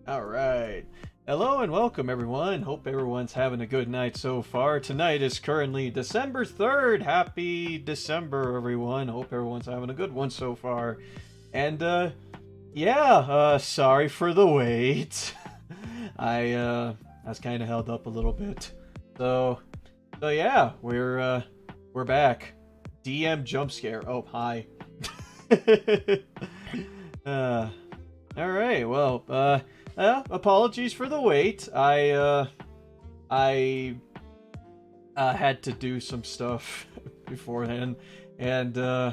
All right. Hello and welcome, everyone. Hope everyone's having a good night so far. Tonight is currently December 3rd. Happy December, everyone. Hope everyone's having a good one so far. And, sorry for the wait. I was kind of held up a little bit. So, yeah, we're back. DM jump scare. Oh, hi. uh, all right. Apologies for the wait. I had to do some stuff beforehand, and I'll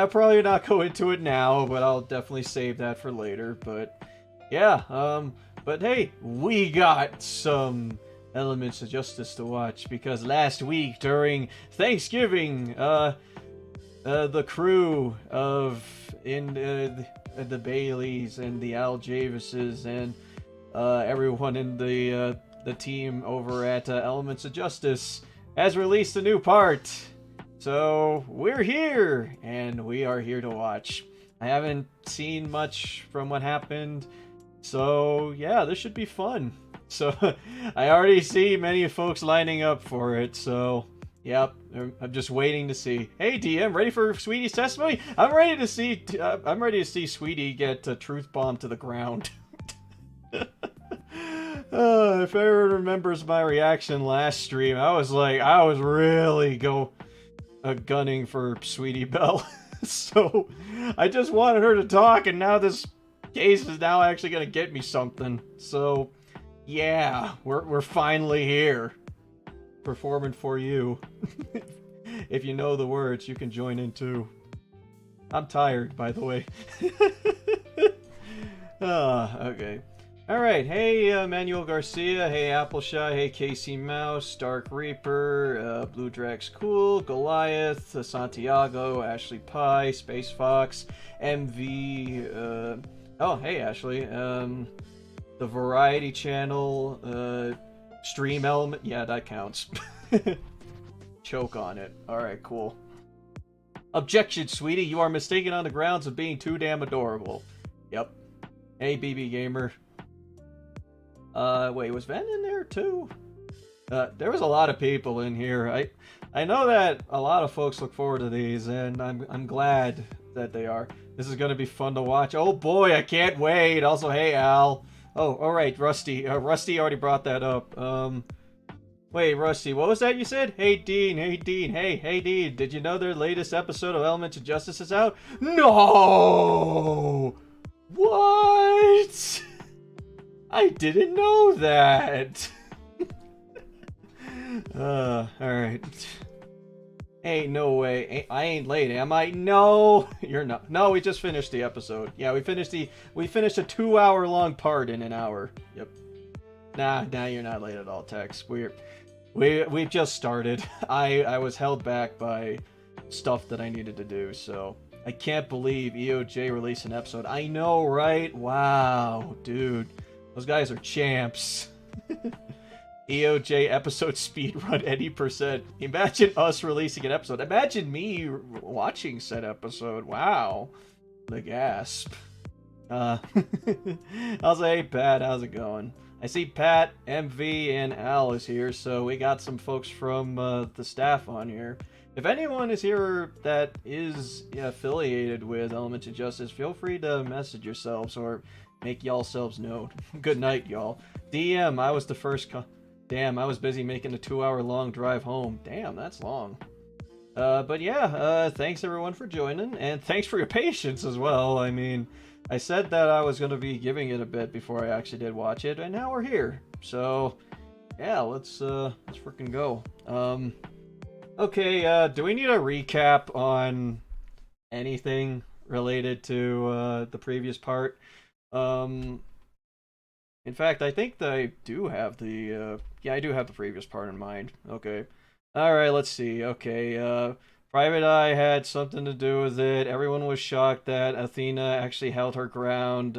probably not go into it now, but I'll definitely save that for later. But yeah, but hey, we got some elements of justice to watch because last week during Thanksgiving, the crew of the Baileys and the Al Javises and everyone in the team over at Elements of Justice has released a new part. So we're here, and we are here to watch. I haven't seen much from what happened, so yeah, this should be fun. So I already see many folks lining up for it, so yep, I'm just waiting to see. Hey DM, ready for Sweetie's testimony? I'm ready to see Sweetie get truth bombed to the ground. If everyone remembers my reaction last stream, I was really gunning for Sweetie Belle. So I just wanted her to talk, and now this case is now actually gonna get me something. So yeah, we're finally here. Performing for you. If you know the words, you can join in too. I'm tired, by the way. Okay. Alright, hey Manuel Garcia, hey Appleshy, hey Casey Mouse, Dark Reaper, Blue Drax Cool, Goliath, Santiago, Ashley Pie, Space Fox, MV, oh hey Ashley, the Variety Channel, Stream Element, yeah, that counts. Choke on it. Alright, cool. Objection, sweetie, you are mistaken on the grounds of being too damn adorable. Yep. Hey, BB Gamer. Wait, was Ven in there too? There was a lot of people in here. I know that a lot of folks look forward to these, and I'm glad that they are. This is gonna be fun to watch. Oh boy, I can't wait. Also, hey Al. Oh, alright, Rusty. Rusty already brought that up. Wait, Rusty, what was that you said? Hey, Dean, hey, Dean, did you know their latest episode of Elements of Justice is out? No! What? I didn't know that. Alright. Hey, no way. I ain't late, am I? No, you're not. No, we just finished the episode. Yeah, we finished a 2-hour long part in an hour. Yep. Nah, you're not late at all, Tex. We've just started. I was held back by stuff that I needed to do, so I can't believe EOJ released an episode. I know, right? Wow, dude. Those guys are champs. EOJ episode speedrun 80%. Imagine us releasing an episode. Imagine me watching said episode. Wow. The gasp. I'll say, hey Pat, how's it going? I see Pat, MV, and Al is here, so we got some folks from the staff on here. If anyone is here that is affiliated with Elements of Justice, feel free to message yourselves or make y'all selves known. Good night, y'all. DM, I was the first Damn, I was busy making a 2-hour long drive home. Damn, that's long. But yeah, thanks everyone for joining, and thanks for your patience as well. I mean, I said that I was going to be giving it a bit before I actually did watch it, and now we're here. So, yeah, let's freaking go. Okay, do we need a recap on anything related to the previous part? In fact, I think that I do have the yeah, I do have the previous part in mind. Okay. Alright, let's see. Okay, Private Eye had something to do with it. Everyone was shocked that Athena actually held her ground.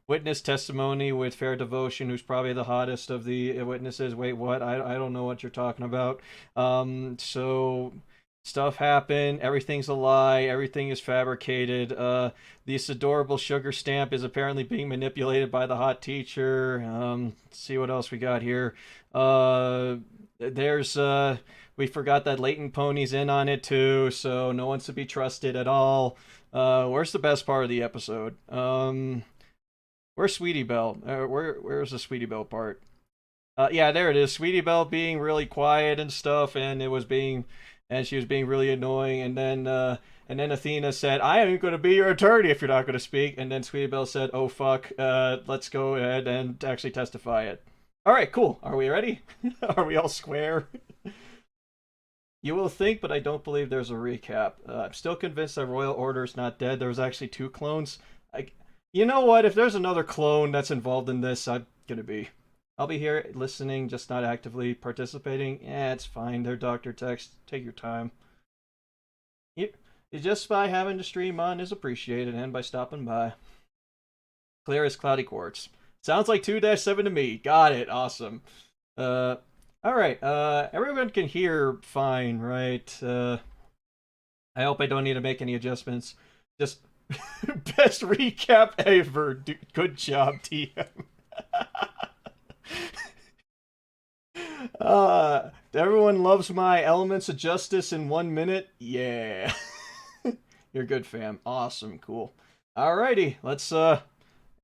Witness testimony with Fair Devotion, who's probably the hottest of the witnesses. Wait, what? I don't know what you're talking about. So stuff happened, everything's a lie, everything is fabricated. This adorable sugar stamp is apparently being manipulated by the hot teacher. Let's see what else we got here. There's we forgot that Leighton Pony's in on it too, so no one's to be trusted at all. Where's the best part of the episode? Where's Sweetie Belle? Where's the Sweetie Belle part? Yeah, there it is. Sweetie Belle being really quiet and stuff, and she was being really annoying. And then Athena said, "I am going to be your attorney if you're not going to speak." And then Sweetie Belle said, "Oh fuck, let's go ahead and actually testify it." All right, cool. Are we ready? Are we all square? You will think, but I don't believe there's a recap. I'm still convinced that Royal Order is not dead. There was actually 2 clones. You know what? If there's another clone that's involved in this, I'll be here listening, just not actively participating. Yeah, it's fine. They're Dr. Text. Take your time. Just by having the stream on is appreciated, and by stopping by. Clear as cloudy quartz. Sounds like 2-7 to me. Got it. Awesome. Alright. Everyone can hear fine, right? I hope I don't need to make any adjustments. Just best recap ever. Good job, TM. Everyone loves my elements of justice in 1 minute. Yeah. You're good, fam. Awesome. Cool. Alrighty. Let's, are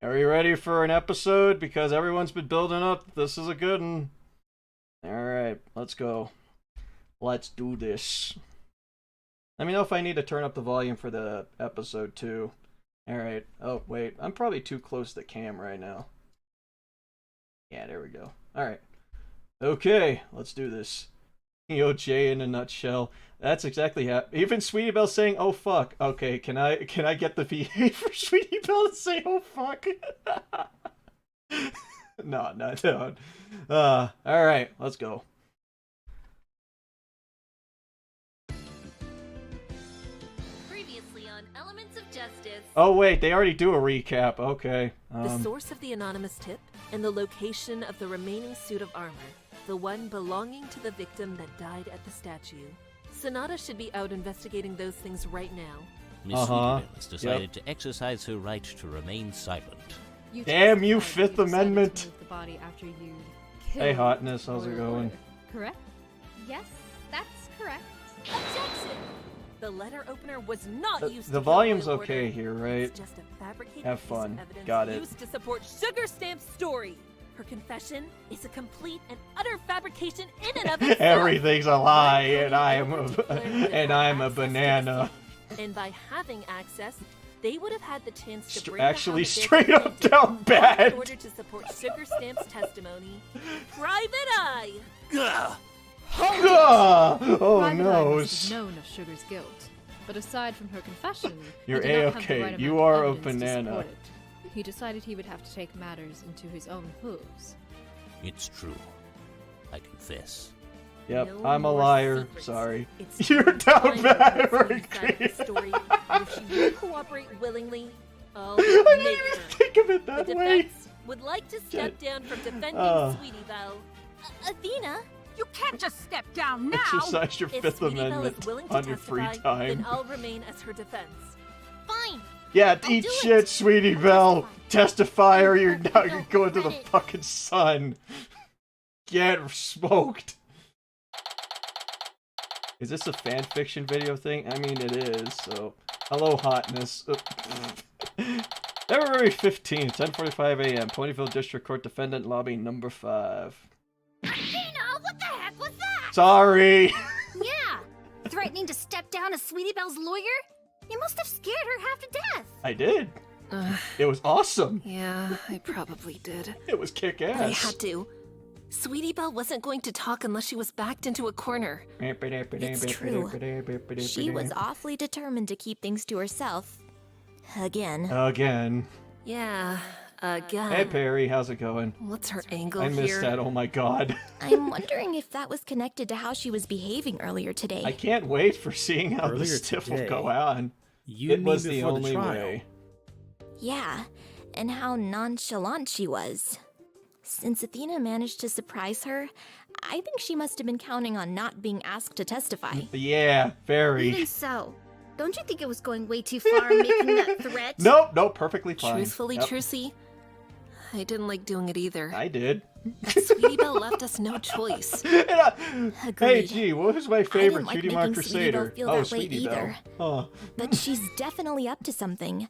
you ready for an episode? Because everyone's been building up. This is a good one. Alright. Let's go. Let's do this. Let me know if I need to turn up the volume for the episode, too. Alright. Oh, wait. I'm probably too close to the cam right now. Yeah, there we go. Alright. Okay, let's do this. EOJ in a nutshell. That's exactly how. Even Sweetie Belle saying, "Oh fuck." Okay, can I get the VA for Sweetie Belle to say, "Oh fuck"? No. All right, let's go. Previously on Elements of Justice. Oh wait, they already do a recap. Okay. The source of the anonymous tip and the location of the remaining suit of armor. The one belonging to the victim that died at the statue. Sonata should be out investigating those things right now. Miss Sweetie Belle has decided to exercise her right to remain silent. Damn you, Fifth Amendment! To move the body after you Hey, Hotness, how's it going? Correct? Yes, that's correct. Objection! The letter opener was not used the to volume's kill Royal okay Order. here, right? It's just a fabricated Have piece fun. of evidence Got it. used to support Sugar Stamp's story. Her confession is a complete and utter fabrication in and of itself. Everything's a lie, and I'm a banana. And by having access, they would have had the chance to bring Actually, the straight up down bad. in order to support Sugar Stamp's testimony. Private Eye. Oh Private Eye no! must have known of Sugar's guilt, but aside from her confession, You're he did not have the A-okay. right You amount are of a evidence to banana. support it. He decided he would have to take matters into his own hooves. It's true. I confess. Yep, No I'm a more liar. secrets. Sorry. It's You're time down to bad. find Very out the side of the story. And if she will cooperate willingly, I'll I didn't make even her. think of it The that way. defense would like to step down from defending Sweetie Belle. Athena, You can't just step down now! Exercise your if Fifth Sweetie Belle Amendment is willing to on your free testify, then time. I'll remain as her defense. Fine. Yeah, I'll eat do shit, it. Sweetie I'll Belle. Testify, or you're I not. don't You're going to the regret it. fucking sun. Get smoked. Is this a fan fiction video thing? I mean, it is. So, hello, Hotness. February 15th, 10:45 a.m. Ponyville District Court Defendant Lobby Number 5. Athena, what the heck was that? Sorry. Yeah! Threatening to step down as Sweetie Belle's lawyer? You must have scared her half to death. I did. It was awesome. Yeah, I probably did. It was kick But I ass. had to. Sweetie Belle wasn't going to talk unless she was backed into a corner. It's true. She was awfully determined to keep things to herself. Again. Again. Yeah, again. Hey Perry, how's it going? What's her angle I here? missed that. Oh my god. I'm wondering if that was connected to how she was behaving earlier today. I can't wait for seeing how Earlier this tiff will today, go on. You It mean was the before only trial? way. Yeah, and how nonchalant she was. Since Athena managed to surprise her, I think she must have been counting on not being asked to testify. Yeah, very. Even so, don't you think it was going way too far making that threat? Nope, perfectly fine. Truthfully, Yep. Trucy, I didn't like doing it either. I did. But Sweetie Belle left us no choice. Hey, Agreed. gee, what was my I favorite didn't like Cutie Mark making Sweetie Belle Crusader? feel Oh, that way Sweetie either. Belle. But she's definitely up to something.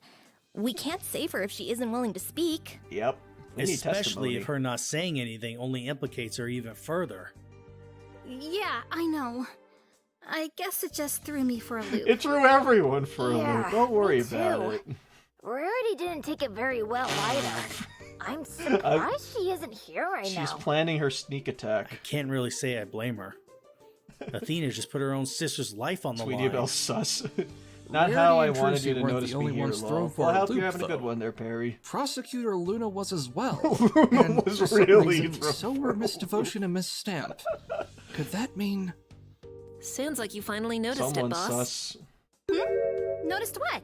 We can't save her if she isn't willing to speak. Yep. We need Especially testimony. if her not saying anything only implicates her even further. Yeah, I know. I guess it just threw me for a loop. It threw everyone for a Yeah, loop. Don't worry me about too. it. Rarity didn't take it very well either. I'm surprised she isn't here right She's now. planning her sneak I attack. can't really say I blame her. Athena just put her own sister's life on the Sweetie line. Belle sus. Not Rarity how I and wanted you Trucy to weren't notice the me only here, ones lol. thrown for Well, I a hope you're loop, having a good though. one there, Perry. Prosecutor Luna was as well. Luna And was for some really reason, thrown so were Miss Devotion and Miss Stamp. Could that mean... Sounds like you finally noticed Someone it, boss. sus. Noticed what?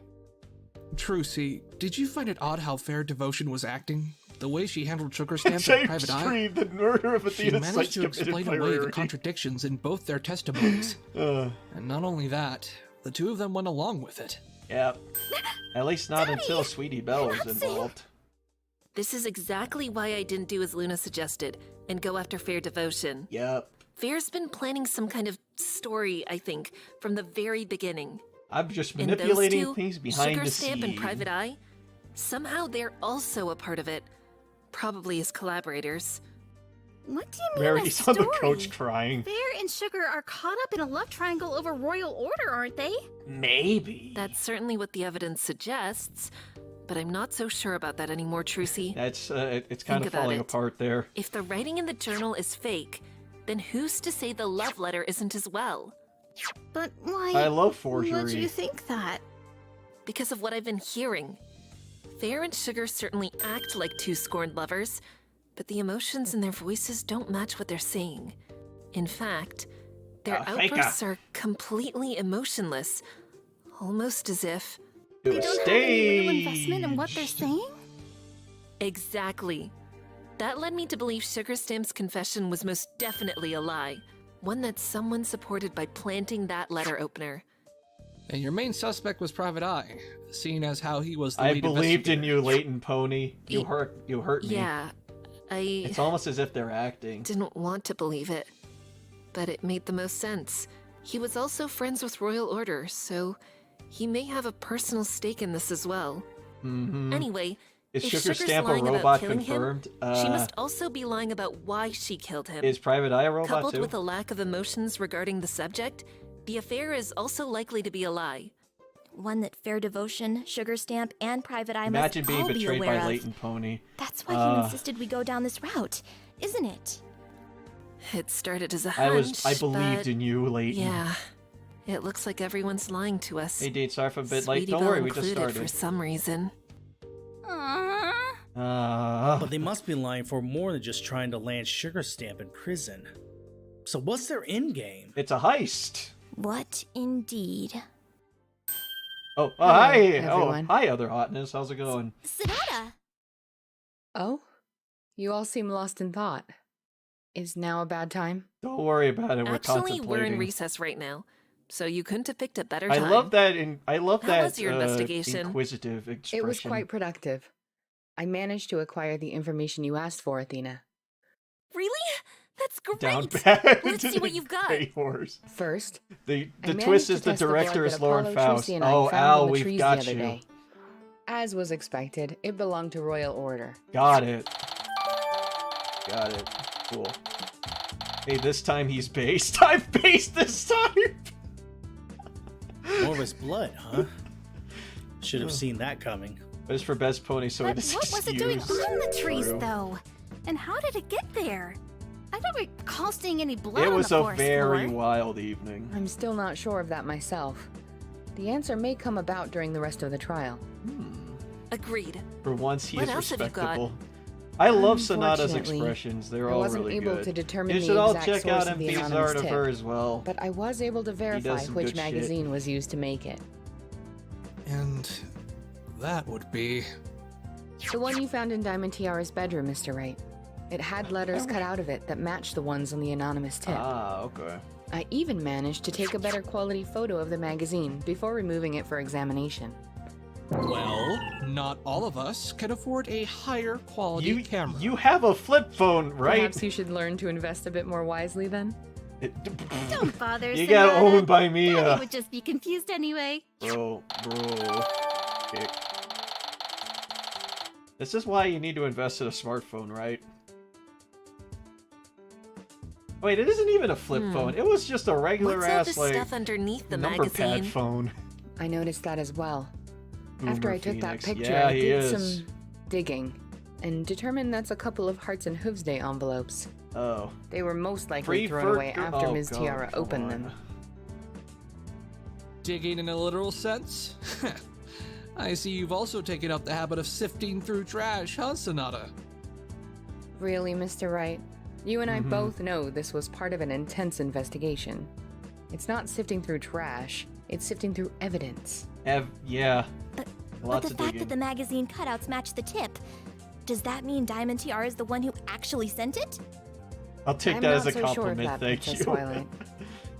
Trucy, did you find it odd how Fair Devotion was acting? The way she handled Sugar Stamp and James Private Eye? Street, the murder of She Athena managed Sykes to committed explain by away the Rarity. contradictions in both their testimonies. Uh, And not only that, the two of them went along with it. Yep. At least not until Sweetie Belle was Not safe. involved. This is exactly why I didn't do as Luna suggested and go after Fair Devotion. Yep. Fair's been planning some kind of story, I think, from the very beginning. I'm just And manipulating those two, things behind Sugar the Stamp scene. and Private Eye, somehow they're also a part of it. Probably as collaborators. What do you mean Rarity's a on the story? coach crying. Fair and Sugar are caught up in a love triangle over royal order, aren't they? Maybe. That's certainly what the evidence suggests, but I'm not so sure about that anymore, Trucy. That's it's kind Think of about falling it. apart there. If the writing in the journal is fake, then who's to say the love letter isn't as well? But why? I love Would you forgery. think that? Because of what I've been hearing. Fair and Sugar certainly act like two scorned lovers, but the emotions in their voices don't match what they're saying. In fact, their Faker. outbursts are completely emotionless, almost as if... They don't have any real investment in what they're saying? Exactly. That led me to believe Sugar Stamp's confession was most definitely a lie, one that someone supported by planting that letter opener. And your main suspect was Private Eye, seeing as how he was the I lead believed in investigator. you, Leighton Pony. You Y- hurt me. Yeah, I It's almost as if they're acting. didn't want to believe it, but it made the most sense. He was also friends with Royal Order, so he may have a personal stake in this as well. Mm-hmm. Anyway, Is if Sugar Sugar's Stamp a lying about robot killing him, confirmed? she must also be lying about why she killed him. Is Private Eye a robot Coupled too? with a lack of emotions regarding the subject, the affair is also likely to be a lie. One that Fair Devotion, Sugar Stamp, and Private Eye Imagine must being all be betrayed aware by of. Leighton Pony. That's why he insisted we go down this route, isn't it? It started as a I hunch, believed but in you, Leighton. yeah, it looks like everyone's lying to us. Hey, Date, sorry for a bit late. Sweetie Don't Belle worry, we just included started. for some reason. Aww. But they must be lying for more than just trying to land Sugar Stamp in prison. So what's their end game? It's a heist. What indeed? Oh, Hello, hi! everyone. Oh, hi, other hotness. How's it going? Sonata! Oh? You all seem lost in thought. Is now a bad time? Don't worry about it. We're Actually, contemplating. we're in recess right now, so you couldn't have picked a better I time. love that. I love How that. was your investigation? Inquisitive expression. It was quite productive. I managed to acquire the information you asked for, Athena. Really? That's great! down bad. Let's see what you've got. Gray horse. First, The I twist managed is to the test the blood director is that Lauren Apollo, Faust. Trucy, and I Oh, found Al, in the we've trees got the other you. day. As was expected, it belonged to Royal Order. Got it. Got it. Cool. Hey, this time he's based. I'm based this time. More of his blood, huh? Should have seen that coming. But it's for best pony, so But it is what was it doing excused. on the trees, True. though? And how did it get there? I don't recall seeing any blood It on was the a forest very floor. wild evening. I'm still not sure of that myself. The answer may come about during the rest of the trial. Agreed. For once, he What is else have you got? respectable. I love Sonata's Unfortunately, expressions. They're I all wasn't really able good. to determine You the should all exact check source out of the MP's anonymous art of tip, her as well. But I was able to verify some which good shit. magazine was used to make it. And that would be... The one you found in Diamond Tiara's bedroom, Mr. Wright. It had letters cut out of it that matched the ones on the anonymous tip. Ah, okay. I even managed to take a better quality photo of the magazine before removing it for examination. Well, not all of us can afford a higher quality camera. You have a flip phone, right? Perhaps you should learn to invest a bit more wisely then? Don't bother, You Sonata. got owned by me. Daddy would just be confused anyway. Bro. Okay. This is why you need to invest in a smartphone, right? Wait, it isn't even a flip phone. It was just a regular What's all ass this like stuff underneath the number magazine? pad phone. I noticed that as well. After I took that Phoenix. picture, Yeah, I he did is. some digging and determined that's a couple of Hearts and Hooves Day envelopes. Oh. They were most likely Free thrown for away after oh, Ms. God, Tiara come opened on. them. Digging in a literal sense? I see you've also taken up the habit of sifting through trash, huh, Sonata? Really, Mr. Wright? You and I both know this was part of an intense investigation. It's not sifting through trash, it's sifting through evidence. Yeah. But Lots the of fact digging. that the magazine cutouts match the tip, does that mean Diamond Tiara is the one who actually sent it? I'll take I'm that not as a so sure of compliment, that, thank Princess you. Twilight.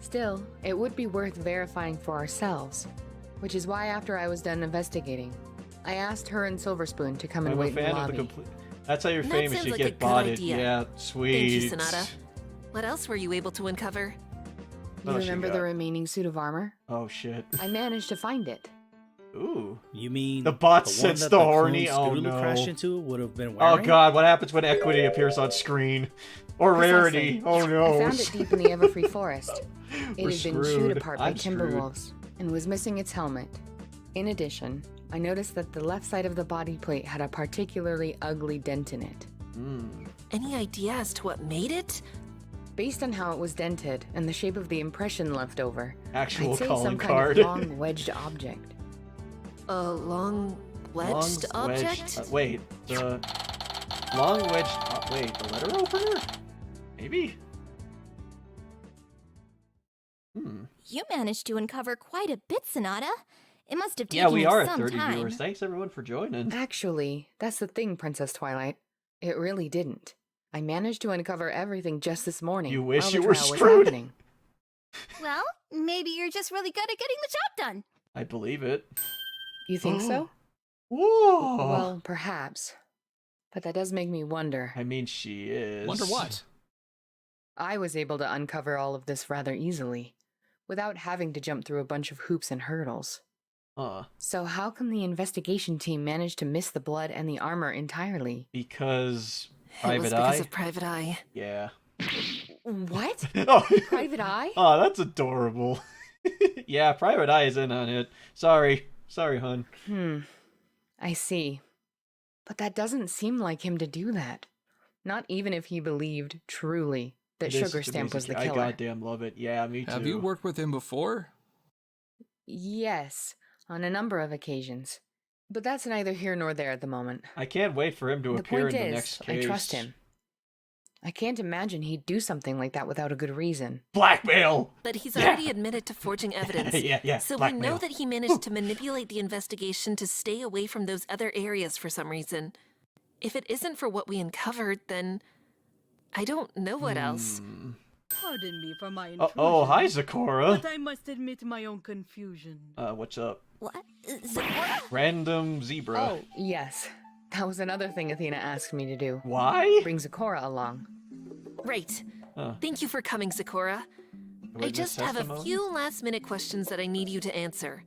Still, it would be worth verifying for ourselves, which is why after I was done investigating, I asked her and Silver Spoon to come and I'm a wait in the fan of the lobby. complete. That's how you're That famous. sounds You like a get good botted. idea. Yeah, sweet. Thank you, Sonata. What else were you able to uncover? You Oh, she remember the got- remaining suit of armor? Oh shit. I managed to find it. Ooh. You mean The bot one sends that the clone horny- oh, Scootaloo no. crashed into would have been Oh wearing? god, what happens when equity appears on screen? Or rarity? Precisely. Oh no. I found it deep in the Everfree forest. It We're had been chewed screwed. apart by I'm screwed. timberwolves and was missing its helmet. In addition, I noticed that the left side of the body plate had a particularly ugly dent in it. Any idea as to what made it? Based on how it was dented and the shape of the impression left over, Actual I'd say calling some card. kind of long wedged object. A long wedged Long object? wait, the long wedged. Wait, the letter opener? Maybe. You managed to uncover quite a bit, Sonata. It must have taken Yeah, we you are at some 30 time. viewers. Thanks everyone for joining. Actually, that's the thing, Princess Twilight. It really didn't. I managed to uncover everything just this morning. You wish while the you were trial was screwed. happening. Well, maybe you're just really good at getting the job done. I believe it. You think so? Whoa. Well, perhaps. But that does make me wonder. I mean, she is. Wonder what? I was able to uncover all of this rather easily, without having to jump through a bunch of hoops and hurdles. Huh. So how come the investigation team managed to miss the blood and the armor entirely? Because It was Private because Eye. of Private Eye. Yeah. What? Oh. Private Eye? Oh, that's adorable. Yeah, Private Eye is in on it. Sorry, hun. I see. But that doesn't seem like him to do that. Not even if he believed, truly, that It is Sugar Stamp was the I killer. goddamn love it. Yeah, me too. Have you worked with him before? Yes, on a number of occasions. But that's neither here nor there at the moment. I can't wait for him to The appear in point the is, next I case. trust him. I can't imagine he'd do something like that without a good reason. Blackmail. But he's already admitted to forging evidence. Yeah. So we blackmail. know that he managed to manipulate the investigation to stay away from those other areas for some reason. If it isn't for what we uncovered, then I don't know what else. Pardon me for my intrusion. Oh, hi, Zakora. But I must admit my own confusion. What's up? What? Zipporah? Random zebra. Oh, yes. That was another thing Athena asked me to do. Why? Bring Zakora along. Right. Huh. Thank you for coming, Zakora. I Witness just have a testimony? few last-minute questions that I need you to answer.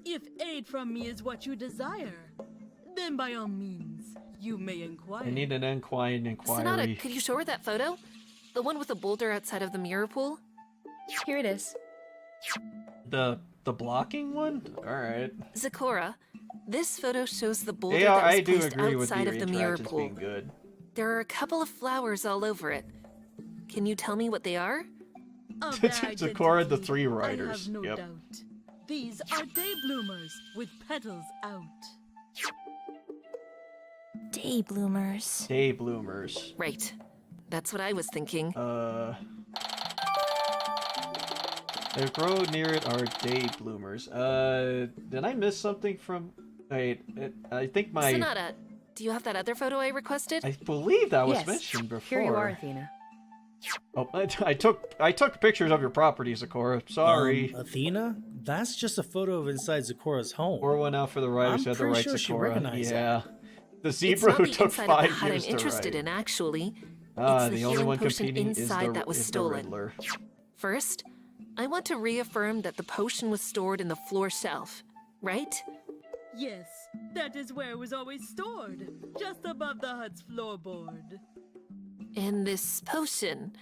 If aid from me is what you desire, then by all means, you may inquire. I need an inquiry. Sonata, could you show her that photo? The one with the boulder outside of the mirror pool? Here it is. The blocking one? Alright. Zakora, this photo shows the boulder Yeah, that was I do placed agree with outside your of the mirror interactions pool. being good. There are a couple of flowers all over it. Can you tell me what they are? Of their Zakora, the identity, three I riders. have no Yep. doubt. These are day bloomers with petals out. Day bloomers. Day bloomers. Right. That's what I was thinking. They grow near it are day bloomers. Did I miss something from... Wait, I think my... Sonata, Do you have that other photo I requested? I believe that was Yes. mentioned before. Here you are, Athena. Oh, I took pictures of your property, Sakura. Sorry. Athena? That's just a photo of inside Zikora's home. Pour one out for the writers I'm who had the pretty right sure she Sakura. recognized Yeah. The It's zebra not who the took inside of the 5 hut I'm years to interested write. in, actually. Ah, It's the the only healing one potion competing is inside the, that was is the stolen. Riddler. First, I want to reaffirm that the potion was stored in the floor shelf, right? Yes, that is where it was always stored, just above the hut's floorboard. And this potion,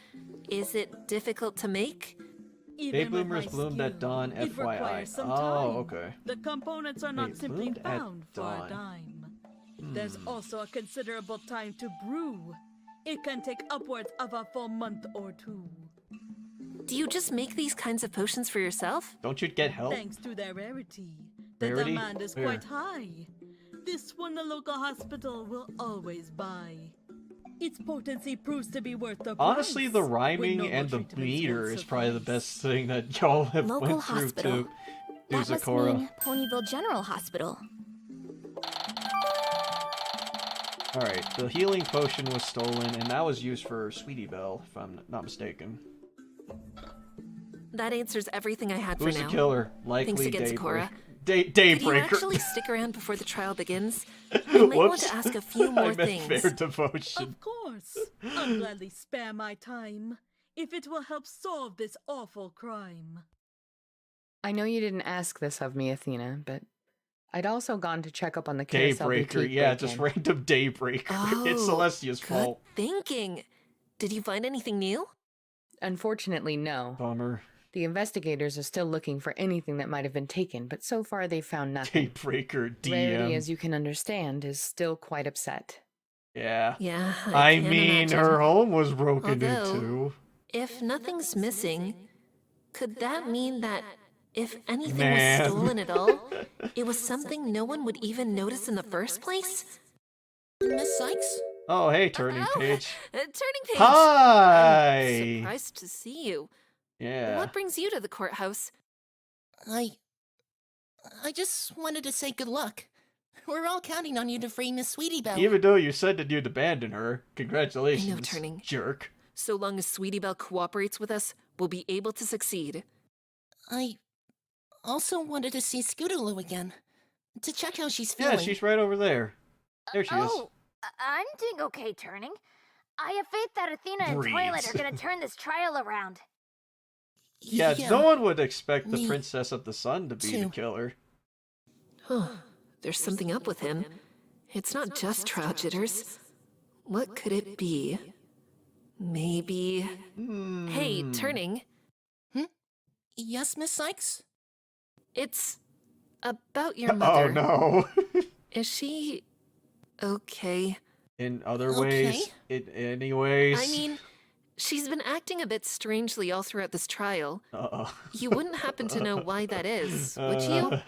is it difficult to make? Day Even with bloomers my bloomed at skill, dawn, it FYI. requires some Oh, time. okay. The components are not Wait, simply bloomed at found for dawn. a dime. There's also a considerable time to brew. It can take upwards of a full month or 2. Do you just make these kinds of potions for yourself? Don't you get help? Thanks to their rarity, the Rarity? demand is Where? quite high. This one the local hospital will always buy. Its potency proves to be worth the price. Honestly, the when rhyming normal and the treatments meter won't is probably the suffice. best thing that y'all have Local went through hospital. to That must Sakura. mean Ponyville General Hospital. Alright, the healing potion was stolen, and that was used for Sweetie Belle, if I'm not mistaken. That answers everything I had Who's for the now. killer? Likely Thanks again, Sakura. Could you Daybreaker. actually stick around before the trial begins? I might want to ask a few more I meant things. fair devotion. Of course. I'll gladly spare my time if it will help solve this awful crime. I know you didn't ask this of me, Athena, but I'd also gone to check up on the Carousel Daybreaker, Boutique yeah, break-in. just random Daybreaker. It's Oh, Celestia's good fault. thinking. Did you find anything new? Unfortunately, no. Bummer. The investigators are still looking for anything that might have been taken, but so far they've found nothing. Daybreaker DM. Rarity, as you can understand, is still quite upset. Yeah. Yeah, I can mean, imagine. her home was broken Although, into. if nothing's missing, could that mean that if anything Man. was stolen at all, it was something no one would even notice in the first place? Miss Sykes? Oh, hey, turning Oh, page. Turning page. Hi. I'm surprised to see you. Yeah. What brings you to the courthouse? I just wanted to say good luck. We're all counting on you to free Miss Sweetie Belle. Even though you said that you'd abandon her, congratulations, I know, Turning. jerk. So long as Sweetie Belle cooperates with us, we'll be able to succeed. I also wanted to see Scootaloo again. To check how she's feeling. Yeah, she's right over there. There she is. Oh, I'm doing okay, Turning. I have faith that Athena and Twilight Breathes. are gonna turn this trial around. Yeah, no one would expect the me Princess of the Sun to be the too. killer. There's something up with him. It's not just trial jitters. What could it be? Maybe... Hey, Turning. Yes, Miss Sykes? It's about your Oh mother. no. Is she... okay? In other ways, in any ways. I mean, she's been acting a bit strangely all throughout this trial. Uh-oh. You wouldn't happen to know why that is, would you?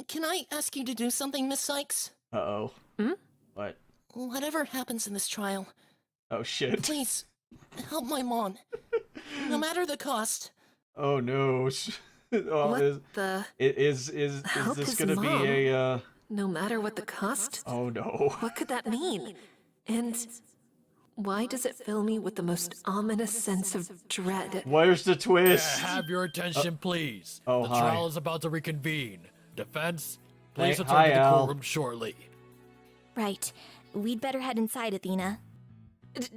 Can I ask you to do something, Miss Sykes? Uh-oh. Hmm? What? Whatever happens in this trial, Oh shit. please help my mom. No matter the cost. Oh no. Oh, What the... is Help this his gonna mom? be a No matter what the cost? Oh no. What could that mean? And why does it fill me with the most ominous sense of dread? Where's the twist? Have your attention, please. oh, the hi. trial is about to reconvene. Defense, please Hey, return hi, to the Al. courtroom shortly. Right. We'd better head inside, Athena.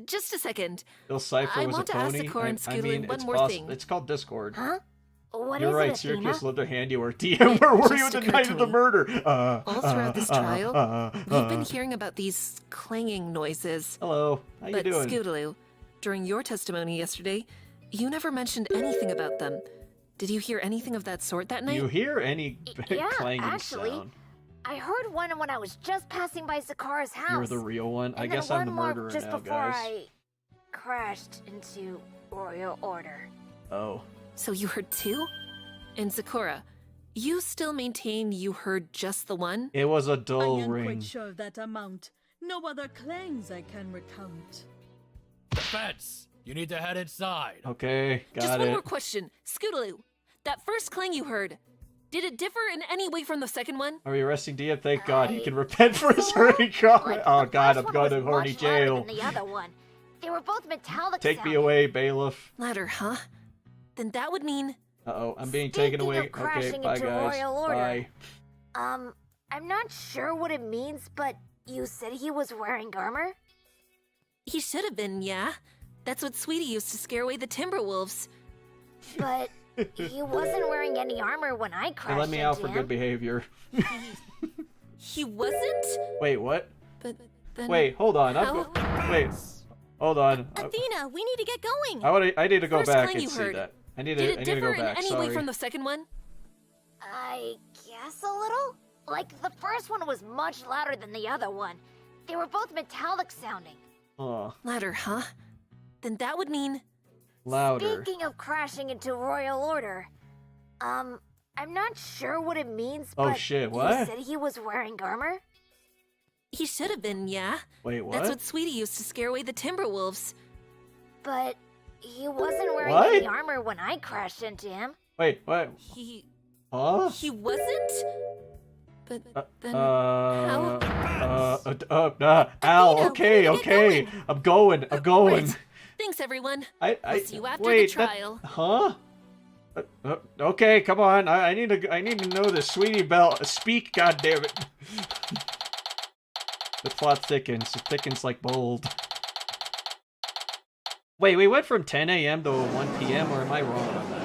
Just a second. Bill Cipher I was want a to ask pony. Sakura and I Scootaloo mean, one it's more thing. It's called Discord. Huh? What You're is right, it, Athena? Syracuse loved their handiwork. DM, where were you at just the occurred night to of the me. murder? All throughout this trial, we've been hearing about these clanging noises. Hello, how you But doing? Scootaloo, during your testimony yesterday, you never mentioned anything about them. Did you hear anything of that sort that Do night? you hear any Yeah, clanging actually. sound? I heard one when I was just passing by Sakura's house. You're the real one. I And guess then I'm the one more murderer just now, before guys. I crashed into Royal Order. Oh. So you heard two? And Sakura, you still maintain you heard just the one? It was a I dull am ring. quite sure of that amount. No other clangs I can recount. Defense, you need to head inside. Okay, got Just it. one more question. Scootaloo, that first clang you heard, Did it differ in any way from the second one? Are we arresting Diem? Thank God he can repent for his horny comment. Oh God, I'm going to horny jail. The other one. They were both metallic. Take me away, bailiff. Ladder, huh? Then that would mean... Uh-oh, I'm being taken away. Okay, bye guys. Bye. I'm not sure what it means, but you said he was wearing armor? He should have been, yeah. That's what Sweetie used to scare away the Timberwolves. But he wasn't wearing any armor when I crashed They let me out for into good him. behavior. He wasn't? Wait, what? But then... Wait, hold on. Wait, hold on. Athena, we need to get going. I need to go First back line and you see heard. that. I need Did it to differ go back. in any Sorry. way from the second one? I guess a little? Like, the first one was much louder than the other one. They were both metallic sounding. Oh, Louder, huh? Then that would mean... louder. Speaking of crashing into Royal Order, I'm not sure what it means, Oh but shit, what? you said he was wearing armor? He should have been, yeah. Wait, what? That's what Sweetie used to scare away the Timberwolves. But he wasn't wearing What? any armor when I crashed into him. Wait, what? He Huh? wasn't? But then... Al, Athena, okay, we need to okay. get I'm going. Right. Thanks, everyone. I'll see you after wait, the trial. Huh? Okay, come on. I need to know this. Sweetie Belle, speak, goddammit. The plot thickens. It thickens like bold. Wait, we went from 10 a.m. to 1 p.m. or am I wrong on that?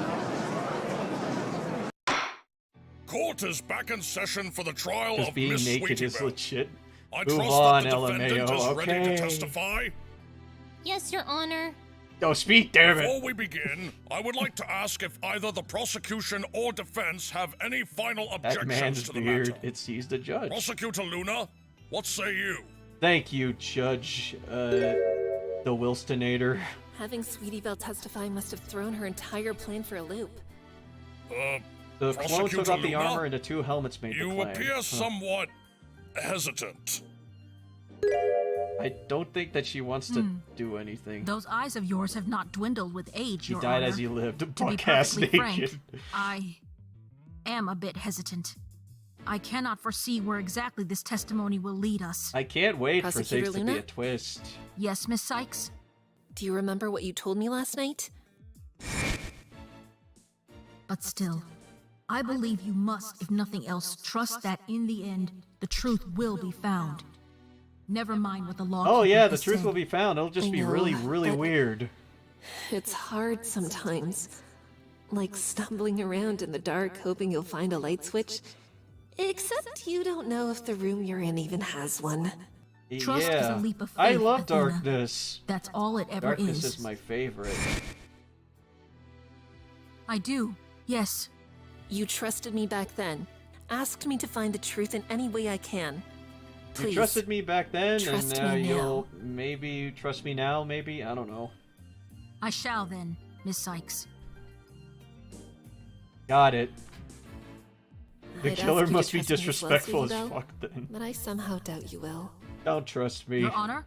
Court is back in session for the trial Because of being Miss naked is Sweetie Belle. legit. I Move trust on, that the defendant LMAO. is ready to Okay. testify. Yes, Your Honor. Go speak, damn it. Before we begin, I would like to ask if either the prosecution or defense have any final That objections man's to the beard. matter. It sees the judge. Prosecutor Luna, what say you? Thank you, Judge. The Wilstonator. Having Sweetie Belle testify must have thrown her entire plan for a loop. The clone took Prosecutor off the Luna, armor and the two helmets made the you claim. appear Huh. somewhat hesitant. I don't think that she wants to do anything. Those eyes of yours have not dwindled with age, He Your died Honor. as he lived, To be buck-ass perfectly naked. frank, I am a bit hesitant. I cannot foresee where exactly this testimony will lead us. I can't wait for Prosecutor things to be Luna? a twist. Yes, Miss Sykes? Do you remember what you told me last night? But still, I believe you must, if nothing else, trust that in the end, the truth will be found. Never mind what the law. Oh yeah, the truth will be found. It'll just I be know, really, really but- weird. It's hard sometimes. Like stumbling around in the dark hoping you'll find a light switch. Except you don't know if the room you're in even has one. Trust is yeah. a leap of faith, I love Athena. darkness. That's all it ever Darkness is. is my favorite. I do, yes. You trusted me back then. Asked me to find the truth in any way I can. Please. You trusted me back then, Trust and now me now. you'll maybe trust me now, maybe? I don't know. I shall then, Miss Sykes. Got it. The I'd killer ask you to must be trust me as well, disrespectful as Sweetie Belle, fuck then. But I somehow doubt you will. Don't trust me. Your Honor,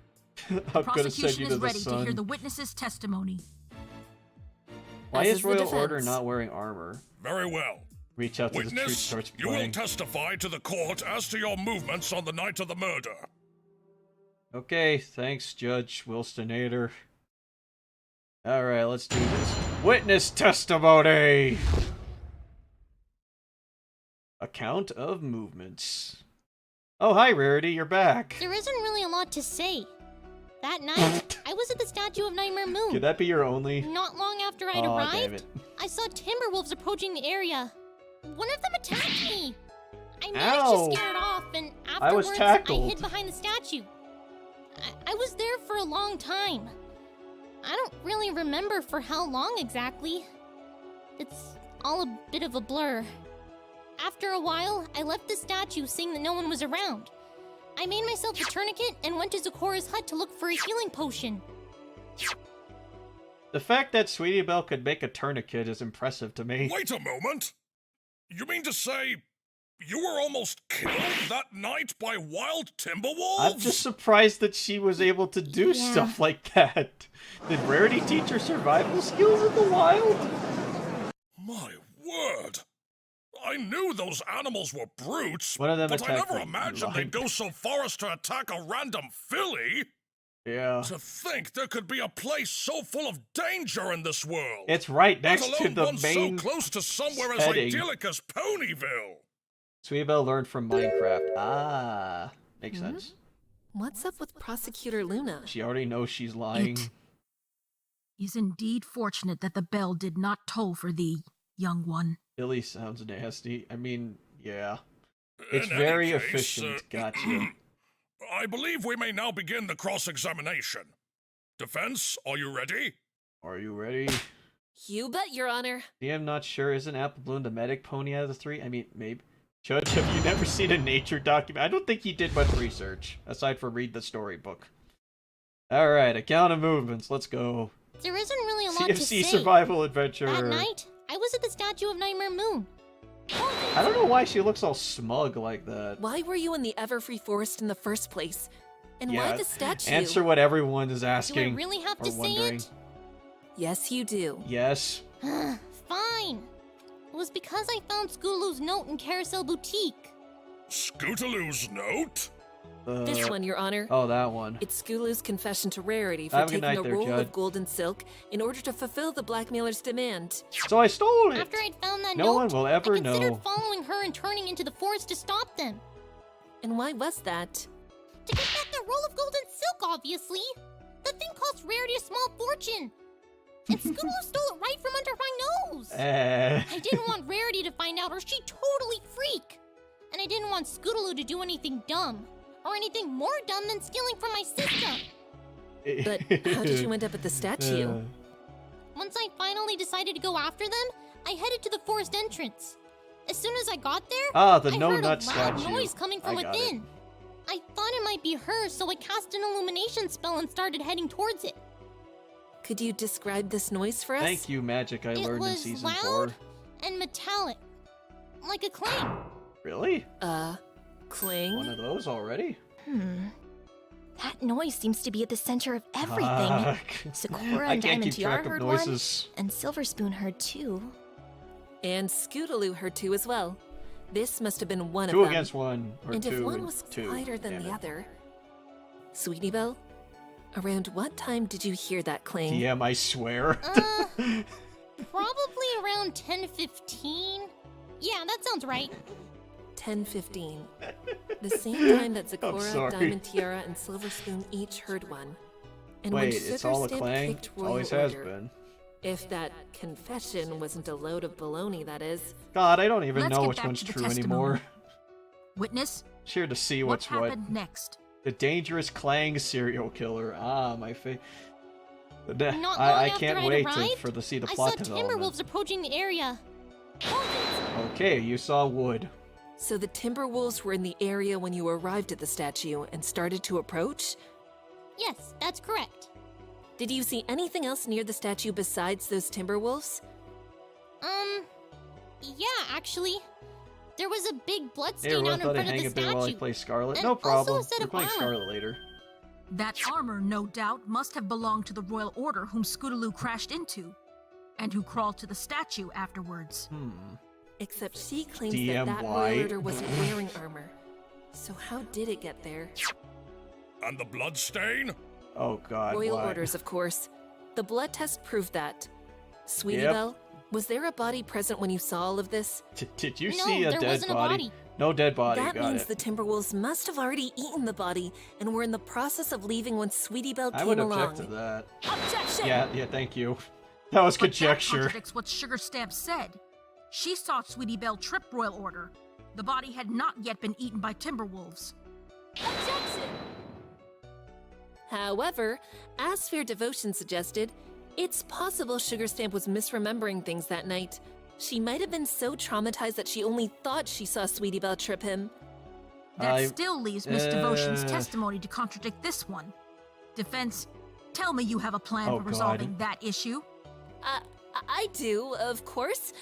I'm gonna send prosecution you is to the ready to hear sun. the witness's testimony. Why As is is the Royal Order defense. not wearing armor? Very well. Reach out to the truth Witness, starts you will playing. testify to the court as to your movements on the night of the murder. Okay, thanks, Judge Wilstonator. Alright, let's do this. Witness testimony! Account of movements. Oh, hi, Rarity, you're back. There isn't really a lot to say. That night, I was at the statue of Nightmare Moon. Could that be your only? Not long after I'd Aw, arrived, damn it. I saw Timberwolves approaching the area. One of them attacked me. I managed Ow. to scare it off, and I was afterwards, I tackled. hid behind the statue. I was there for a long time. I don't really remember for how long exactly. It's all a bit of a blur. After a while, I left the statue seeing that no one was around. I made myself a tourniquet and went to Zikora's hut to look for a healing potion. The fact that Sweetie Belle could make a tourniquet is impressive to me. Wait a moment. You mean to say you were almost killed that night by wild Timberwolves? I'm just surprised that she was able to do Yeah. stuff like that. Did Rarity teach her survival skills in the wild? My word. I knew those animals were brutes, One of them but I attacked never the imagined lion. they'd go so far as to attack a random filly. Yeah. To think there could be a place so full of danger in this world. It's right let next to alone the one main so close to somewhere as setting. idyllic as Ponyville. Sweetie Belle learned from Minecraft. Ah, makes sense. What's up with Prosecutor Luna? She already knows she's lying. It is indeed fortunate that the bell did not toll for thee, young one. Billy sounds nasty. I mean, yeah. It's In very any case, efficient. Gotcha. I believe we may now begin the cross-examination. Defense, are you ready? Are you ready? You bet, Your Honor. See, I'm not sure. Isn't Apple Bloom the medic pony out of the three? I mean, maybe. Judge, have you never seen a nature document? I don't think he did much research, aside from read the storybook. Alright, account of movements. Let's go. There isn't really a lot to say. CFC survival adventure. That night, I was at the statue of Nightmare Moon. I don't know why she looks all smug like that. Why were you in the Everfree Forest in the first place? And why the statue? Answer what everyone is Do asking. I really have to say wondering. it? Yes, you do. Yes. Fine. It was because I found Scootaloo's note in Carousel Boutique. Scootaloo's note? This one, Your Honor. Oh, that one. It's Scootaloo's confession to Rarity for Have a good taking night a there, roll Judd. of gold and silk in order to fulfill the blackmailer's demand. So I stole it! After I'd found that No note, one will ever I considered know. following her and turning into the forest to stop them. And why was that? To get back the roll of gold and silk, obviously. The thing cost Rarity a small fortune. And Scootaloo stole it right from under my nose. I didn't want Rarity to find out or she'd totally freak. And I didn't want Scootaloo to do anything dumb. Or anything more dumb than stealing from my system. But how did you end up at the statue? Once I finally decided to go after them, I headed to the forest entrance. As soon as I got there, the I no heard nut a loud statue. noise coming from I got it. within. I thought it might be her, so I cast an illumination spell and started heading towards it. Could you describe this noise for us? Thank you, magic I It learned in was season loud 4. and metallic, like a clang. Really? Cling? One of those already? That noise seems to be at the center of everything. Sakura I and can't Diamond keep Tiara track of heard noises. one, and Silver Spoon heard two. And Scootaloo heard two as well. This must have been one Two of them. against one, or and two if one and was two. quieter than Damn the it. other. Sweetie Belle, around what time did you hear that cling? DM, I swear. Probably around 10:15. Yeah, that sounds right. 10:15. The same time that I'm Sakura, sorry. Diamond Tiara, and Silver Spoon each heard one. And Wait, when it's Sugar all a Stamp clang? picked Royal Always has Order, been. If that confession wasn't a load of baloney, that is. God, I don't even Let's know get which back one's to the true testimony. anymore. Witness, Just here to see what what's what. happened next? The dangerous Clang serial killer. Ah, my face. Not long I after can't I'd wait arrived, to see the I plot saw development. Timberwolves approaching the area. Okay, you saw wood. So the Timberwolves were in the area when you arrived at the statue and started to approach? Yes, that's correct. Did you see anything else near the statue besides those Timberwolves? Yeah, actually. There was a big blood Hey, stain everyone, out in thought I'd front of hang the a bit while I statue. play Scarlet. And No also problem. a set We're of playing armor. Scarlet later. That armor, no doubt, must have belonged to the Royal Order whom Scootaloo crashed into, and who crawled to the statue afterwards. Except she claims DM that why? Royal Order wasn't wearing armor. So how did it get there? And the blood stain? Oh God, Royal why? Orders, of course. The blood test proved that. Sweetie Yep. Belle, was there a body present when you saw all of this? Did you No, see a there dead wasn't a body. No dead body. That Got means it. the Timberwolves must have already eaten the body and were in the process of leaving when Sweetie Belle I came would along. object to that. Objection! Yeah, thank you. That was But that conjecture. contradicts what Sugar Stamp said. She saw Sweetie Belle trip Royal Order. The body had not yet been eaten by Timberwolves. Objection! However, as Fair Devotion suggested, it's possible Sugar Stamp was misremembering things that night. She might have been so traumatized that she only thought she saw Sweetie Belle trip him. That still leaves Miss Devotion's testimony to contradict this one. Defense, tell me you have a plan Oh, for God. resolving that issue. I do, of course.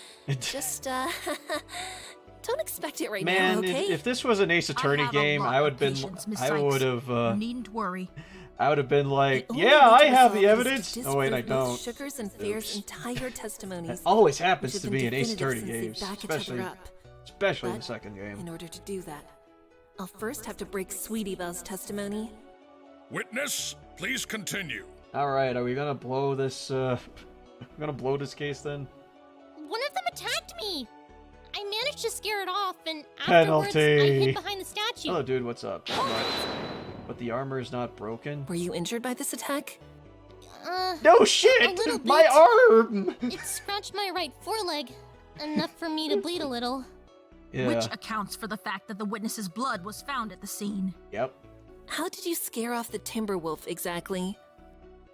Just, don't expect it right Man, now, okay? if this was an Ace Attorney have a game, lot I of would been. patience, Miss I Sykes. would have. You needn't worry. I would have been like, The only yeah, way I to have the resolve this evidence. is Oh wait, I disprove both don't. Sugar's and Fair's entire testimonies. That always happens which to have be been in Ace definitive Attorney since they games, back each other especially up. Especially in But the second game. in order to do that, I'll first have to break Sweetie Belle's testimony. Witness, please continue. Alright, are we gonna blow this, we're gonna blow this case then? One of them attacked me. I managed to scare it off, and afterwards I Penalty! hid behind the statue. Hello, dude, what's up? But the armor is not broken? Were you injured by this attack? No a shit! little bit. My arm! It scratched my right foreleg, enough for me to bleed a little. Yeah. Which accounts for the fact that the witness's blood was found at the scene. Yep. How did you scare off the Timberwolf exactly?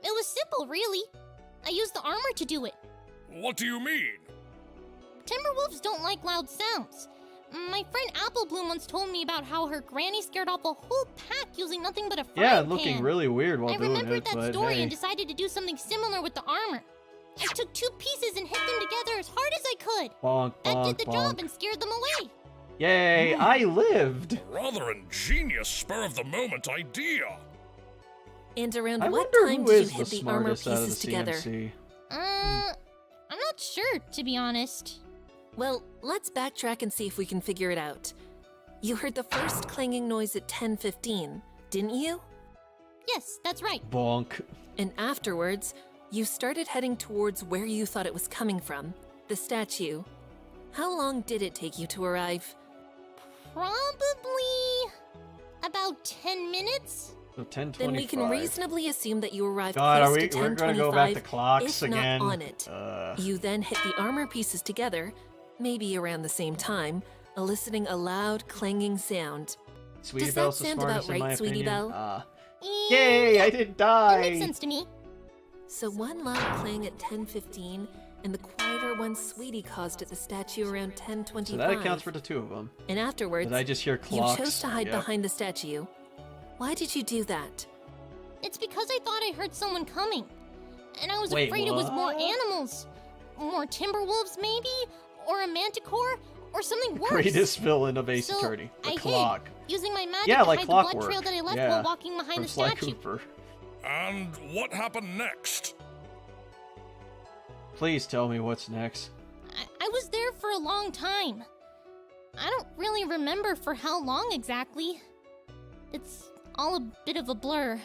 It was simple, really. I used the armor to do it. What do you mean? Timberwolves don't like loud sounds. My friend Applebloom once told me about how her granny scared off a whole pack using nothing but a frying Yeah, pan. looking really weird while I doing remembered it, that but story hey. and decided to do something similar with the armor. I took 2 pieces and hit them together as hard as I could. Bonk, That bonk, did the job bonk. and scared them away. Yay, I lived! Rather ingenious spur-of-the-moment idea. And around I what wonder time who did you is hit the the armor smartest out of pieces the together? CMC. I'm not sure, to be honest. Well, let's backtrack and see if we can figure it out. You heard the first clanging noise at 10:15, didn't you? Yes, that's right. Bonk. And afterwards, you started heading towards where you thought it was coming from, the statue. How long did it take you to arrive? Probably about 10 minutes. So 10:25. Then we can reasonably assume that you arrived God, close to we're 10:25, gonna go back to clocks if again? not on it. You then hit the armor pieces together, maybe around the same time, eliciting a loud clanging sound. Sweetie Does Belle's that the sound smartest about in my right, Sweetie opinion. Belle? Yay, I didn't die! That makes sense to me. So one loud clang at 10:15, and the quieter one Sweetie caused at the statue around 10:25. So that accounts for the 2 of them. And afterwards, Did I just hear clocks? you chose to hide Yep. behind the statue. Why did you do that? It's because I thought I heard someone coming. And I was Wait, afraid it was more what? animals. More Timberwolves, maybe? Or a manticore? Or something worse. Greatest villain of Ace So Attorney. The I clock. hid, using my magic Yeah, to like hide the blood clockwork. trail that I left Yeah, while walking behind from the Sly statue. Cooper. And what happened next? Please tell me what's next. I was there for a long time. I don't really remember for how long exactly. It's all a bit of a blur.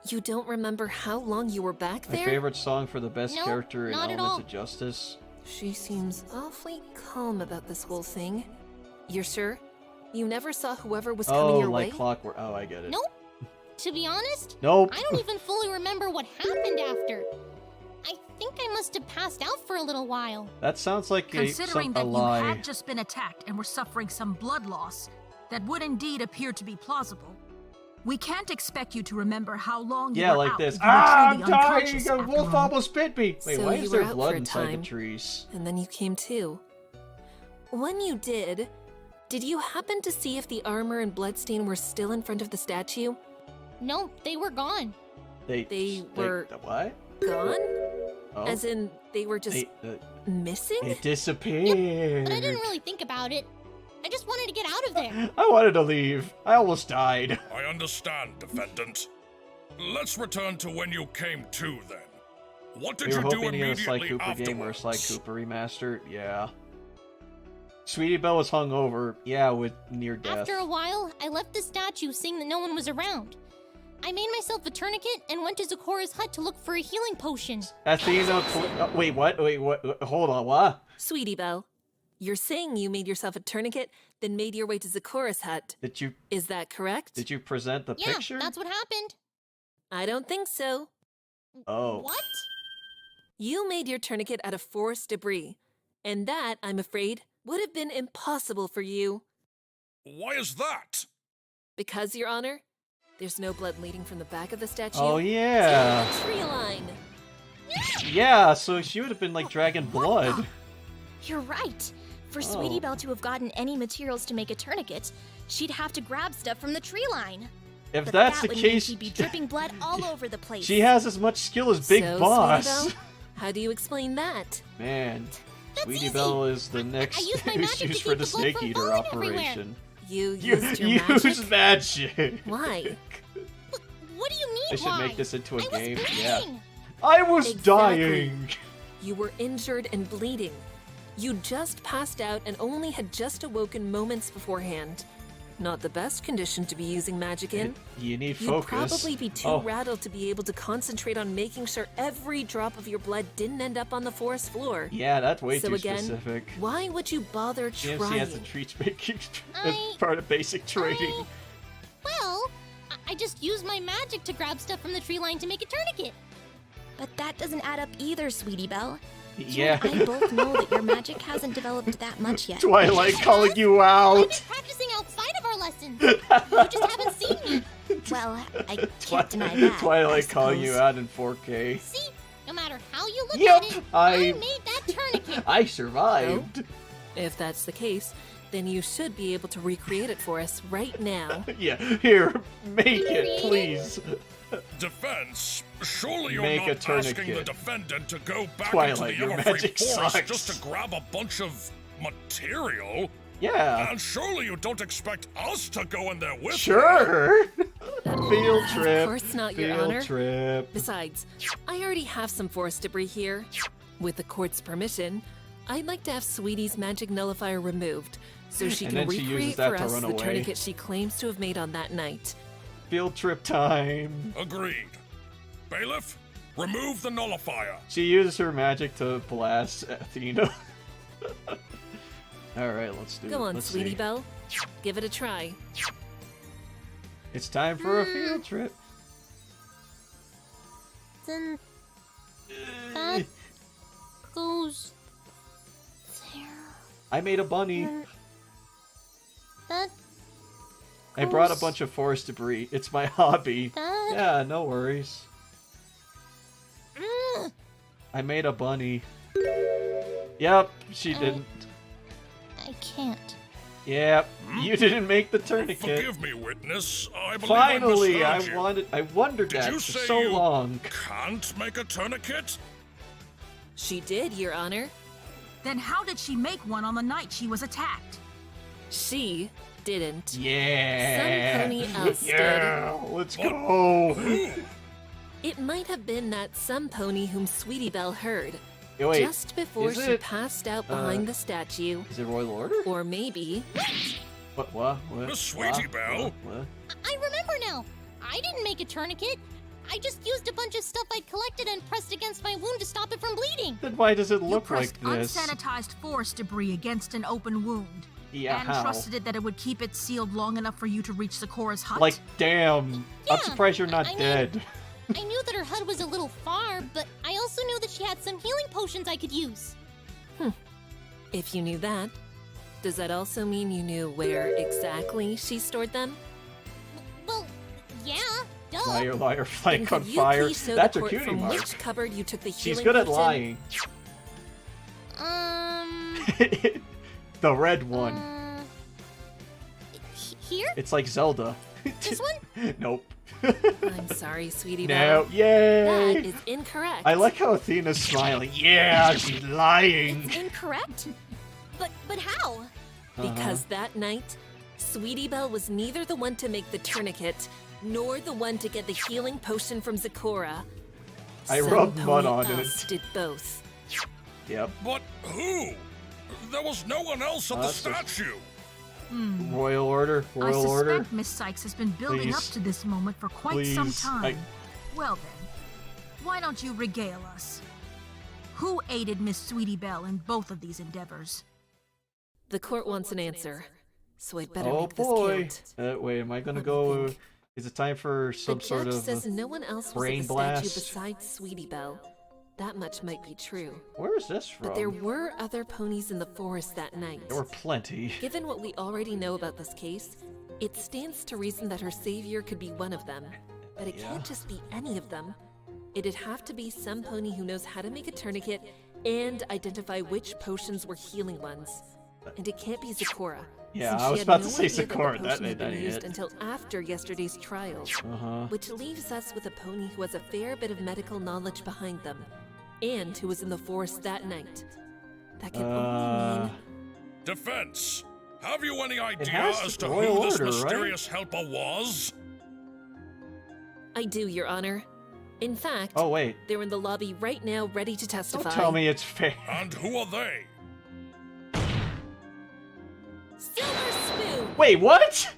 You don't remember how long you were back My there? favorite song for the best No, character in not at Elements all. of Justice. She seems awfully calm about this whole thing. You're sure? You never saw whoever was coming Oh, your like way? clockwork. Oh, I get it. Nope. To be honest, Nope. I don't even fully remember what happened after. I think I must have passed out for a little while. That sounds like Considering a that you lie. had just been attacked and were suffering some blood loss, that would indeed appear to be plausible. We can't expect you to remember how long you Yeah, were like out this. if you were Ah, I'm truly dying! unconscious A after wolf all. almost bit me! Wait, So why you is were there out blood for a inside time, the trees? And then you came to. When you did you happen to see if the armor and bloodstain were still in front of the statue? No, they were gone. They were what? gone? Oh. As in, they were just missing? It disappeared. But I didn't really think about it. I just wanted to get out of there. I wanted to leave. I almost died. I understand, defendant. Let's return to when you came to, then. What did We were you do hoping to get a Sly immediately Cooper game or a afterwards? Sly Cooper remastered. Yeah. Sweetie Belle was hungover. Yeah, with near death. After a while, I left the statue seeing that no one was around. I made myself a tourniquet and went to Zikora's hut to look for a healing potion. Athena. Wait, what? Wait, what? Hold on, what? Sweetie Belle, you're saying you made yourself a tourniquet, then made your way to Zikora's hut. Did you? Is that correct? Did you present the Yeah, picture? that's what happened. I don't think so. Oh. What? You made your tourniquet out of forest debris, and that, I'm afraid, would have been impossible for you. Why is that? Because, Your Honor, there's no blood leading from the back of the statue. Oh, yeah. To the tree line. Yeah, so she would have been like dragging blood. You're right. For Oh. Sweetie Belle to have gotten any materials to make a tourniquet, she'd have to grab stuff from the tree line. If But that's that the would mean case, she'd be dripping blood all over the place. she has as much skill as Big So, Boss. Sweetie Belle, how do you explain that? Man, Sweetie Belle is the next used my magic to use keep for the the blood Snake from Eater falling everywhere. operation. You used your Use magic? magic. Why? What do you mean, I should why? make this into a I was game. bleeding. Yeah. I was Exactly. dying. You were injured and bleeding. You just passed out and only had just awoken moments beforehand. Not the best condition to be using magic in. You need You'd focus. probably be too rattled to be able to concentrate on making sure every drop of your blood didn't end up on the forest floor. Yeah, that's way So too again, specific. why would you bother trying? GMC has to treat making as part of basic training. Well, I just used my magic to grab stuff from the tree line to make a tourniquet. But that doesn't add up either, Sweetie Belle. Yeah. You and I both know that your magic hasn't developed that much yet. Twilight calling you I've out. been practicing outside of our lessons. You just haven't seen me. Well, I can't deny that. Twilight calling you out in 4K. See, no matter how you look Yep, at it, I made that tourniquet. I survived. If that's the case, then you should be able to recreate it for us right now. Yeah, here, make it, please. Defense? Surely you're Make a not asking tourniquet. the defendant to go back Twilight, into the your Everfree magic Forest sucks. just to grab a bunch of material? Yeah. And surely you don't expect us to go in there with you? Sure. Field trip. Of course not, Your Field Honor. trip. Besides, I already have some forest debris here. With the court's permission, I'd like to have Sweetie's magic nullifier removed, so she And can then she uses recreate that for to us run the away. tourniquet she claims to have made on that night. Field trip time. Agreed. Bailiff, remove the nullifier. She uses her magic to blast Athena. Alright, let's do it. Go on, Let's Sweetie see. Belle. Give it a try. It's time for a field trip. Then that goes there. I made a bunny. That I brought a goes bunch of forest debris. It's my hobby. that. Yeah, no worries. Mm. I made a bunny. Yep, she didn't. I can't. Yep, you didn't make the tourniquet. Forgive me, witness. I believe Finally, I I misheard you. I wondered Did that you for say so you long. can't make a tourniquet? She did, Your Honor. Then how did she make one on the night she was attacked? She didn't. Yeah. Some pony else Yeah, did. let's go. It might have been that some pony whom Sweetie Belle heard. Yeah, wait, just before is she it, passed out behind the statue. Is it Royal Order? Or maybe... What? Miss Sweetie Belle? What? I remember now. I didn't make a tourniquet. I just used a bunch of stuff I'd collected and pressed against my wound to stop it from bleeding. Then why does it You look pressed like this? unsanitized forest debris against an open wound. Yeah, and how? trusted it that it would keep it sealed long enough for you to reach Sakura's hut. Like, damn. I'm surprised you're not I mean- dead. I knew that her hut was a little far, but I also knew that she had some healing potions I could use. If you knew that, does that also mean you knew where exactly she stored them? Well, yeah, duh. Liar, flank Then on could you fire. please show That's the a court cutie from mark. which cupboard you took the She's healing good at potion? lying. The red one. Here? It's like Zelda. This one? Nope. I'm sorry, Sweetie No. Belle. Yay! That is incorrect. I like how Athena's smiling. Yeah, she's lying. It's incorrect? But how? Because that night, Sweetie Belle was neither the one to make the tourniquet, nor the one to get the healing potion from Sakura. I Some rubbed mud pony on else it. did both. Yep. But who? There was no one else at the That's just- statue. Royal Order. I Royal suspect Order. Miss Sykes has been building up Please. to this moment for quite some Please. time. Well then, why don't you regale us? Who aided Miss Sweetie Belle in both of these endeavors? The court wants an answer, so I'd better Oh make this boy. count. Wait, am I gonna What do you go? think? Is it time for some The sort judge of says no one else was at brain the statue blast? besides Sweetie Belle. That much might be true. Where is this from? But there were other ponies in the forest that night. There were plenty. Given what we already know about this case, it stands to reason that her savior could be one of them. But it can't just be any of them. It'd have to be some pony who knows how to make a tourniquet and identify which potions were healing ones. And it can't be Sakura. Yeah, since I she was had about to no say idea that the Sakura, potion that had been ain't used it. until after yesterday's trial. Uh-huh. Which leaves us with a pony who has a fair bit of medical knowledge behind them, and who was in the forest that night. That can only mean... Defense, have you any idea has as the to Royal who this Order, right? mysterious helper was? I do, Your Honor. In fact, Oh wait. they're in the lobby right now ready to testify. Don't tell me it's fair. And who are they? Silver Spoon! Wait, what?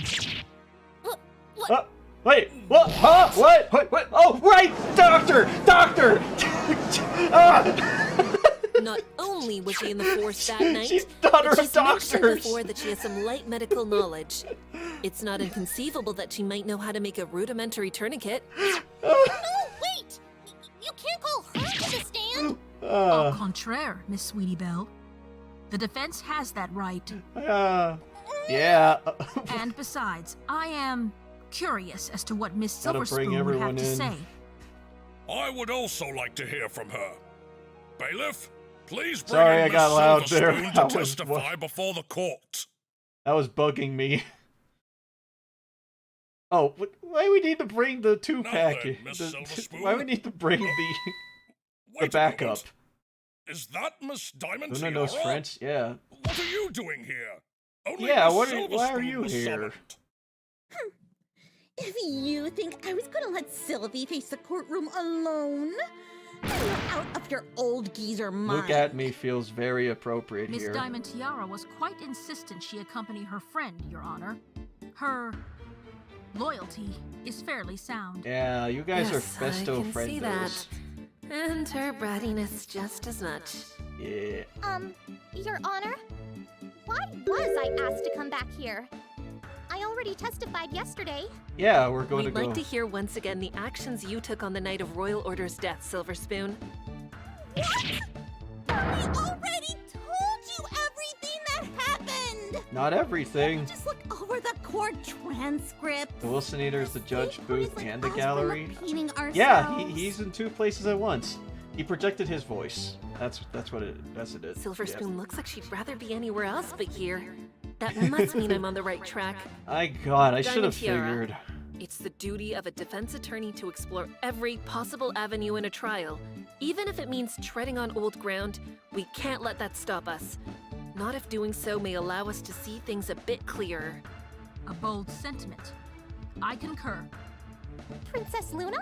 What? Wait, what? Huh? What? Oh, right! Doctor! Not only was she in the force that night, She's daughter but of she's mentioned doctors. before that she has some light medical knowledge. It's not inconceivable that she might know how to make a rudimentary tourniquet. No, wait! You can't call her to the stand! Au contraire, Miss Sweetie Belle. The defense has that right. Yeah. And besides, I am curious as to what Miss Gotta bring Silverspoon would have everyone to in. say. I would also like to hear from her. Bailiff, please bring Sorry, in I Miss got loud there. Silverspoon That to was testify before the court. That was bugging me. Oh, why do we need to bring the two package? Miss Silverspoon. Why do we need to bring the backup? Is that Miss Diamond Luna knows Tiara? French? Yeah. What are you doing here? Only Yeah, Miss why are Silverspoon you was here? summoned. If you think I was gonna let Sylvie face the courtroom alone, then you're out of your old geezer mind. Look at me feels very appropriate Miss here. Diamond Tiara was quite insistent she accompany her friend, Your Honor. Her loyalty is fairly sound. Yeah, you guys Yes, are besto I can see that. friendos. And her brattiness just as much. Yeah. Your Honor? Why was I asked to come back here? I already testified yesterday. Yeah, we're going We'd to go. like to hear once again the actions you took on the night of Royal Order's death, Silver Spoon. I already told you everything that happened! Not everything. Just look over the court transcript. The Wilson Eater's the judge booth and the gallery. Repeating Yeah, ourselves. he's in two places at once. He projected his voice. That's what it is. Silver Yeah. Spoon looks like she'd rather be anywhere else but here. That must mean I'm on the right track. I should have Diamond Tiara, figured. It's the duty of a defense attorney to explore every possible avenue in a trial. Even if it means treading on old ground, we can't let that stop us. Not if doing so may allow us to see things a bit clearer. A bold sentiment. I concur. Princess Luna?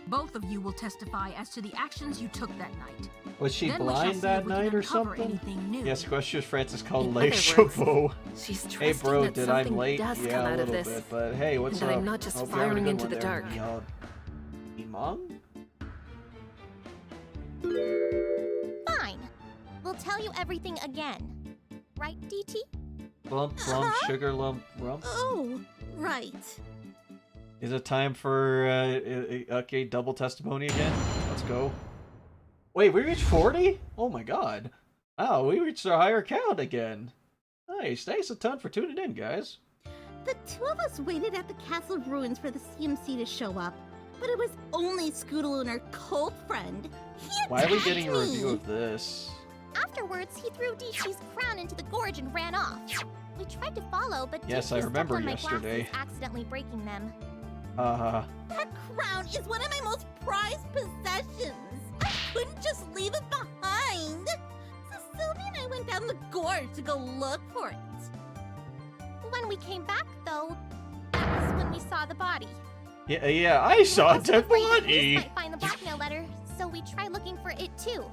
Both of you will testify as to the actions you took that night. Was she Then we shall blind see if that we can night or uncover something? anything new. Yes, question Francis called In late other words, Chabot. she's Hey trusting bro, that did I'm something late? does Yeah, come a out of little this, bit, but hey, what's and up? that I'm not just Hope you're having a firing good into one the there, dark. y'all. Imam? Fine. We'll tell you everything again. Right, DT? Lump, sugar lump, rump. Oh, right. Is it time for okay, double testimony again? Let's go. Wait, we reached 40? Oh my god. Oh, we reached our higher count again. Nice. Thanks a ton for tuning in, guys. The two of us waited at the castle ruins for the CMC to show up, but it was only Scootaloo and her cult friend. He Why are we attacked getting a me. review of this? Afterwards, he threw DT's crown into the gorge and ran off. We tried to follow, but Yes, DT I remember stepped on my yesterday. glasses, accidentally breaking them. That crown is one of my most prized possessions. I couldn't just leave it behind. So Sylvie and I went down the gorge to go look for it. When we came back, though, that was when we saw the body. Yeah, I saw a dead Afraid the police body. might find the blackmail letter, so we tried looking for it too.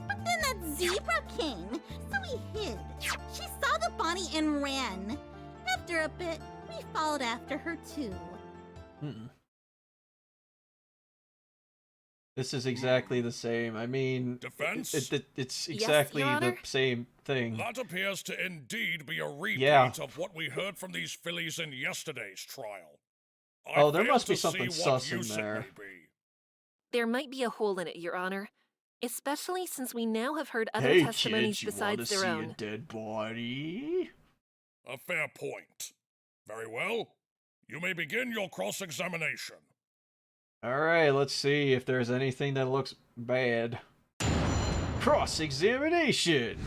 But then that zebra came, so we hid. She saw the body and ran. After a bit, we followed after her too. This is exactly the same. I mean, Defense? it's Yes, exactly Your the Honor? same thing. That appears to indeed be a repeat Yeah. of what we heard from these fillies in yesterday's trial. Oh, there fail must be to something see what sus in use it there. may be. There might be a hole in it, Your Honor. Especially since we now have heard other Hey testimonies kids, you besides want to their see own. a dead body? A fair point. Very well. You may begin your cross-examination. Alright, let's see if there's anything that looks bad. Cross-examination!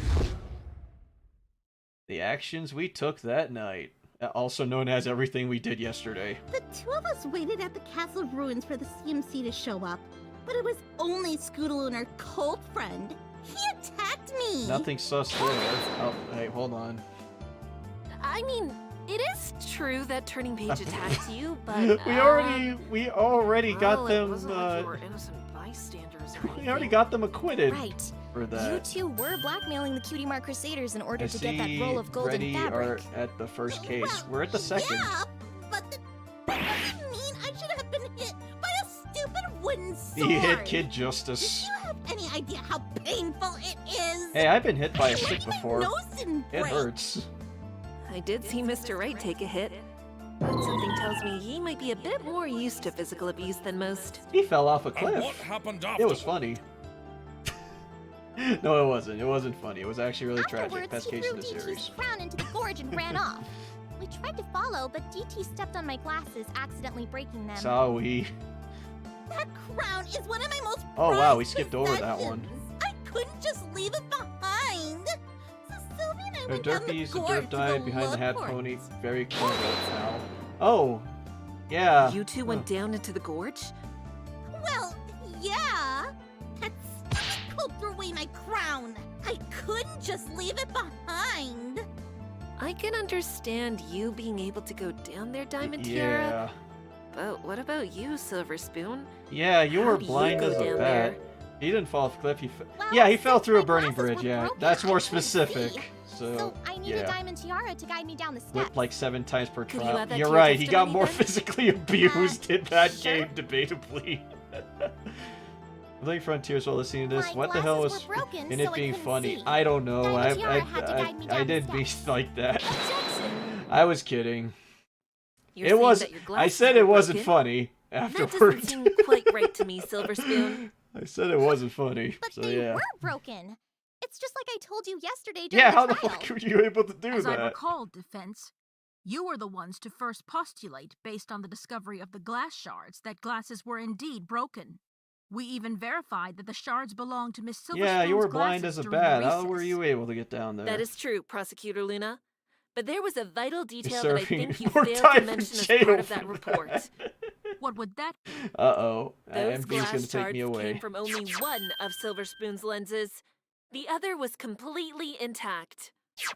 The actions we took that night. Also known as everything we did yesterday. The two of us waited at the castle ruins for the CMC to show up, but it was only Scootaloo and her cult friend. He attacked me! Nothing sus there. Oh, hey, hold on. I mean, it is true that Turning Page attacked you, but we already got well, them. It wasn't like you were innocent bystanders or We already anything. got them acquitted. Right. for You that. two were blackmailing the Cutie Mark Crusaders in order I to get that see roll of golden Reddy fabric. are at the first case. We're at the second. Yeah, but that doesn't mean I should have been hit by a stupid wooden sword. He hit Kid Justice. Do you have any idea how painful it is? Hey, I've been hit by a stick before. Nose didn't It break. hurts. I did see Mr. Wright take a hit, but something tells me he might be a bit more used to physical abuse than most. He fell off a And cliff. what happened It after? was funny. No, it wasn't. It wasn't funny. It was actually really tragic. Afterwards, Best he case threw in the DT's series. crown into the gorge and ran off. We tried to follow, but DT stepped on my glasses, accidentally breaking them. Sorry. That crown is one of my most Oh wow, we prized skipped over that one. possessions. I couldn't just leave it behind. So Sylvie and I A went down the Derpy's a gorge derp to died go behind the look hat for it. pony. Very clever now. Oh, yeah. You two went down into the gorge? Well, yeah. That stupid colt threw away my crown. I couldn't just leave it behind. I can understand you being able to go down there, Diamond Yeah. Tiara. But what about you, Silver Spoon? Yeah, you were How do you blind go as a down bat. there? He didn't fall off a cliff. Well, Yeah, he fell since through my a burning glasses bridge. were Yeah, broken, that's I more couldn't specific. see. So, So I needed yeah. Diamond Tiara to guide me down the steps. Whipped like 7 times per Could you trial. add that You're to your right, he got testimony more then? physically abused in that sure. game, debatably. Playing Frontiers while listening to this. My what the hell glasses was were broken, in so it I being couldn't funny? see. I don't know. Diamond Tiara had to guide me I down the didn't be steps. like that. Objection! I was kidding. You're It saying was. that your I glasses said were it wasn't broken? funny That afterwards. doesn't seem quite right to me, Silver Spoon. I said it wasn't funny. But So they yeah. were broken. It's just like I told you yesterday during Yeah, the how the trial. fuck were you able to do As I that? recall, Defense, you were the ones to first postulate, based on the discovery of the glass shards, that glasses were indeed broken. We even verified that the shards belonged to Miss Silverspoon's Yeah, you were blind glasses as a during the bat. How were recess. you able to get down there? That is true, Prosecutor Luna. But there was a vital detail that I serving think you more failed to time in mention as jail part of for that report. What would that be? Uh-oh. Those MB's glass gonna take shards me away. came from only one of Silver Spoon's lenses. The other was completely intact,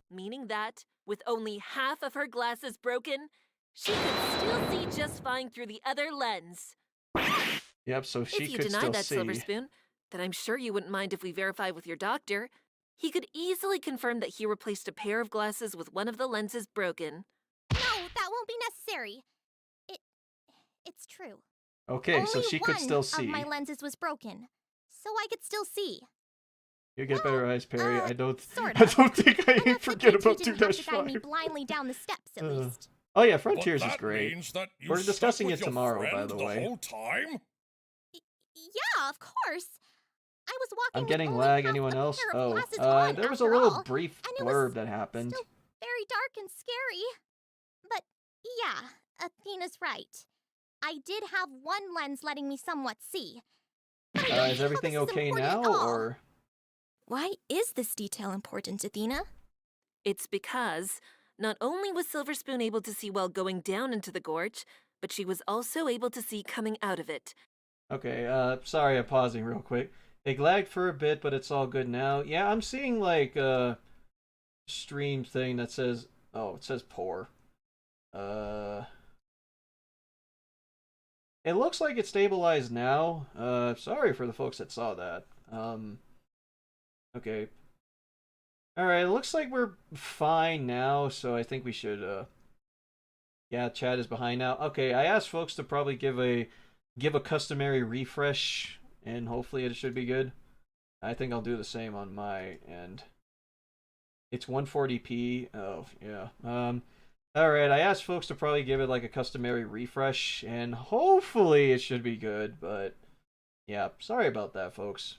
meaning that, with only half of her glasses broken, she could still see just fine through the other lens. Yep, so she If you could deny still that, see. Silver Spoon, then I'm sure you wouldn't mind if we verify with your doctor. He could easily confirm that he replaced a pair of glasses with one of the lenses broken. No, that won't be necessary. It's true. Okay, so Only she could still one see. of my lenses was broken, so I could still see. You get better eyes, Perry. I don't. sort I of. don't think I Enough forget that about DT didn't have to guide me 2-5. blindly down the steps, at least. Oh yeah, But Frontiers is that great. means that you We're stuck discussing with it your tomorrow, by friend the way. whole time? Yeah, of course. I was walking I'm with getting only lag. half Anyone a else? pair of Oh, glasses on, there was a after little all, brief and it was blurb that happened. Still very dark and scary. But yeah, Athena's right. I did have one lens letting me somewhat see. But I don't Is see how everything this is okay important now, at all. or? Why is this detail important, Athena? It's because not only was Silver Spoon able to see while going down into the gorge, but she was also able to see coming out of it. Okay, sorry, I'm pausing real quick. It lagged for a bit, but it's all good now. Yeah, I'm seeing like stream thing that says, oh, it says poor. It looks like it's stabilized now. Sorry for the folks that saw that. Okay. Alright, it looks like we're fine now, so I think we should, yeah, chat is behind now. Okay, I asked folks to probably give a customary refresh, and hopefully it should be good. I think I'll do the same on my end. It's 140p. Oh, yeah. Alright, I asked folks to probably give it like a customary refresh, and hopefully it should be good, but yeah, sorry about that, folks.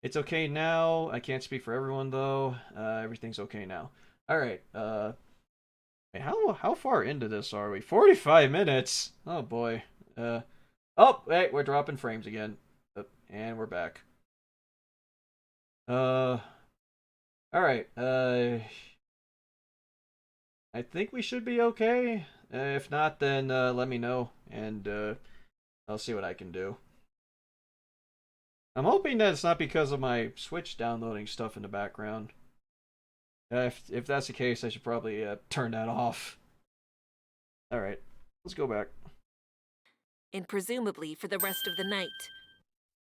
It's okay now. I can't speak for everyone, though. Everything's okay now. Alright, wait, how far into this are we? 45 minutes? Oh, boy. Oh, hey, we're dropping frames again. And we're back. Alright, I think we should be okay. If not, then let me know, and I'll see what I can do. I'm hoping that it's not because of my Switch downloading stuff in the background. If that's the case, I should probably turn that off. Alright, let's go back. And presumably for the rest of the night.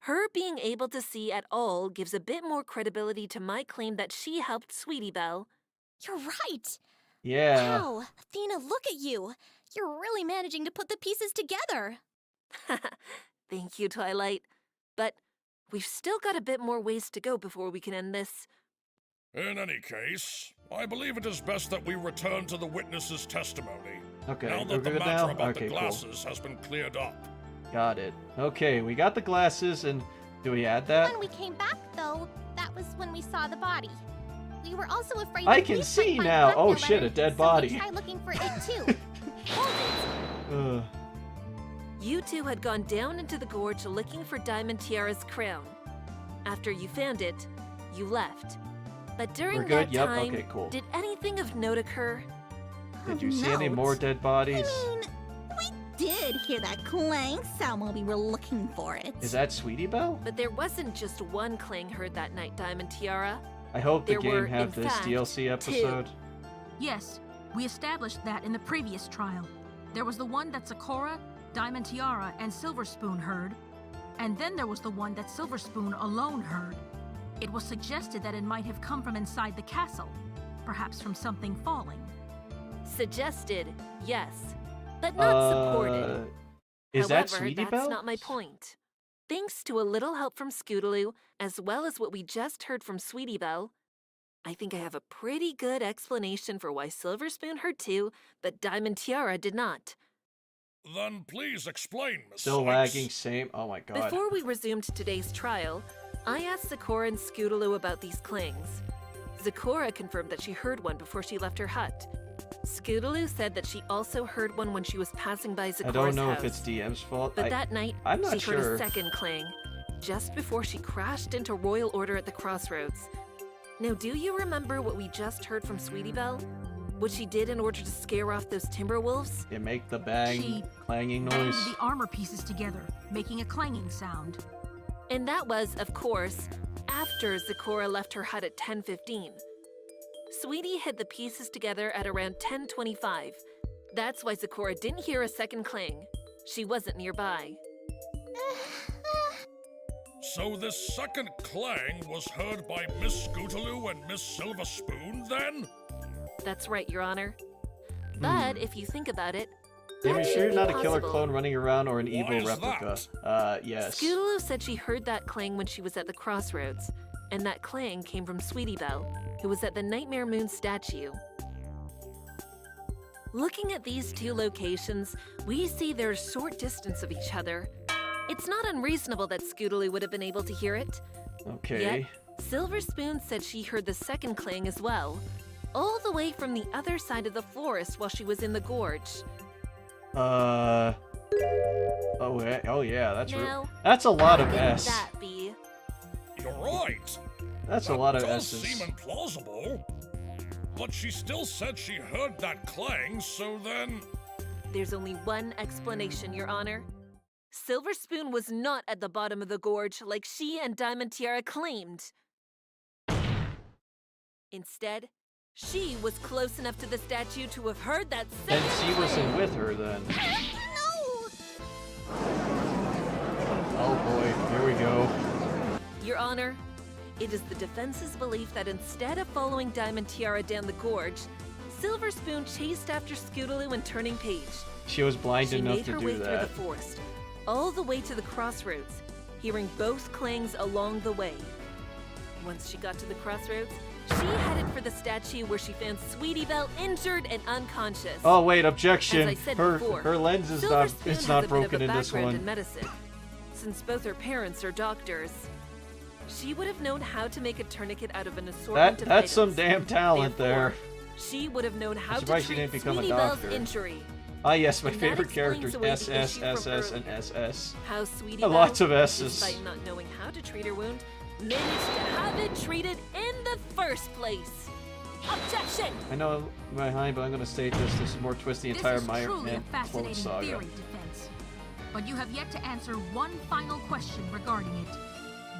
Her being able to see at all gives a bit more credibility to my claim that she helped Sweetie Belle. You're right. Yeah. Wow, Athena, look at you. You're really managing to put the pieces together. Thank you, Twilight. But we've still got a bit more ways to go before we can end this. In any case, I believe it is best that we return to the witness's testimony. Okay, Now we're that the good matter now? about Okay, the cool. glasses has been cleared up. Got it. Okay, we got the glasses, and do we add that? When we came back, though, that was when we saw the body. We were also afraid I the can police see might find now. the Oh blackmail shit, a letter, dead so body. we tried looking for it too. Hold it. You two had gone down into the gorge looking for Diamond Tiara's crown. After you found it, you left. But during We're good? that Yep, time, okay, cool. did anything of note occur? Did you see any more dead bodies? Did hear that clang sound while we were looking for it. Is that Sweetie Belle? But there wasn't just one clang heard that night, Diamond Tiara. I hope the There game were, have in this fact, DLC episode. Yes, we established that in the previous trial. There was the one that Sakura, Diamond Tiara, and Silver Spoon heard, and then there was the one that Silver Spoon alone heard. It was suggested that it might have come from inside the castle, perhaps from something falling. Suggested, yes, but not supported. Is that However, Sweetie that's Belle? not my point. Thanks to a little help from Scootaloo, as well as what we just heard from Sweetie Belle, I think I have a pretty good explanation for why Silver Spoon heard too, but Diamond Tiara did not. Then please explain, Miss Still Sykes. lagging, same. Oh my god. Before we resumed today's trial, I asked Sakura and Scootaloo about these clangs. Sakura confirmed that she heard one before she left her hut. Scootaloo said that she also heard one when she was passing by Sakura's I don't know house. if it's DM's fault. But that night, I'm not she heard sure. a second clang, just before she crashed into Royal Order at the crossroads. Now, do you remember what we just heard from Sweetie Belle? What she did in order to scare off those Timberwolves? They make the bang, She clanging banged noise. the armor pieces together, making a clanging sound. And that was, of course, after Sakura left her hut at 10:15. Sweetie hid the pieces together at around 10:25. That's why Sakura didn't hear a second clang. She wasn't nearby. So this second clang was heard by Miss Scootaloo and Miss Silver Spoon, then? That's right, Your Honor. But if you think about it, Are you that sure should you're be not a killer possible. clone running around or an evil is replica? Yes. Scootaloo said she heard that clang when she was at the crossroads, and that clang came from Sweetie Belle, who was at the Nightmare Moon statue. Looking at these two locations, we see they're a short distance of each other. It's not unreasonable that Scootaloo would have been able to hear it. Okay. Yet, Silver Spoon said she heard the second clang as well, all the way from the other side of the forest while she was in the gorge. Oh yeah, Now, that's a lot how of can S. that be? You're right. That's a lot of does S's. seem implausible. But she still said she heard that clang, so then... There's only one explanation, Your Honor. Silver Spoon was not at the bottom of the gorge like she and Diamond Tiara claimed. Instead, she was close enough to the statue to have heard that And second she wasn't clang. with her then. Oh boy, here we go. Your Honor, it is the defense's belief that instead of following Diamond Tiara down the gorge, Silver Spoon chased after Scootaloo and Turning Page. She was blind She enough made to her do way through the that. forest, all the way to the crossroads, hearing both clangs along the way. Once she got to the crossroads, she headed for the statue where she found Sweetie Belle injured and unconscious. Oh wait, objection. As I said Her before, her lens is Silver not Spoon it's has not a bit broken of a in this background one. in medicine, since both her parents are doctors. She would have known how to make a tourniquet out of an assortment of That's some items. damn talent there. She would have known how to surprised she treat didn't become a Sweetie Belle's doctor. injury. Ah yes, my And that favorite characters explains away the SS, issue from SS, and earlier. SS. How Sweetie Lots Belle, of S's. despite not knowing how to treat her wound, managed to have it treated in the first place. Objection! I know I'm behind, but I'm gonna state this more twist the entire This is Iron truly a Man clone fascinating saga. theory, Defense. But you have yet to answer one final question regarding it.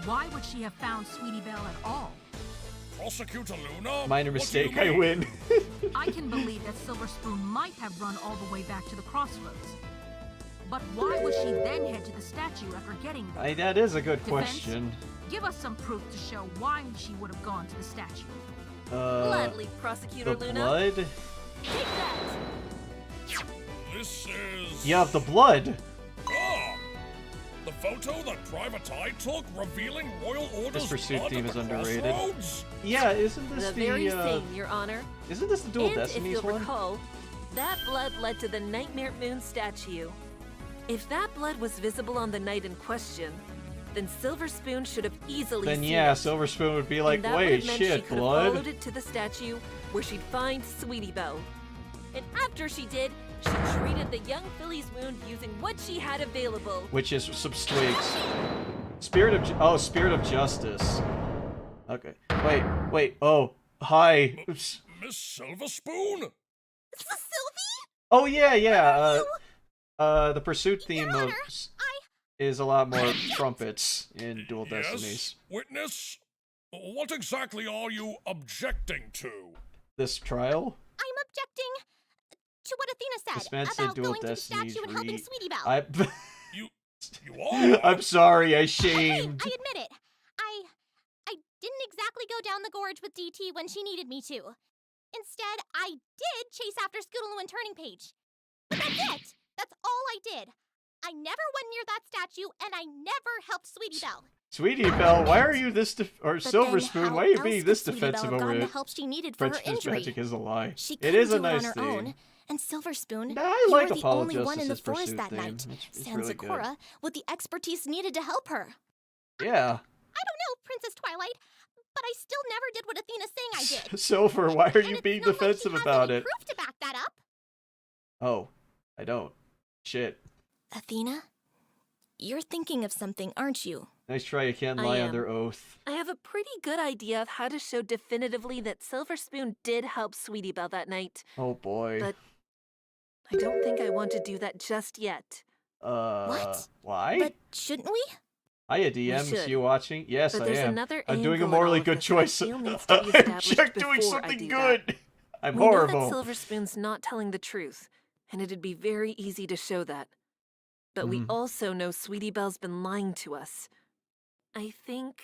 Why would she have found Sweetie Belle at all? Prosecutor Luna? Minor what do you mistake, I mean? win. I can believe that Silver Spoon might have run all the way back to the crossroads. But why would she then head to the statue after getting there? That is a good Defense? question. Give us some proof to show why she would have gone to the statue. Gladly, Prosecutor the Luna. blood? Take that! This is... Yeah, the blood! Ah! The photo that Private Eye took revealing Royal Order's This pursuit blood theme at is the underrated. crossroads? Yeah, isn't this The the, very same, Your Honor. Isn't this the Dual And Destinies if you'll one? recall, that blood led to the Nightmare Moon statue. If that blood was visible on the night in question, then Silver Spoon should have easily Then seen yeah, it. Silver Spoon would be like, And that would wait, have meant she shit, could have blood? followed it to the statue where she'd find Sweetie Belle. And after she did, she treated the young filly's wound using what she had available. Which is some twigs. Spirit of Justice. Okay. Wait, oh, hi. Miss Silver Spoon? Oh yeah, the pursuit theme of is a lot more trumpets in Dual Destinies. Yes, witness? What exactly are you objecting to? This trial? I'm objecting to what Athena said This man said about Dual going to the Destinies statue and helping re- Sweetie Belle. You are? I'm sorry, I Okay, shamed. I admit it. I didn't exactly go down the gorge with DT when she needed me to. Instead, I did chase after Scootaloo and Turning Page. But that's it. That's all I did. I never went near that statue, and I never helped Sweetie Belle. Sweetie Belle, why are you this or But Silver then Spoon? how Why are you else being could this Sweetie defensive Belle have over gotten it? the help she needed for her Friendship's injury? magic is a lie. She It couldn't is a do nice it on her theme. own. And Silver Spoon, Nah, I you like were the Apollo only one in the Justice's forest pursuit that theme. night, It's sans really good. Sakura, with the expertise needed to help her. Yeah. I don't know, Princess Twilight, but I still never did what Athena's saying I did. Silver, why are you And being it's not like defensive she has about any it? proof to back that up. Oh, I don't. Shit. Athena, you're thinking of something, aren't you? Nice try, you can't I lie am. under oath. I have a pretty good idea of how to show definitively that Silver Spoon did help Sweetie Belle that night. Oh boy. But I don't think I want to do that just yet. What? Why? But shouldn't we? Hiya, DM. should. Is you watching? Yes, But I there's am. another I'm doing a angle in morally all of good this that I choice. feel needs to be I'm established just doing before I something do good. that. I'm We know horrible. that Silver Spoon's not telling the truth, and it'd be very easy to show that. But we also know Sweetie Belle's been lying to us. I think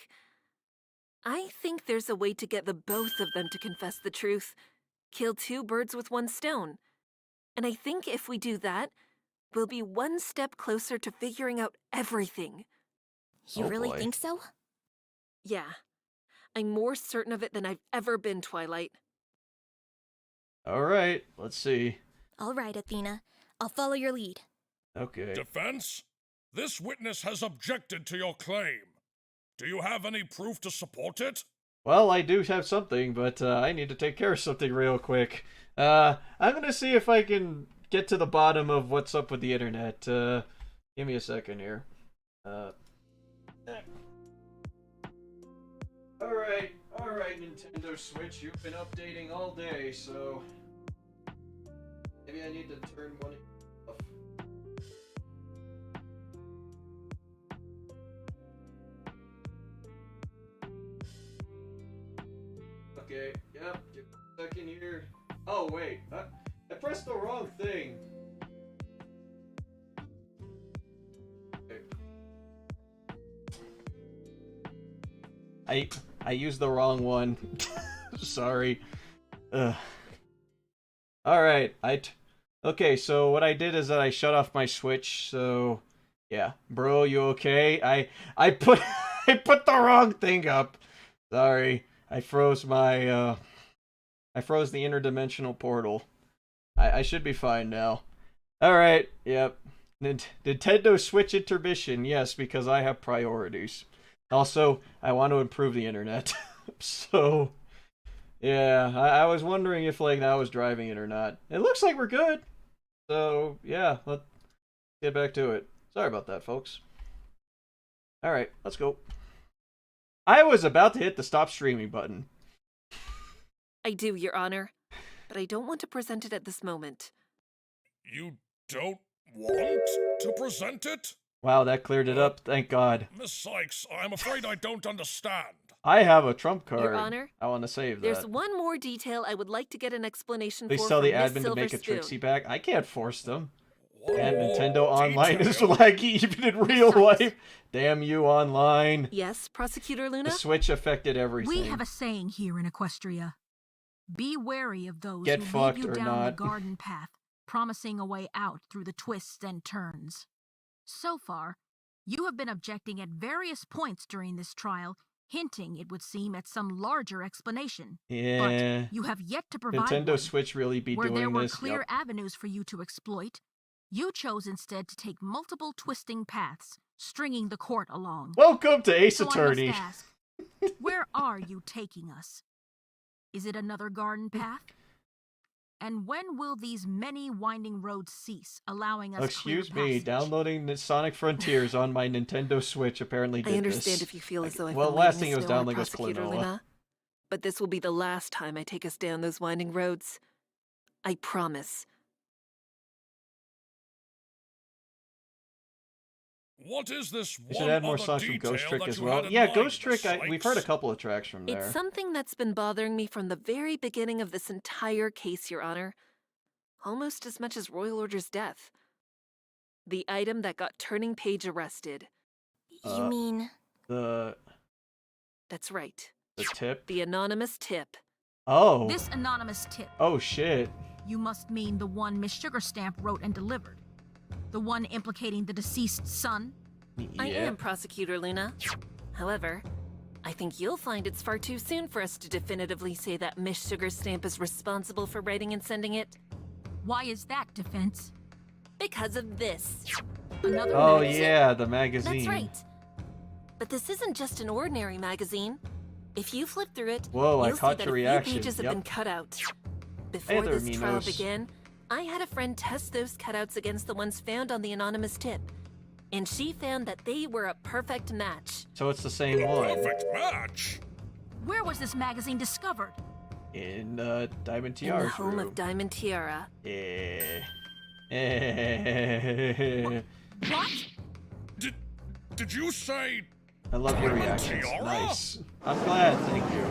there's a way to get the both of them to confess the truth. Kill two birds with one stone. And I think if we do that, we'll be one step closer to figuring out everything. You really think so? Yeah. I'm more certain of it than I've ever been, Twilight. Alright, let's see. All right, Athena. I'll follow your lead. Okay. Defense? This witness has objected to your claim. Do you have any proof to support it? Well, I do have something, but I need to take care of something real quick. I'm gonna see if I can get to the bottom of what's up with the internet. Give me a second here. Alright, Nintendo Switch, you've been updating all day, so maybe I need to turn one off. Okay, yep, give me a second here. Oh, wait, I pressed the wrong thing. Okay. I used the wrong one. Sorry. Alright, okay, so what I did is that I shut off my Switch, so yeah. Bro, you okay? I put I put the wrong thing up. Sorry. I froze my I froze the interdimensional portal. I should be fine now. Alright, yep. Nintendo Switch intermission, yes, because I have priorities. Also, I want to improve the internet. So, yeah, I was wondering if like that was driving it or not. It looks like we're good. So, yeah, let's get back to it. Sorry about that, folks. Alright, let's go. I was about to hit the stop streaming button. I do, Your Honor, but I don't want to present it at this moment. You don't want to present it? Wow, that cleared it up. Thank God. Miss Sykes, I'm afraid I don't understand. I have a trump card. Your Honor, I want to save that. there's one more detail I would like to get an explanation Please for tell from the Miss admin to make a Silver Spoon. Trixie back. I can't force them. And Nintendo Online is laggy even in real life. Damn you, Online. Yes, Prosecutor Luna? The Switch affected everything. We have a saying here in Equestria. Be wary of those Get who lead fucked you or down not. the garden path, promising a way out through the twists and turns. So far, you have been objecting at various points during this trial, hinting, it would seem, at some larger explanation. Yeah. But you have yet to provide Nintendo one. Switch really be Where doing there were this. clear Yep. avenues for you to exploit, you chose instead to take multiple twisting paths, stringing the court along. Welcome to Ace So Attorney. I must ask, where are you taking us? Is it another garden path? And when will these many winding roads cease, allowing us Excuse clear me, passage? downloading the Sonic Frontiers on my Nintendo Switch apparently did I understand this. if you feel as though I've Well, been last leaving thing it us was nowhere, downloading was Prosecutor Klonoa. Luna. But this will be the last time I take us down those winding roads. I promise. What is this They should one add more other songs from detail Ghost Trick that as you well. had in Yeah, mind, Ghost Trick, Sykes? we've heard a couple of tracks from there. It's something that's been bothering me from the very beginning of this entire case, Your Honor. Almost as much as Royal Order's death. The item that got Turning Page arrested. You mean... That's right. The tip? The anonymous tip. Oh. This anonymous tip. Oh, shit. You must mean the one Miss Sugarstamp wrote and delivered. The one implicating the deceased son? I am Prosecutor Luna. However, I think you'll find it's far too soon for us to definitively say that Miss Sugarstamp is responsible for writing and sending it. Why is that, Defense? Because of this. Another Oh, magazine? yeah, the magazine. That's right. But this isn't just an ordinary magazine. If you flip through it, Whoa, I you'll caught see your that a reaction. few pages have Yep. been cut out. Hey Before there, this trial Minos. began, I had a friend test those cutouts against the ones found on the anonymous tip, and she found that they were a perfect match. So it's the same one. Perfect match. Where was this magazine discovered? In Diamond In the Tiara's home room. of Diamond Tiara. What? Did you say... I love your Diamond reactions. Tiara? Nice. I'm glad, thank you.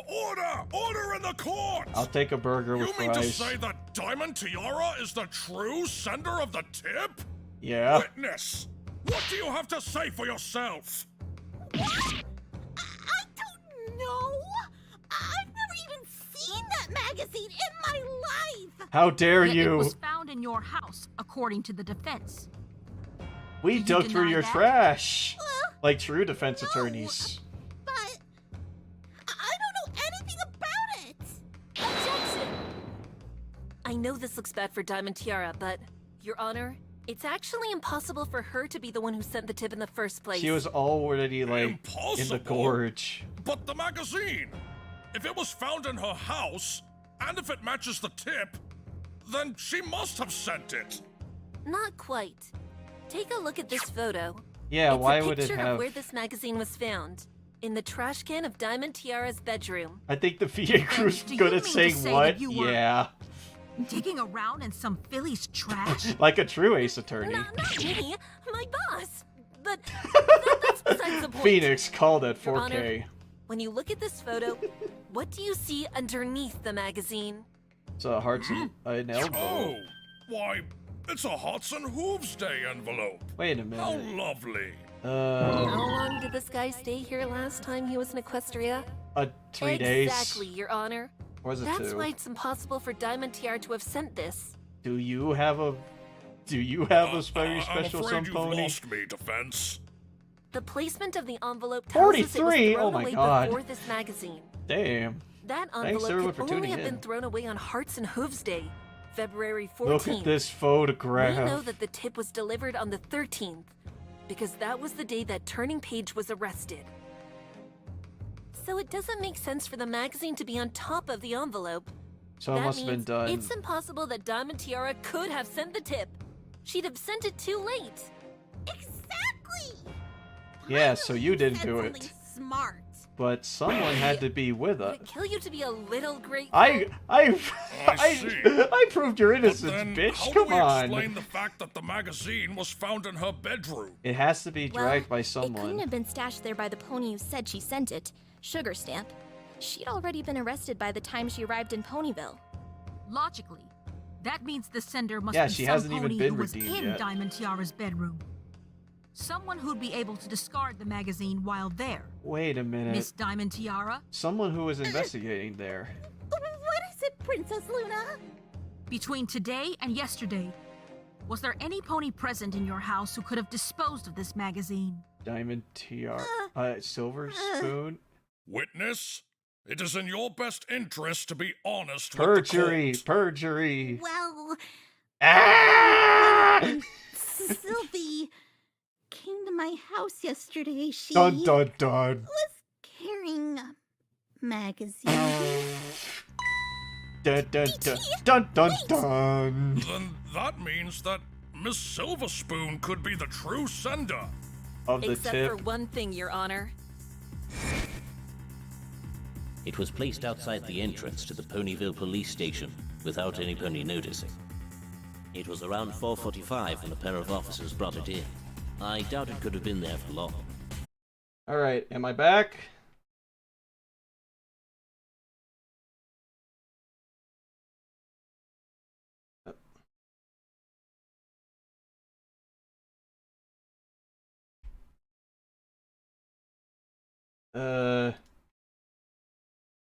Order! Order in the court! I'll take a burger with You mean to fries. say that Diamond Tiara is the true sender of the tip? Yeah. Witness! What do you have to say for yourself? No! I've never even seen that magazine in my life! How dare Yet you? It was found in your house, according to the defense. We Did you dug through deny your that? trash. Like true defense attorneys. But I don't know anything about it! Objection! I know this looks bad for Diamond Tiara, but, Your Honor, it's actually impossible for her to be the one who sent the tip in the first place. She was already like in Impossible. the gorge. But the magazine! If it was found in her house, and if it matches the tip, then she must have sent it. Not quite. Take a look at this photo. Yeah, It's why a would it picture have? of where this magazine was found. In the trash can of Diamond Tiara's bedroom. I think the VA crew's do you good mean at to saying say what? that you were- Yeah. Digging around in some Philly's trash? Like a true ace attorney. Not me, my boss. But that's besides the point. Phoenix called at Your 4K. Honor, when you look at this photo, what do you see underneath the magazine? It's a hearts and an elbow. Oh, why, it's a Hearts and Hooves Day envelope. Wait a How minute. lovely. How long did this guy stay here last time he was in Equestria? 3 days. Exactly, Your Honor. Or was it That's 2? why it's impossible for Diamond Tiara to have sent this. Do you have a very I'm special afraid some you've pony? lost me, Defense. The placement of the envelope tells us it was 43? thrown Oh my away God. before this magazine. Damn. That Thanks, envelope everyone, could for only tuning have in. been thrown away on Hearts and Hooves Day, February 14th. Look at this We photograph. know that the tip was delivered on the 13th, because that was the day that Turning Page was arrested. So it doesn't make sense for the magazine to be on top of the envelope. So it That must have been means done. It's impossible that Diamond Tiara could have sent the tip. She'd have sent it too late. Exactly! Yeah, so you didn't do Something it. smart. But someone had to be with us. Would it kill you to be a little grateful? I see. proved your innocence, Then bitch. how Come do we on. explain the fact that the magazine was found in her bedroom? It has to be dragged by It couldn't someone. have been stashed there by the pony who said she sent it, Sugarstamp. She'd already been arrested by the time she arrived in Ponyville. Logically, that means the sender must Yeah, be she some hasn't even pony been who was redeemed in yet. Diamond Tiara's bedroom. Someone who'd be able to discard the magazine while there. Wait a minute. Miss Diamond Tiara? Someone who was investigating there. What is it, Princess Luna? Between today and yesterday, was there any pony present in your house who could have disposed of this magazine? Diamond Tiara. Silver Spoon. Witness, it is in your best interest to be honest Perjury. with the court. Perjury. Well, Ah! Sylvie came to my house yesterday. She Dun dun dun. was carrying a magazine. Dun dun dun. Dun dun dun. Then that means that Miss Silverspoon could be the true sender. Of the Except tip. for one thing, Your Honor. It was placed outside the entrance to the Ponyville police station without any pony noticing. It was around 4:45 when a pair of officers brought it in. I doubt it could have been there for long. Alright, am I back?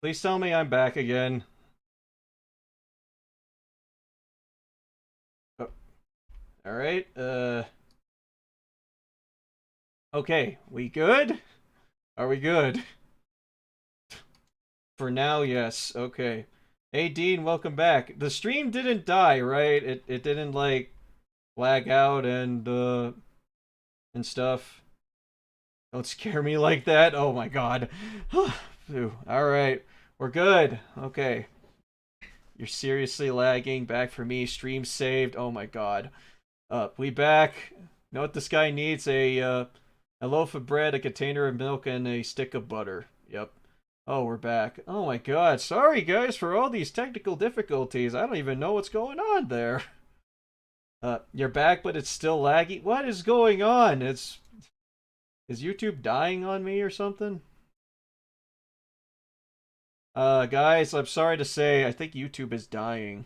Please tell me I'm back again. Oh. Alright, okay, we good? Are we good? For now, yes. Okay. Hey, Dean, welcome back. The stream didn't die, right? It didn't, like, lag out and stuff. Don't scare me like that. Oh my god. Alright. We're good. Okay. You're seriously lagging. Back for me. Stream saved. Oh my god. We back. Know what this guy needs? A loaf of bread, a container of milk, and a stick of butter. Yep. Oh, we're back. Oh my god. Sorry, guys, for all these technical difficulties. I don't even know what's going on there. You're back, but it's still laggy. What is going on? Is YouTube dying on me or something? Guys, I'm sorry to say, I think YouTube is dying.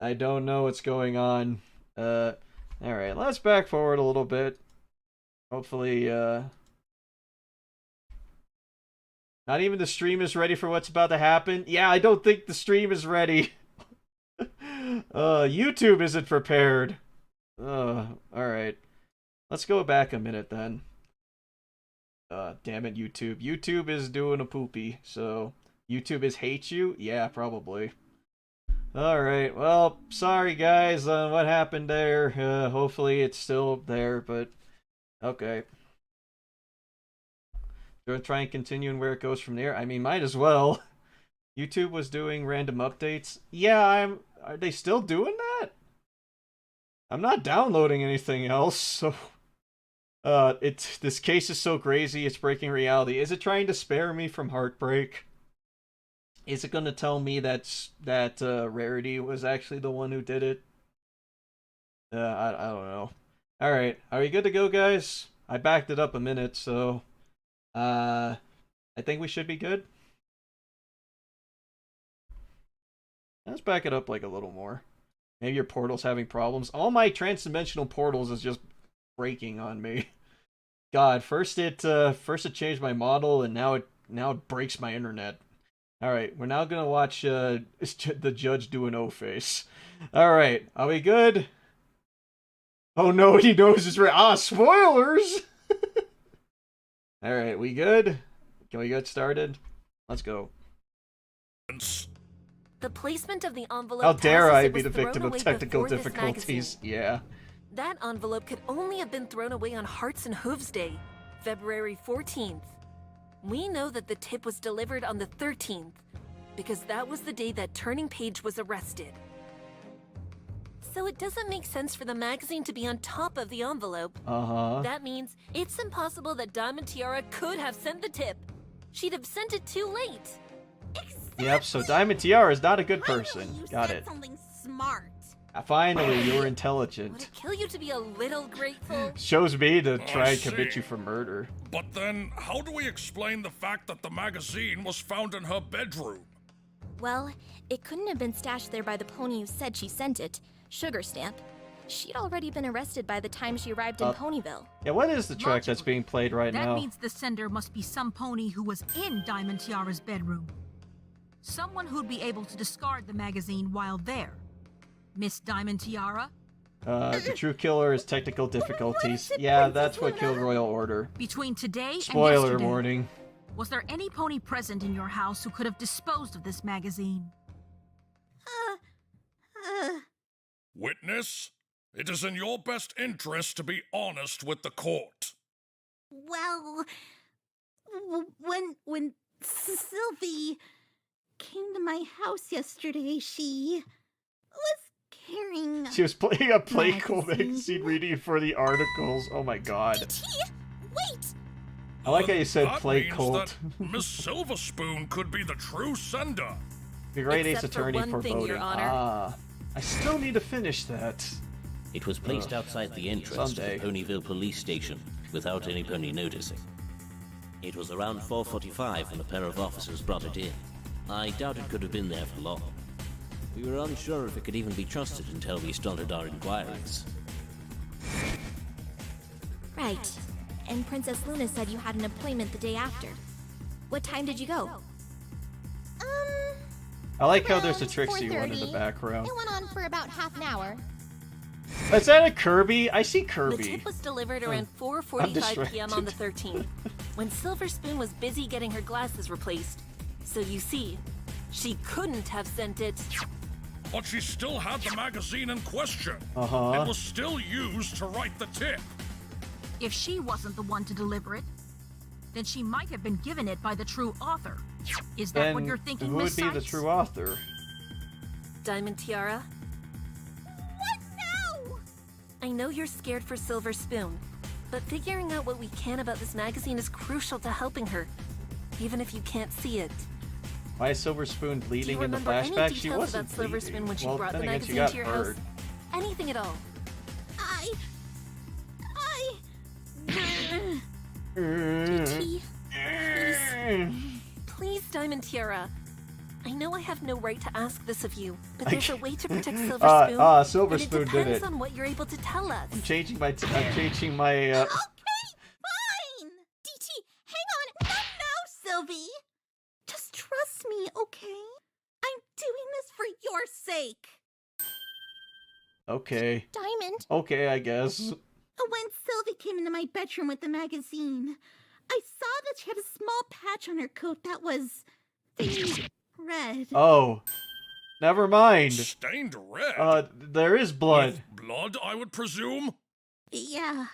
I don't know what's going on. Alright, let's back forward a little bit. Hopefully, not even the stream is ready for what's about to happen. Yeah, I don't think the stream is ready. YouTube isn't prepared. Alright. Let's go back a minute then. Damn it, YouTube. YouTube is doing a poopy, so... YouTube is hate you? Yeah, probably. Alright, well, sorry guys on what happened there. Hopefully it's still there, but... Okay. Gonna try and continue and where it goes from there? I mean, might as well. YouTube was doing random updates. Yeah, are they still doing that? I'm not downloading anything else, so... this case is so crazy, it's breaking reality. Is it trying to spare me from heartbreak? Is it gonna tell me that Rarity was actually the one who did it? I don't know. Alright, are we good to go, guys? I backed it up a minute, so... I think we should be good. Let's back it up like a little more. Maybe your portal's having problems. All my transdimensional portals is just breaking on me. God, first it changed my model, and now it breaks my internet. All right, we're now gonna watch the judge do an O-face. All right, are we good? Oh no, he knows it's right. Spoilers! All right, we good? Can we get started? Let's go. The placement of the envelope. How dare tells us I it be was the thrown victim of away technical before this difficulties? magazine. Yeah. That envelope could only have been thrown away on Hearts and Hooves Day, February 14th. We know that the tip was delivered on the 13th, because that was the day that Turning Page was arrested. So it doesn't make sense for the magazine to be on top of the envelope. Uh-huh. That means it's impossible that Diamond Tiara could have sent the tip. She'd have sent it too late. Yep, so Diamond Tiara is not a good person. Got it. Something smart. Finally, you're intelligent. Would it kill you to be a little grateful? Shows me to try and see. commit you for murder. But then, how do we explain the fact that the magazine was found in her bedroom? Well, it couldn't have been stashed there by the pony who said she sent it, Sugar Stamp. She'd already been arrested by the time she arrived in Ponyville. Yeah, what is the track that's being played right That now? means the sender must be some pony who was in Diamond Tiara's bedroom. Someone who'd be able to discard the magazine while there. Miss Diamond Tiara? The true killer is technical difficulties. Yeah, that's what killed Royal Order. Between today and Spoiler yesterday, warning. was there any pony present in your house who could have disposed of this magazine? Witness, it is in your best interest to be honest with the court. Well, when Sylvie came to my house yesterday, she was carrying. She was playing a Playcool magazine reading for the articles. Oh my god. Wait! I like how you said That Playcool. means that Miss Silverspoon could be the true sender. The great ace Except for attorney one for thing, voting. Your Honor. Ah, I still need to finish that. It was placed outside the entrance Someday. to the Ponyville police station without any pony noticing. It was around 4:45 when a pair of officers brought it in. I doubt it could have been there for long. We were unsure if it could even be trusted until we started our inquiries. Right. And Princess Luna said you had an appointment the day after. What time did you go? I like how there's a around Trixie one in the 4:30. background. It went on for about half an hour. Is that a Kirby? I see The Kirby. tip was delivered around I'm 4:45 p.m. on the distracted. 13th, when Silver Spoon was busy getting her glasses replaced. So you see, she couldn't have sent it. But she still had the magazine in question. Uh-huh. It was still used to write the tip. If she wasn't the one to deliver it, then she might have been given it by the true author. Is that what Then you're thinking, who Miss would be the Sykes? true author? Diamond Tiara? What now? I know you're scared for Silver Spoon, but figuring out what we can about this magazine is crucial to helping her, even if you can't see it. Why is Silver Spoon Do bleeding you in the remember any flashback? She details wasn't about Silver bleeding. Spoon when she Well, brought then the again, she magazine got to your hurt. house? Anything at all? DT, Please, Diamond Tiara. I know I have no right to ask this of you, but I there's a can't- way to protect Silver Spoon. Silver and Spoon it did depends it. on what you're able to tell us. I'm changing my. I'm changing my. Fine! DT, hang on! Not now, Sylvie! Just trust me, okay? I'm doing this for your sake. Okay. Diamond. Okay, I guess. When Sylvie came into my bedroom with the magazine, I saw that she had a small patch on her coat that was stained red. Oh, never mind. Stained red? There is blood. With blood, I would presume? Yeah.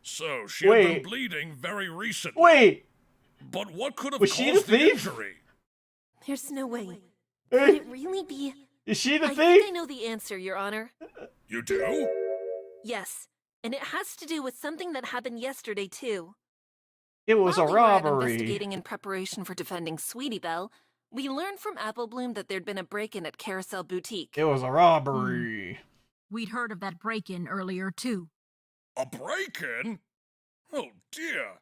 So, she had been Wait. bleeding very recently. Wait. But what could have Was she caused the the thief? injury? There's no way. Could it really be? Is she the I thief? think I know the answer, Your Honor. You do? Yes, and it has to do with something that happened yesterday, too. It was While a we were out robbery. investigating in preparation for defending Sweetie Belle, we learned from Apple Bloom that there'd been a break-in at Carousel Boutique. It was a robbery. We'd heard of that break-in earlier, too. A break-in? Oh dear.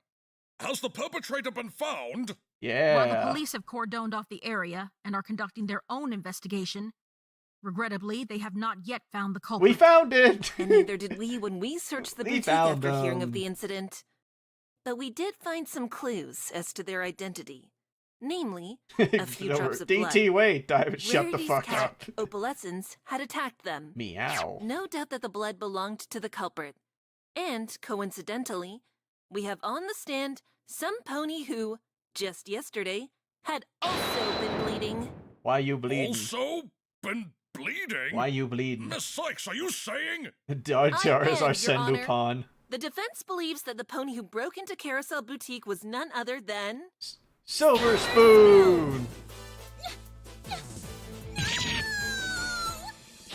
Has the perpetrator been found? Yeah. While the police have cordoned off the area and are conducting their own investigation, regrettably, they have not yet found the culprit. We found it. And neither did we when we searched the We boutique found after hearing of them. the incident. But we did find some clues as to their identity. Namely, a few drops of blood. DT, wait, Diamond, shut the Rarity's fuck cat, up. Opalescence, had attacked them. Meow. No doubt that the blood belonged to the culprit. And, coincidentally, we have on the stand some pony who, just yesterday, had also been bleeding. Why you bleeding? Also been bleeding? Why you bleeding? Miss Sykes, are you saying? Jar Jar is I am, our Your Honor. Sendupan. The defense believes that the pony who broke into Carousel Boutique was none other than... Silver Spoon!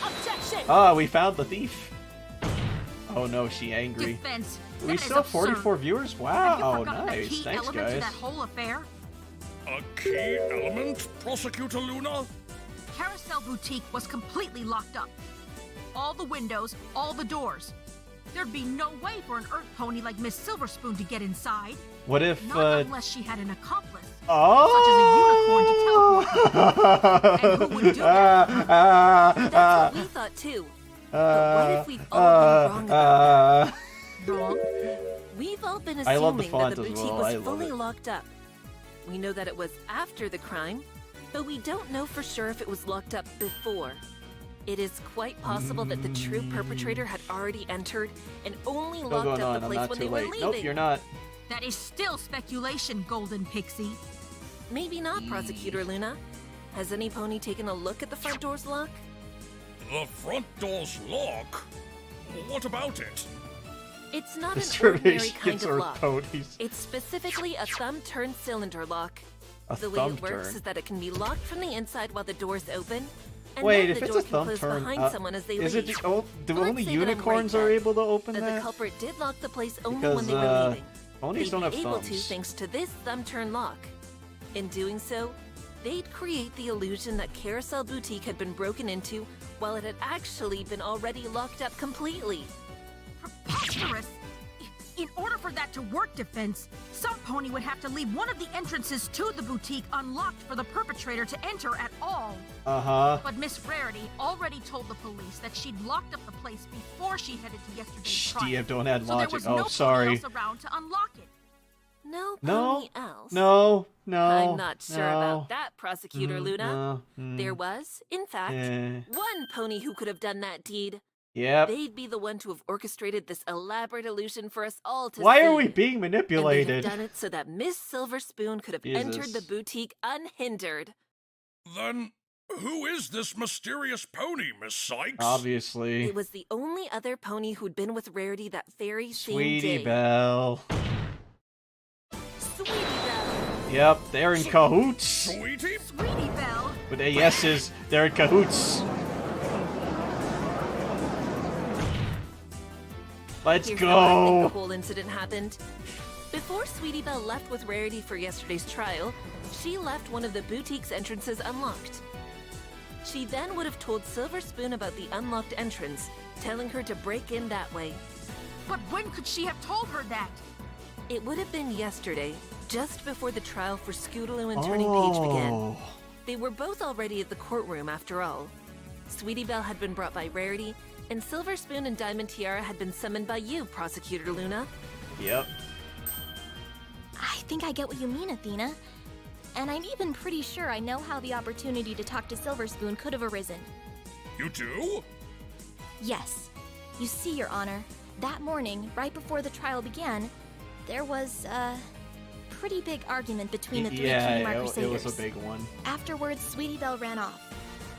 Objection! Ah, we found the thief. Oh no, she angry. Defense. We That is still have 44 absurd. viewers? Have you Wow, forgotten the nice. key Thanks, element to guys. that whole affair? A key element, Prosecutor Luna? Carousel Boutique was completely locked up. All the windows, all the doors. There'd be no way for an Earth pony like Miss Silverspoon to get inside. What if, Not unless she had an accomplice. Oh! And who would do that? That's what we thought too. But what if we've all been wrong about that? Wrong? We've all been I love the assuming font that the as boutique well. I was love fully it. locked up. We know that it was after the crime, but we don't know for sure if it was locked up before. It is quite possible that the true perpetrator had already entered and only Still locked going up on. the I'm place not when too they were late. leaving. Nope, you're not. That is still speculation, Golden Pixie. Maybe not, Prosecutor Luna. Has any pony taken a look at the front door's lock? The front door's lock? What about it? It's not an This ordinary race kind gets of our lock. ponies. It's specifically a thumb-turn cylinder lock. A The way it works thumb-turn? is that it can be locked from the inside while the door's open, and Wait, then if the it's door a can thumb close turn, behind someone as they is leave. it the, oh, do Let's only say that I'm unicorns right are then, able to open that that? the culprit did lock the place only Because, when they were leaving. ponies They'd don't have be able to thumbs. thanks to this thumb-turn lock. In doing so, they'd create the illusion that Carousel Boutique had been broken into while it had actually been already locked up completely. Preposterous! In order for that to work, Defense, some pony would have to leave one of the entrances to the boutique unlocked for the perpetrator to enter at all. Uh-huh. But Miss Rarity already told the police that she'd locked up the place before she headed to yesterday's trial. Steve, don't add So there logic. was Oh, no sorry. pony else around to unlock it. No No. pony else. No. I'm not sure no. about that, Prosecutor Luna. No. There was, in fact, one pony who could have done that deed. Yep. They'd be the one to have orchestrated this elaborate illusion for us all to Why see. are we being And manipulated? they have done it so that Miss Silver Spoon could have entered the boutique unhindered. Then, who is this mysterious pony, Miss Sykes? Obviously. It was the only other pony who'd been with Rarity that very same Sweetie day. Belle. Sweetie Belle. Yep, they're in cahoots. Sweetie? Sweetie Belle. With the yeses, they're in cahoots. Let's Here's how I think go. the whole incident happened. Before Sweetie Belle left with Rarity for yesterday's trial, she left one of the boutique's entrances unlocked. She then would have told Silver Spoon about the unlocked entrance, telling her to break in that way. But when could she have told her that? It would have been yesterday, just before the trial for Scootaloo and Turning Page began. They were both already at the courtroom after all. Sweetie Belle had been brought by Rarity, and Silver Spoon and Diamond Tiara had been summoned by you, Prosecutor Luna. Yep. I think I get what you mean, Athena. And I'm even pretty sure I know how the opportunity to talk to Silver Spoon could have arisen. You do? Yes. You see, Your Honor, that morning, right before the trial began, there was a pretty big argument between the three Kingmark Crusaders. it was a big one. Afterwards, Sweetie Belle ran off.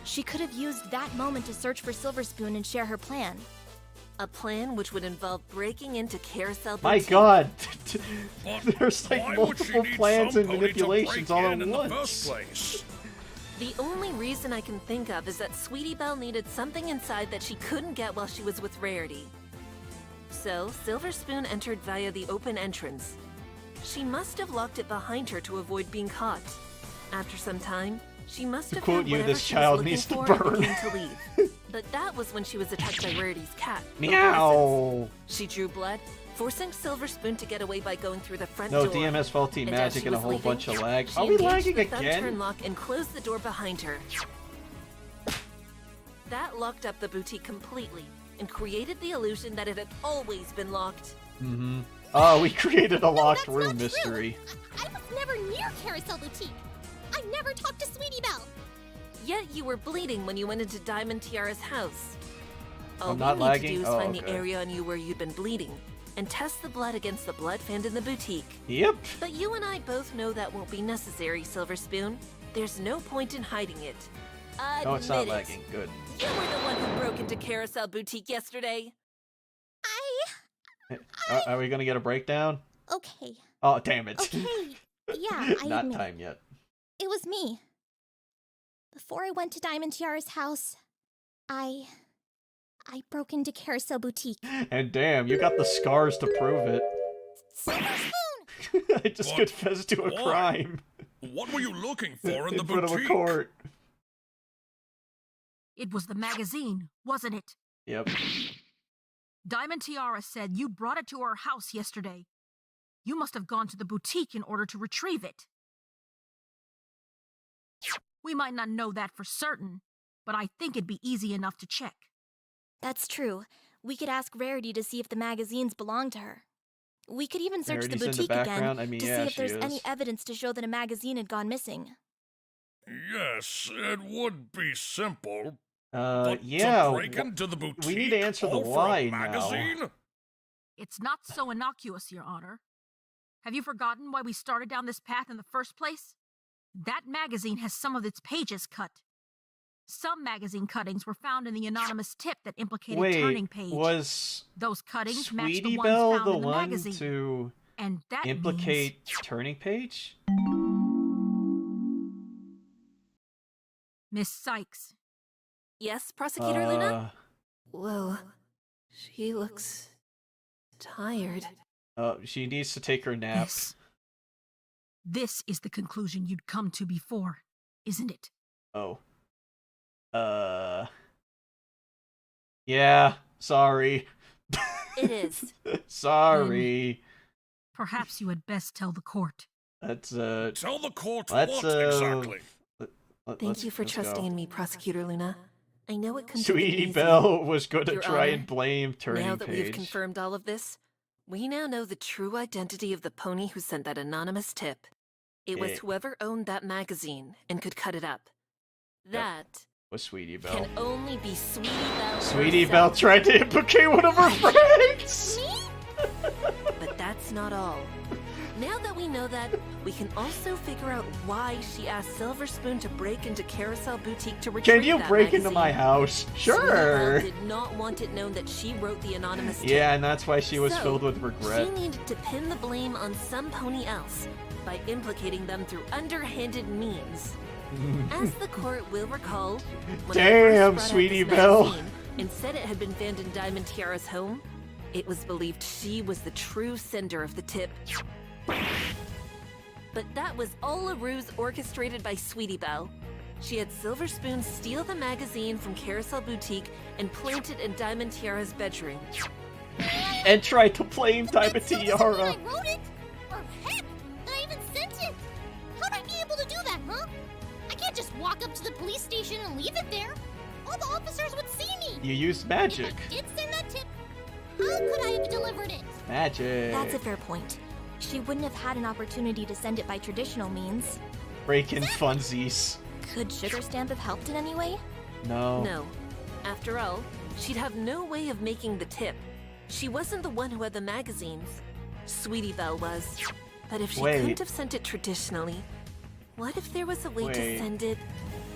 She could have used that moment to search for Silver Spoon and share her plan. A plan which would involve breaking into Carousel My Boutique. God. There's Why like would she multiple need plans some and pony to manipulations break all in at the once. first place? The only reason I can think of is that Sweetie Belle needed something inside that she couldn't get while she was with Rarity. So, Silver Spoon entered via the open entrance. She must have locked it behind her to avoid being caught. After some time, she must have quote found you, whatever this she child was looking needs to for and burn. began to leave. But that was when she was attacked by Rarity's cat. Meow. She drew blood, forcing Silver Spoon to get away by going through the front No, door. DMS faulty And as magic she and a was whole leaving, bunch of lag. she Are we engaged lagging the thumb again? turn lock and closed the door behind her. That locked up the boutique completely and created the illusion that it had always been locked. Mm-hmm. Oh, we created a locked room mystery. I was never near Carousel Boutique. I never talked to Sweetie Belle. Yet you were bleeding when you went into Diamond Tiara's house. All I'm not we need lagging? to do is Oh, find okay. the area on you where you'd been bleeding and test the blood against the blood found in the boutique. Yep. But you and I both know that won't be necessary, Silver Spoon. There's no point in hiding it. No, it's not Admit it. lagging. Good. You were the one who broke into Carousel Boutique yesterday. Are we gonna get a breakdown? Okay. Oh, damn it. Okay. Yeah, I Not admit time yet. it was me. Before I went to Diamond Tiara's house, I broke into Carousel Boutique. And damn, you got the scars to prove it. Silver Spoon! I just What? confessed to a Why? crime. What were you looking for in the front of a boutique? court. It was the magazine, wasn't it? Yep. Diamond Tiara said you brought it to her house yesterday. You must have gone to the boutique in order to retrieve it. We might not know that for certain, but I think it'd be easy enough to check. That's true. We could ask Rarity to see if the magazines belong to her. We could even search the Rarity's in the boutique again background? I mean, to yeah, see if she there's is. any evidence to show that a magazine had gone missing. Yes, it would be simple. Yeah, To break into the boutique, we need to answer the all for a why now. magazine? It's not so innocuous, Your Honor. Have you forgotten why we started down this path in the first place? That magazine has some of its pages cut. Some magazine cuttings were found in the anonymous tip that implicated Turning Wait, Page. was Those cuttings matched the Sweetie ones Belle found the in the one magazine. to And that implicate Turning Page? Miss Sykes. Yes, Prosecutor Luna? Whoa. She looks tired. She needs to take her nap. This is the conclusion you'd come to before, isn't it? Oh. Yeah, sorry. It is. Sorry. Perhaps you had best tell the court. Let's, Tell the court let's, what exactly? Thank you for trusting in me, Prosecutor Luna. I know it couldn't Sweetie be easy. Belle was going to Your try Honor, and blame Turning now that we've Page. confirmed all of this, we now know the true identity of the pony who sent that anonymous tip. It was whoever owned that magazine and could cut it up. That Was Sweetie Belle. can only be Sweetie Belle Sweetie herself. Belle tried to implicate one of her friends! But that's not all. Now that we know that, we can also figure out why she asked Silver Spoon to break into Carousel Boutique to retrieve Can you that break into magazine. my house? Sweetie Sure! Belle did not want it known that she wrote the anonymous tip. Yeah, and that's why she was So, filled with regret. She needed to pin the blame on some pony else by implicating them through underhanded means. As the court will recall, when I Damn, first brought out Sweetie this Belle. magazine and said it had been found in Diamond Tiara's home, it was believed she was the true sender of the tip. But that was all a ruse orchestrated by Sweetie Belle. She had Silver Spoon steal the magazine from Carousel Boutique and plant it in Diamond Tiara's bedroom. And tried to blame Diamond Tiara. I wrote it? Or heck, that I even sent it? How'd I be able to do that, huh? I can't just walk up to the police station and leave it there. All the officers would see me. You used magic. If I did send that tip, how could I have delivered it? Magic. That's a fair point. She wouldn't have had an opportunity to send it by traditional means. Breaking funsies. Could Sugar Stamp have helped in any way? No. No. After all, she'd have no way of making the tip. She wasn't the one who had the magazines. Sweetie Belle was. But if she couldn't have sent it traditionally, what if there was a way to send it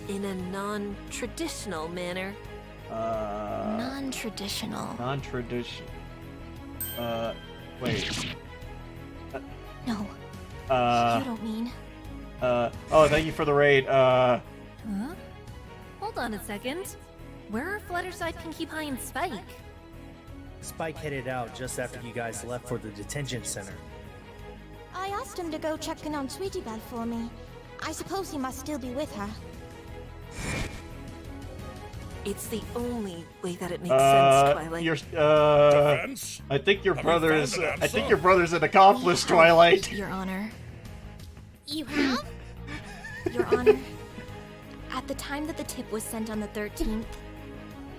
in a non-traditional manner? Non-traditional. Non-traditional. Wait. No. You don't mean. Oh, thank you for the raid. Huh? Hold on a second. Where are Fluttershy, Pinkie Pie, and Spike? Spike headed out just after you guys left for the detention center. I asked him to go check in on Sweetie Belle for me. I suppose he must still be with her. It's the only way that it makes sense, Twilight. I think your brother's. I think your brother's an accomplice, Twilight. Your Honor. You have? Your Honor. At the time that the tip was sent on the 13th,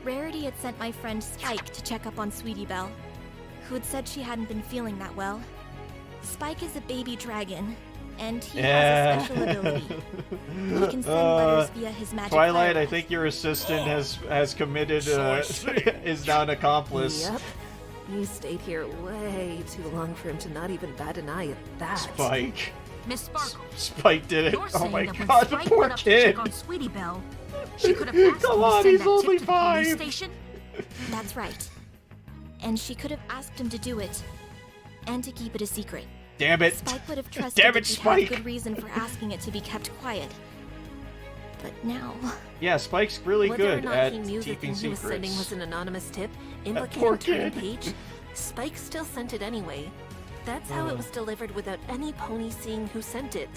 Rarity had sent my friend Spike to check up on Sweetie Belle, who had said she hadn't been feeling that well. Spike is a baby dragon, and he has a special ability. He can send letters via his magic Twilight, fire I think your assistant has committed. Is now an accomplice. Yep. You stayed here way too long for him to not even bat an eye at that. Spike. Miss Sparkle. Spike did it. You're Oh saying my that when god, the Spike poor went up to kid. check on Sweetie Belle, she could have asked Come him on, to he's send that only tip to the police 5. station? That's right. And she could have asked him to do it, and to keep it a secret. Damn it. Spike would have trusted Damn it, that she'd Spike. have good reason for asking it to be kept quiet. But now... Yeah, Spike's really Whether good or not at he knew the keeping thing he was sending secrets. was an anonymous tip, That poor implicating Turning kid. Page, Spike still sent it anyway. That's how it was delivered without any pony seeing who sent it.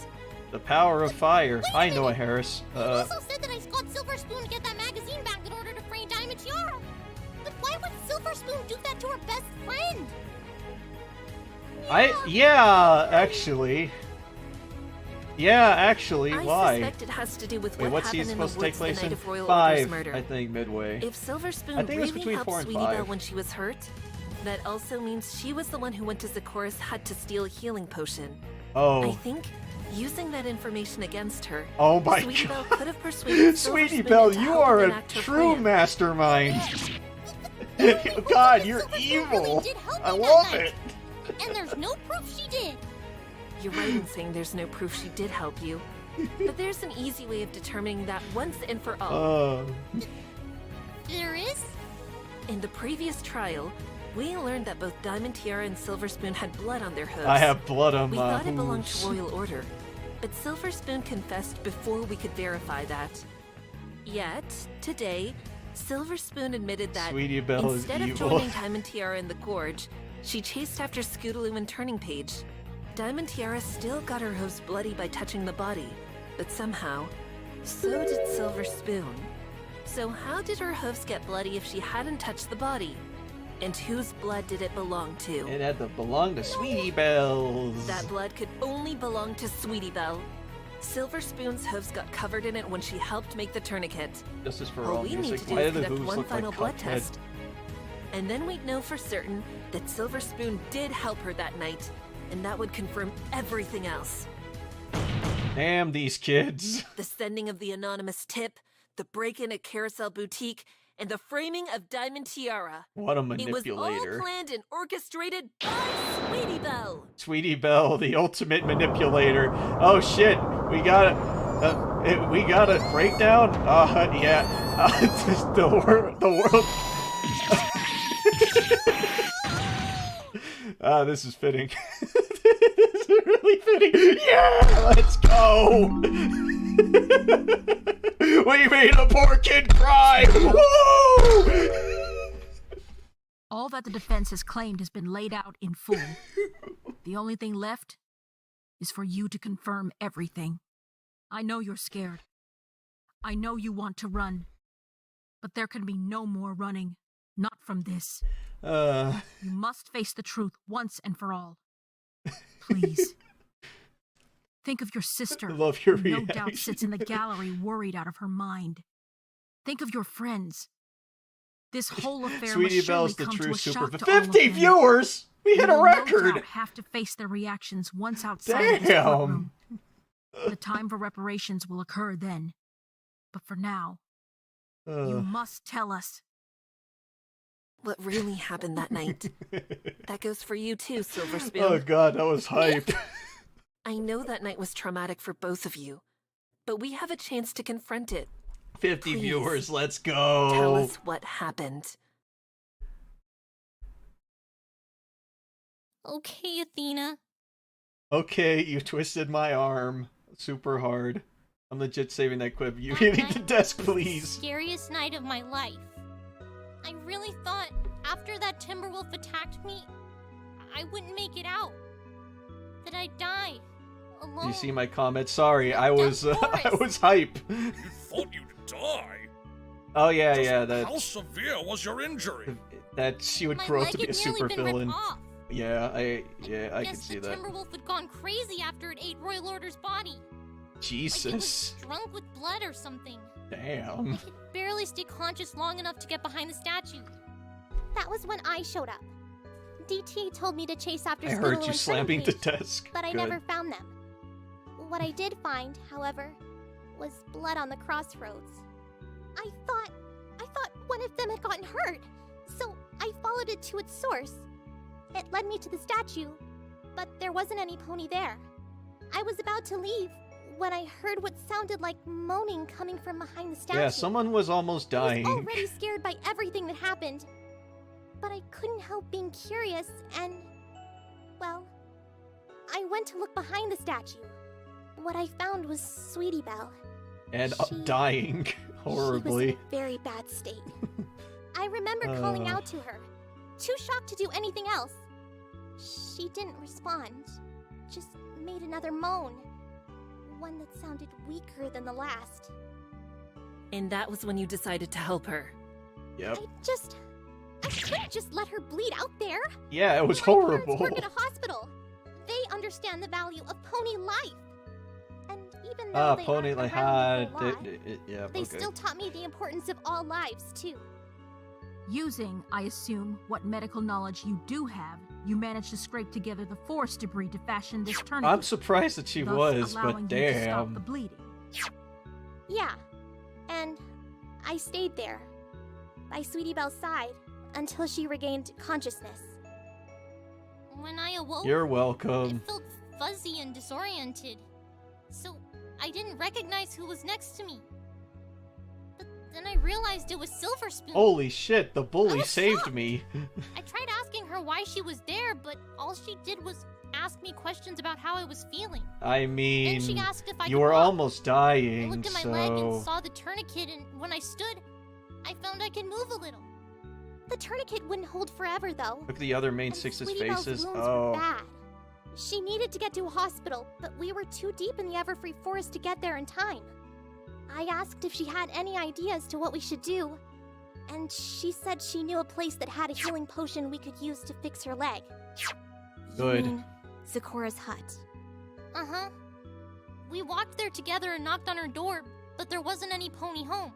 The power of fire. I know, Harris. He also said that I got Silver Spoon to get that magazine back in order to free Diamond Tiara. But why would Silver Spoon do that to her best friend? Yeah, actually. Yeah, actually, I why? suspect it has to do with Wait, what what's he happened in the supposed to take woods the place night in? of Royal 5, Order's murder. I think, midway. If Silver Spoon I think it was really between helped 4 and Sweetie 5. Belle when she was hurt, that also means she was the one who went to Zikora's hut to steal a healing potion. Oh. I think using that information against her, Oh my Sweetie god. Belle could have persuaded Silver Sweetie Spoon Belle, into you helping are a enact her true plan. mastermind. God, you're evil. I love it. And there's no proof she did. You're right in saying there's no proof she did help you. But there's an easy way of determining that once and for all. There is? In the previous trial, we learned that both Diamond Tiara and Silver Spoon had blood on their hooves. I have blood on we my thought it belonged hooves. to Royal Order, but Silver Spoon confessed before we could verify that. Yet, today, Silver Spoon admitted that Sweetie Belle is instead of evil. joining Diamond Tiara in the gorge, she chased after Scootaloo and Turning Page. Diamond Tiara still got her hooves bloody by touching the body, but somehow, so did Silver Spoon. So how did her hooves get bloody if she hadn't touched the body? And whose blood did it belong to? It had to belong to Sweetie Belle's. That blood could only belong to Sweetie Belle. Silver Spoon's hooves got covered in it when she helped make the tourniquet. Justice for All all we need music. to do Why is do the conduct hooves one look final like blood Cuphead? test. And then we'd know for certain that Silver Spoon did help her that night, and that would confirm everything else. Damn these kids. The sending of the anonymous tip, the break-in at Carousel Boutique, and the framing of Diamond Tiara. What a It was manipulator. all planned and orchestrated by Sweetie Belle. Sweetie Belle, the ultimate manipulator. Oh shit, we got a breakdown. Yeah, the world. This is fitting. This is really fitting. Yeah, let's go. We made a poor kid cry. Woo! All that the defense has claimed has been laid out in full. The only thing left is for you to confirm everything. I know you're scared. I know you want to run. But there can be no more running. Not from this. You must face the truth once and for all. Please. Think of your sister, I love your who no reaction. doubt sits in the gallery worried out of her mind. Think of your friends. This whole affair Sweetie must surely Belle's the come true to a shock super. to all of 50 them. viewers. We hit You a will record. No doubt have to face their reactions once outside of this Damn. courtroom. The time for reparations will occur then. But for now, you must tell us. What really happened that night? That goes for you too, Silver Spoon. Oh god, that was hype. I know that night was traumatic for both of you, but we have a chance to confront it. 50 Please, viewers, let's go. Tell us what happened. Okay, Athena. Okay, you twisted my arm super hard. I'm legit saving that clip. You hitting the desk, please. Scariest night of my life. I really thought after that Timberwolf attacked me, I wouldn't make it out. That I'd die. Alone. You see my comment? Sorry, I was hype. You thought you'd die? Oh yeah, How severe was your injury? that she would My grow up leg to be a had nearly super been ripped villain. off. Yeah, I can Guess see the that. Timberwolf had gone crazy after it ate Royal Order's body. Jesus. Like it was drunk with blood or something. Damn. I could barely stay conscious long enough to get behind the statue. That was when I showed up. DT told me to chase after I Scootaloo heard you and slamming the Turning Page, desk. but I Good. never found them. What I did find, however, was blood on the crossroads. I thought one of them had gotten hurt, so I followed it to its source. It led me to the statue, but there wasn't any pony there. I was about to leave when I heard what sounded like moaning coming from behind the statue. Yeah, someone was almost I was dying. already scared by everything that happened, but I couldn't help being curious and, well, I went to look behind the statue. What I found was Sweetie Belle. And dying horribly. She was in a very bad state. I remember calling out to her, too shocked to do anything else. She didn't respond, just made another moan, one that sounded weaker than the last. And that was when you decided to help her. Yep. I couldn't just let her bleed out there. Yeah, it was My horrible. parents work at a hospital. They understand the value of pony life. Even though they pony aren't like around a ha. whole lot, Yeah, they okay. still taught me the importance of all lives, too. Using, I assume, what medical knowledge you do have, you managed to scrape together the forest debris to fashion this tourniquet. I'm surprised that she thus was, allowing but you to stop damn. the bleeding. Yeah, and I stayed there, by Sweetie Belle's side, until she regained consciousness. When I awoke, You're welcome. I felt fuzzy and disoriented, so I didn't recognize who was next to me. But then I realized it was Silver Spoon. Holy shit, the bully was saved shocked. me. I tried asking her why she was there, but all she did was ask me questions about how I was feeling. I mean, Then she asked if I you could were walk. almost I dying, looked at my leg and so... saw the tourniquet, and when I stood, I found I could move a little. The tourniquet wouldn't hold forever, though. Look at the other main And six's Sweetie Belle's faces. wounds Oh. were bad. She needed to get to a hospital, but we were too deep in the Everfree Forest to get there in time. I asked if she had any ideas to what we should do, and she said she knew a place that had a healing potion we could use to fix her leg. Good. You mean Zeccora's hut. Uh-huh. We walked there together and knocked on her door, but there wasn't any pony home.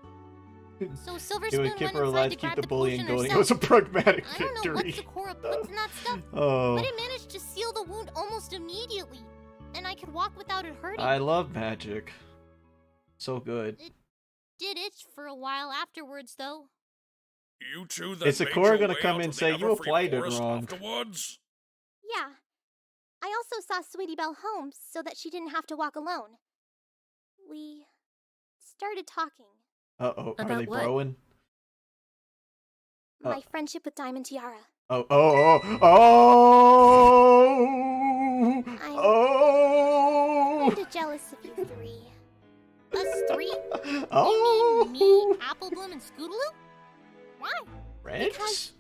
So Silver It Spoon would keep went her inside alive to to keep grab the the bullying potion going. It herself. was a pragmatic I don't know what victory. Zecora puts in that stuff, Oh. but it managed to seal the wound almost immediately, and I could walk without it hurting. I love magic. So good. It did itch for a while afterwards, though. You two that Is made Zecora your gonna way come out and to say, the "You Everfree applied it Forest wrong"? Afterwards? Yeah. I also saw Sweetie Belle home so that she didn't have to walk alone. We started talking. Uh-oh, are About they what? broing? My friendship with Diamond Tiara. Oh, oh, oh, oh, oh! Kinda jealous of you three. Us three? Oh! You mean me, Applebloom, and Scootaloo? Why? Friends?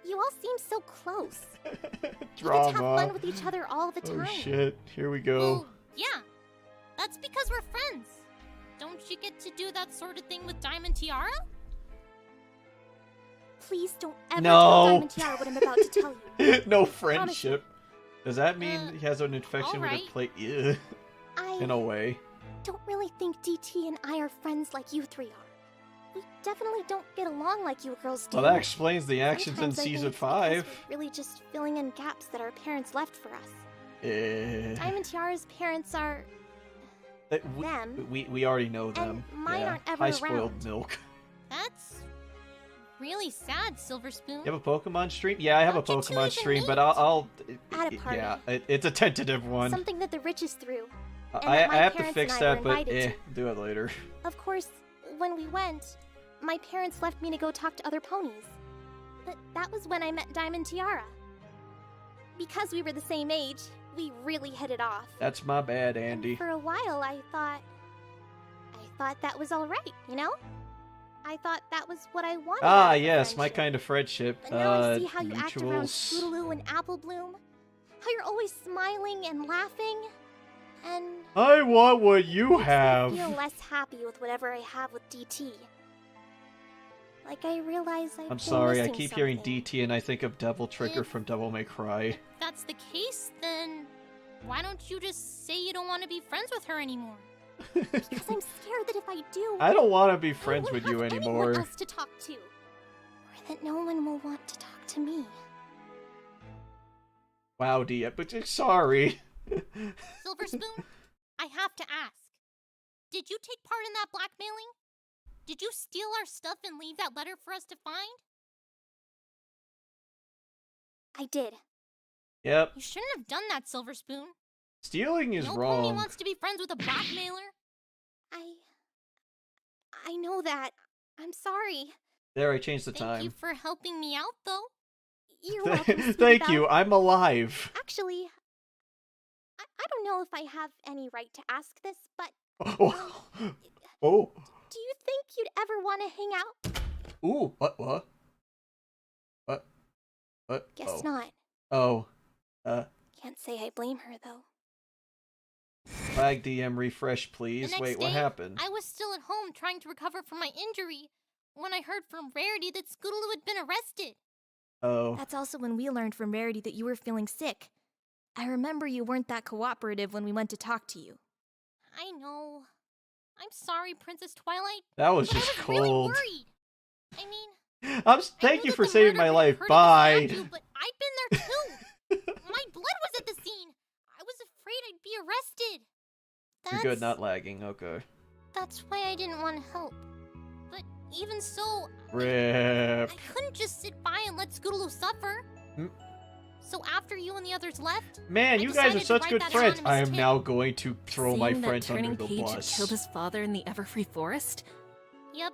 You all seem so close. You get to Drama. have fun with each other all the time. Oh shit, here we go. Well, yeah. That's because we're friends. Don't you get to do that sort of thing with Diamond Tiara? Please don't ever No. tell Diamond Tiara what I'm about to tell you. No friendship. Does that mean he has an infection with alright. a plate? Yeah. I In a way. don't really think DT and I are friends like you three are. We definitely don't get along like you girls do. Well, that explains the actions in Sometimes I think season it's because 5. we're really just filling in gaps that our parents left for us. Eh. Diamond Tiara's parents are them. We already know them. mine yeah. aren't ever I spoiled around. milk. That's really sad, Silver Spoon. You have a Pokemon stream? Yeah, I have a Pokemon stream, but I'll At a party. yeah, it's a tentative one. Something that the Riches threw. and I that my have to parents fix and I were that, but invited to. do it later. Of course, when we went, my parents left me to go talk to other ponies. But that was when I met Diamond Tiara. Because we were the same age, we really hit it off. That's my bad, Andy. And for a while, I thought that was all right, you know? I thought that was what I wanted. Ah, out of a yes, my friendship. kind of friendship. But now I see how you act around mutuals. Scootaloo and Applebloom. How you're always smiling and laughing. And I want what you I have. feel less happy with whatever I have with DT. Like I realize I'm sorry, I keep hearing DT and I think of Devil Trigger from Devil May Cry. If that's the case, then why don't you just say you don't want to be friends with her anymore? Because I'm scared that if I do, I don't want to be friends I with won't you have anymore. anyone else to talk to, or that no one will want to talk to me. Wow, D, but sorry. Silver Spoon, I have to ask. Did you take part in that blackmailing? Did you steal our stuff and leave that letter for us to find? I did. Yep. You shouldn't have done that, Silver Spoon. Stealing is No pony wrong. wants to be friends with a blackmailer. I know that. I'm sorry. There, I changed the Thank time. you for helping me out, though. You're welcome. Sweetie Thank Belle. you, I'm alive. Actually, I don't know if I have any right to ask this, but Oh. do you think you'd ever want to hang out? Ooh, what? What? Guess oh. not. Oh. Can't say I blame her, though. Flag DM refresh, The please. next Wait, what day, happened? I was still at home trying to recover from my injury when I heard from Rarity that Scootaloo had been arrested. Oh. That's also when we learned from Rarity that you were feeling sick. I remember you weren't that cooperative when we went to talk to you. I know. I'm sorry, Princess Twilight. That was but just I was really cold. worried. I mean, Thank you for saving my life. Bye. but I'd been there too. My blood was at the scene. I was afraid I'd be arrested. You're good, not lagging. Okay. That's why I didn't want to help. But even so, Rip. I couldn't just sit by and let Scootaloo suffer. So after you and the others left, Man, you guys are such good friends. I am tip. now going to throw my Seeing that friends under turning the page had bus. killed his father in the Everfree Forest? Yep.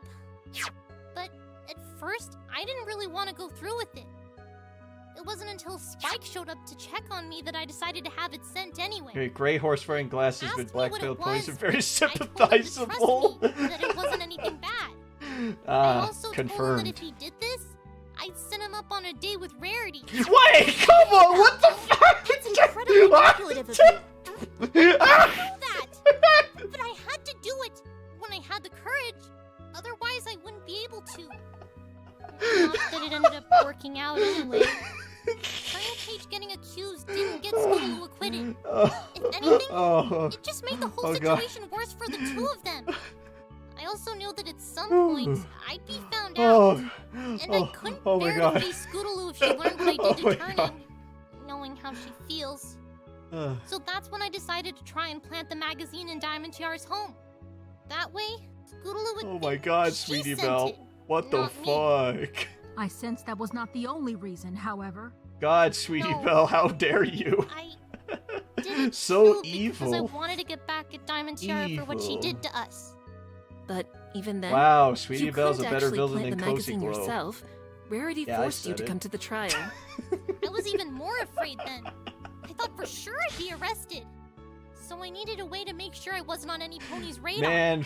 But at first, I didn't really want to go through with it. It wasn't until Spike showed up to check on me that I decided to have it sent anyway. Okay, gray horse wearing glasses with black what veiled it ponies are was, very but sympathizable. that it wasn't anything bad. I Ah, also told him that confirmed. if he did this, I'd send him up on a date with Rarity. Wait, come on, what the fuck? That's incredibly manipulative of you. I know that, but I had to do it when I had the courage. Otherwise, I wouldn't be able to. Not that it ended up working out anyway. Turning Page getting accused didn't get Scootaloo acquitted. If anything, it just made the whole situation worse for the two of them. I also knew that at some point, I'd be found out. And I couldn't bear to face Scootaloo if she learned what I did to Turning, knowing how she feels. So that's when I decided to try and plant the magazine in Diamond Tiara's home. That way, Scootaloo would Oh my god, Sweetie Belle. What the fuck? I sense that was not the only reason, however. God, Sweetie Belle, how dare you? I did So because I evil. wanted to get back at Diamond Tiara for what she did to us. But even then, Wow, if Sweetie you Belle's a couldn't better actually villain plant than the Cozy magazine Glow. yourself, Rarity Yeah, I forced you said to it. come to the trial. I was even more afraid then. I thought for sure I'd be arrested. So I needed a way to make sure I wasn't on any pony's radar. Man,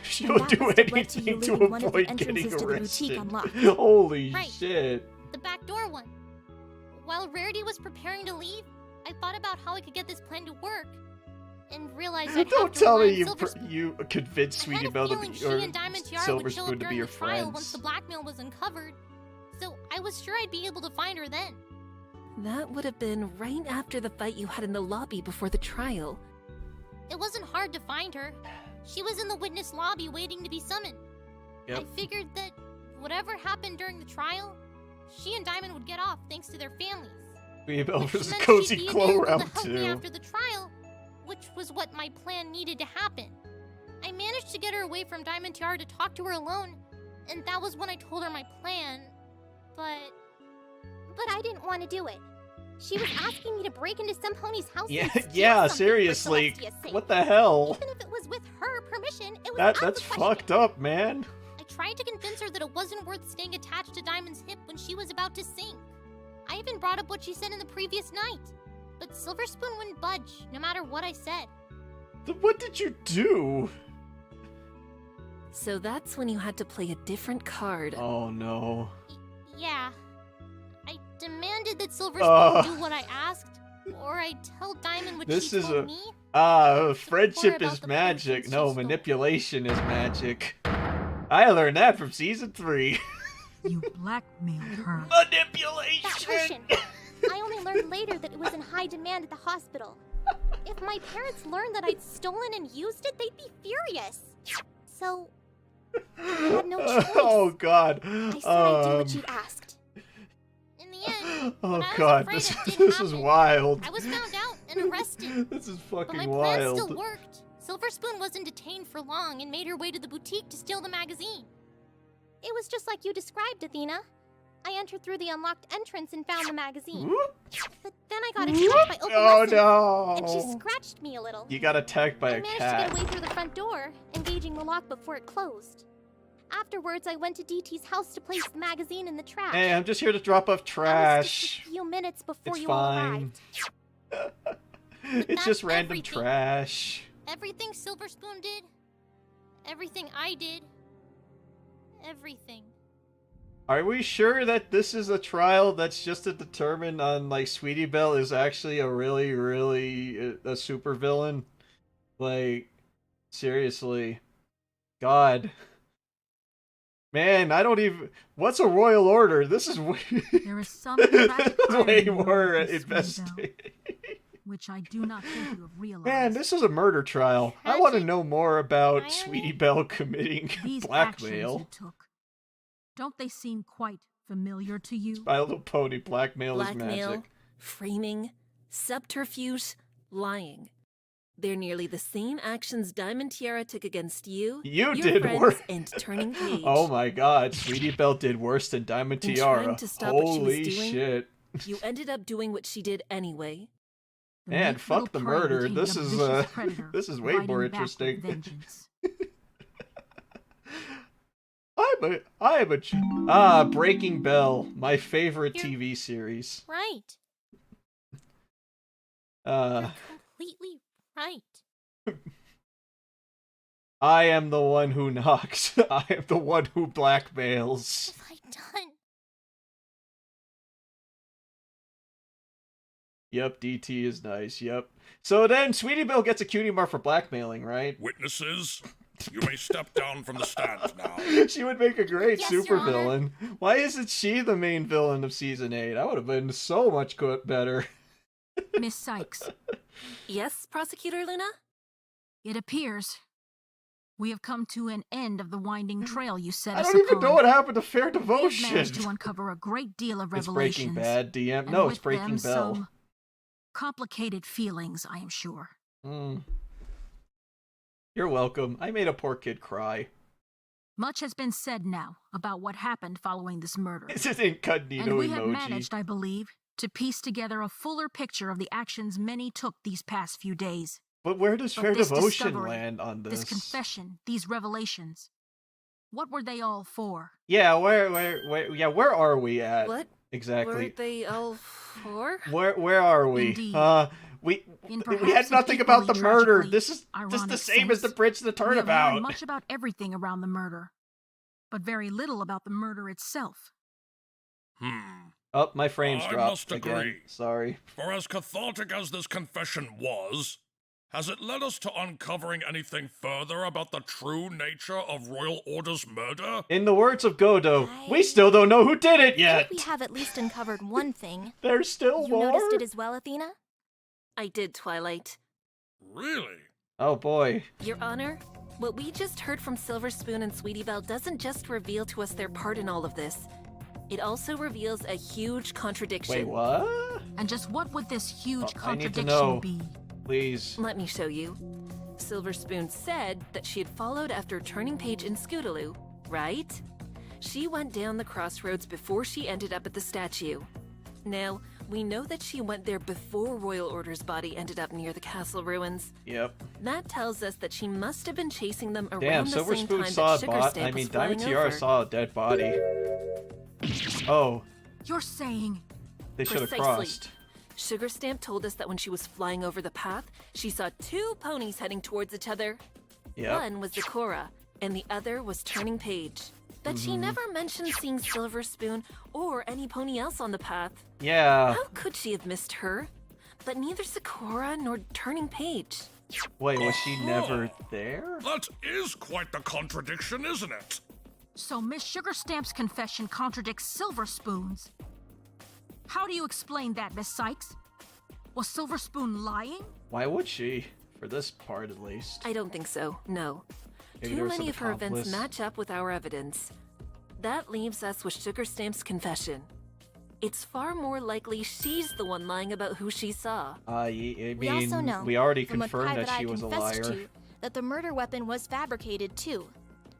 she'll And that do must have led to you anything to leaving one of the avoid getting entrances to the boutique arrested. unlocked. Holy Right. shit. The back door one. While Rarity was preparing to leave, I thought about how I could get this plan to work. And realized I'd Don't have to tell rely me on you convinced Sweetie Belle to feeling be, she or and Diamond Tiara Silver would show up Spoon to be during your the trial once friends. the blackmail was uncovered. So I was sure I'd be able to find her then. That would have been right after the fight you had in the lobby before the trial. It wasn't hard to find her. She was in the witness lobby waiting to be summoned. Yep. I figured that whatever happened during the trial, she and Diamond would get off thanks to their families. Sweetie Belle Which vs. meant Cozy she'd be Glow available round to help me 2. after the trial, which was what my plan needed to happen. I managed to get her away from Diamond Tiara to talk to her alone, and that was when I told her my plan, but I didn't want to do it. She was asking me to break into some pony's house Yeah, and steal yeah, something for seriously. Celestia's sake. What the hell? Even if it was with her permission, it was That's out of the question. fucked up, man. I tried to convince her that it wasn't worth staying attached to Diamond's hip when she was about to sink. I even brought up what she said in the previous night. But Silver Spoon wouldn't budge, no matter what I said. What did you do? So that's when you had to play a different card. Oh no. Yeah. I demanded that Silver Spoon do what I asked, or I'd tell Diamond what This she is told a me. friendship about is the magic. No, manipulation is magic. I learned that from season 3. You blackmailed her. Manipulation! That version. I only learned later that it was in high demand at the hospital. If my parents learned that I'd stolen and used it, they'd be furious. So, I had no choice. Oh god. I said I'd do what you asked. In the end, Oh when I was god, afraid this it did is happen, wild. I was found out and arrested. This is But my fucking plan wild. still worked. Silver Spoon wasn't detained for long and made her way to the boutique to steal the magazine. It was just like you described, Athena. I entered through the unlocked entrance and found the magazine. But then I got attacked by Oh opalescence, no! and she scratched me a little. You got attacked by I a managed cat. to get away through the front door, engaging the lock before it closed. Afterwards, I went to DT's house to place the magazine in the trash. Hey, I'm just here to drop off trash. A few minutes before It's you all fine. arrived. It's just random everything. trash. Everything Silver Spoon did, everything I did, everything. Are we sure that this is a trial that's just to determine on, like, Sweetie Belle is actually a really a super villain? Like, seriously. God. Man, I don't even... What's a royal order? This is way... There is some tragic way irony more in this, Sweetie Belle. investigating. which I do not think you have realized. Man, this is a murder trial. I want to know more about Sweetie Belle committing These blackmail. actions you took, don't they seem quite familiar to you? My Little Pony, blackmail is Blackmail, magic. framing, subterfuge, lying. They're nearly the same actions Diamond Tiara took against you, You your did friends, worse. and Turning Page. Oh my god, Sweetie Belle did worse than Diamond In Tiara. trying to stop what she was Holy doing, shit. You ended up doing what she did anyway. Man, meek fuck the little prey murder. became This a is vicious predator, this is way fighting more back with interesting. vengeance. Breaking Bell, my favorite TV series. Right. Completely right. I am the one who knocks. I am the one who blackmails. What have I done? Yep, DT is nice, yep. So then, Sweetie Belle gets a cutie mark for blackmailing, right? Witnesses, you may step down from the stand now. She would make a great Yes, Your supervillain. Why isn't she the main villain of Season 8? That would have been so much better. Miss Sykes, Yes, Prosecutor Luna? it appears we have come to an end of the winding trail you set I us don't even upon. know what happened to Fair We have Devotion. managed to uncover a great deal of It's revelations. Breaking Bad, DM. and No, with it's Breaking them Bell. some complicated feelings, I am sure. You're welcome. I made a poor kid cry. Much has been said now about what happened following this murder. This is incognito And we emoji. have managed, I believe, to piece together a fuller picture of the actions many took these past few days. But where does But Fair this Devotion discovery, land on this? This confession, these revelations. What were they all for? Yeah, where are we at? What? Exactly. Were they all for? Where are we? Indeed. We In had perhaps nothing an about the equally murder. tragically This is just the ironic same as the sense, bridge to the We have learned turnabout. much about everything around the murder, but very little about the murder itself. Oh, my frames I dropped must again. agree. Sorry. For as cathartic as this confession was, has it led us to uncovering anything further about the true nature of Royal Order's murder? In the words of Godo, we still don't know who did it I yet. think we have at least uncovered one thing. There's still You more. noticed it as well, Athena? I did, Twilight. Really? Oh boy. Your Honor, what we just heard from Silver Spoon and Sweetie Belle doesn't just reveal to us their part in all of this. It also reveals a huge contradiction. Wait, what? And just what would this huge I need to contradiction know. be? Please. Let me show you. Silver Spoon said that she had followed after Turning Page in Scootaloo, right? She went down the crossroads before she ended up at the statue. Now, we know that she went there before Royal Order's body ended up near the castle ruins. Yep. That tells us that she must have been chasing them around Damn, the Silver same Spoon time saw that a Sugar bot. Stamp I mean, was Diamond flying Tiara over. saw a dead body. Oh, You're saying they should have Precisely. crossed. Sugar Stamp told us that when she was flying over the path, she saw two ponies heading towards each other. Yep. One was Zecora, and the other was Turning Page. But she never mentioned seeing Silver Spoon or any pony else on the path. Yeah. How could she have missed her? But neither Zecora nor Turning Page. Wait, was she never there? That is quite the contradiction, isn't it? so? Miss Sugar Stamp's confession contradicts Silver Spoon's. How do you explain that, Miss Sykes? Was Silver Spoon lying? Why would she? For this part, at least. I don't think so, no. Maybe Too there was many an of her events accomplice. match up with our evidence. That leaves us with Sugar Stamp's confession. It's far more likely she's the one lying about who she saw. I We mean, also know, we already from what confirmed Private that Eye she was a confessed liar. to, that the murder weapon was fabricated too.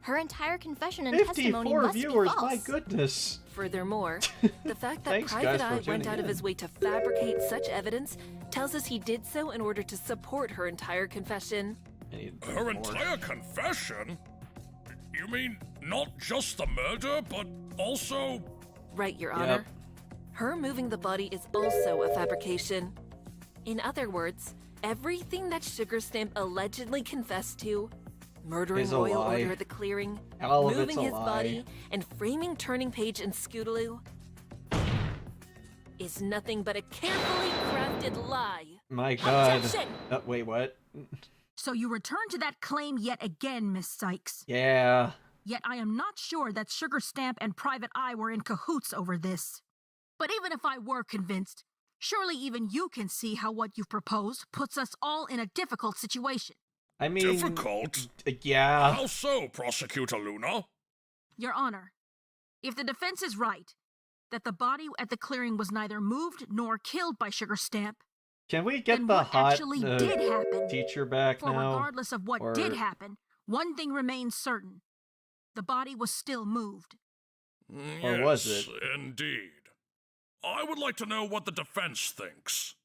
Her entire confession and testimony 54 must viewers, be false. my goodness. Furthermore, the fact that Thanks, Private guys, for Eye went tuning out of in. his way to fabricate such evidence tells us he did so in order to support her entire confession. Her entire confession? You mean not just the murder, but also... Right, Your Honor. Her moving the body is also a fabrication. In other words, everything that Sugar Stamp allegedly confessed to, murdering Is a Royal lie. Order at the clearing, All of it's moving a his lie. body, and framing Turning Page and Scootaloo, is nothing but a carefully crafted lie. My god. Objection! Wait, what? So you return to that claim yet again, Miss Sykes. Yeah. Yet I am not sure that Sugar Stamp and Private Eye were in cahoots over this. But even if I were convinced, Surely even you can see how what you've proposed puts us all in a difficult situation. I mean... Difficult? Yeah. How so, Prosecutor Luna? Your Honor, if the defense is right, that the body at the clearing was neither moved nor killed by Sugar Stamp, Can we get then the what hot actually did happen? teacher back For now? regardless of what Or- did happen, one thing remains certain. The body was still moved. Or was it? Yes, indeed. I would like to know what the defense thinks.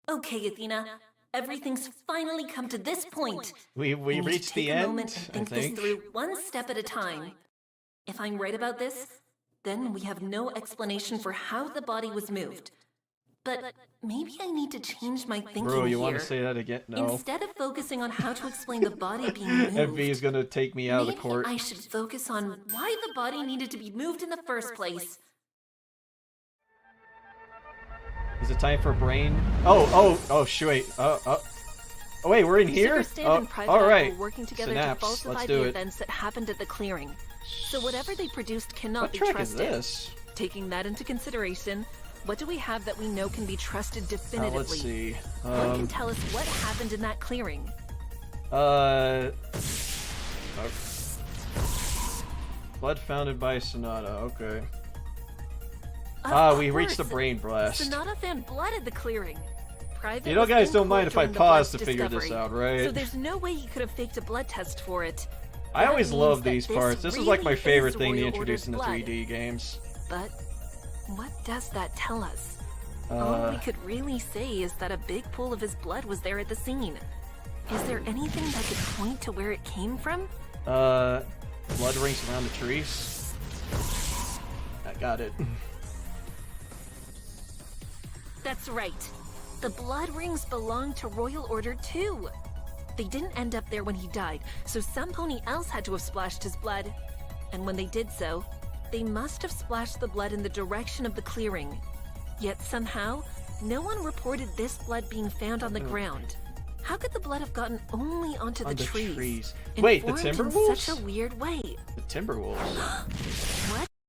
Okay, Athena. Everything's finally come to this point. We I need to reached take the a end, moment and I think this think. through one step at a time. If I'm right about this, then we have no explanation for how the body was moved. But maybe I need to change my thinking Bro, you here. want to say that again? No. Instead of focusing on how to explain the body being moved, MV is gonna take me out of the maybe court. I should focus on why the body needed to be moved in the first place. Is it time for brain? Oh, shoot, wait. Oh, wait, we're in here? Sugar Stamp and Private all Eye right. were working together Synapse. to falsify Let's do the it. events that happened at the clearing. So whatever they produced cannot What be track is trusted. this? Taking that into consideration, what do we have that we know can be trusted definitively? Let's see. What can tell us what happened in that clearing? Blood founded by Sonata. Okay. Of We reached the course. brain blast. Sonata found blood at the clearing. Private You know, was guys in don't court mind if I during the pause blood's to figure this discovery, out, right? So there's no way he could have faked a blood test for it. I That always means love that these this parts. This is like my really favorite is thing they Royal introduced in the Order's 3D games. But what does that tell us? Uh, All we could really say is that a big pool of his blood was there at the scene. Is there anything that could point to where it came from? Blood rings around the trees. I got it. That's right. The blood rings belong to Royal Order 2. They didn't end up there when he died, so some pony else had to have splashed his blood. And when they did so, they must have splashed the blood in the direction of the clearing. Yet somehow, no one reported this blood being found on the ground. How could the blood have gotten only onto the trees? And Wait, the formed in Timberwolves? such a weird way. The Timberwolves.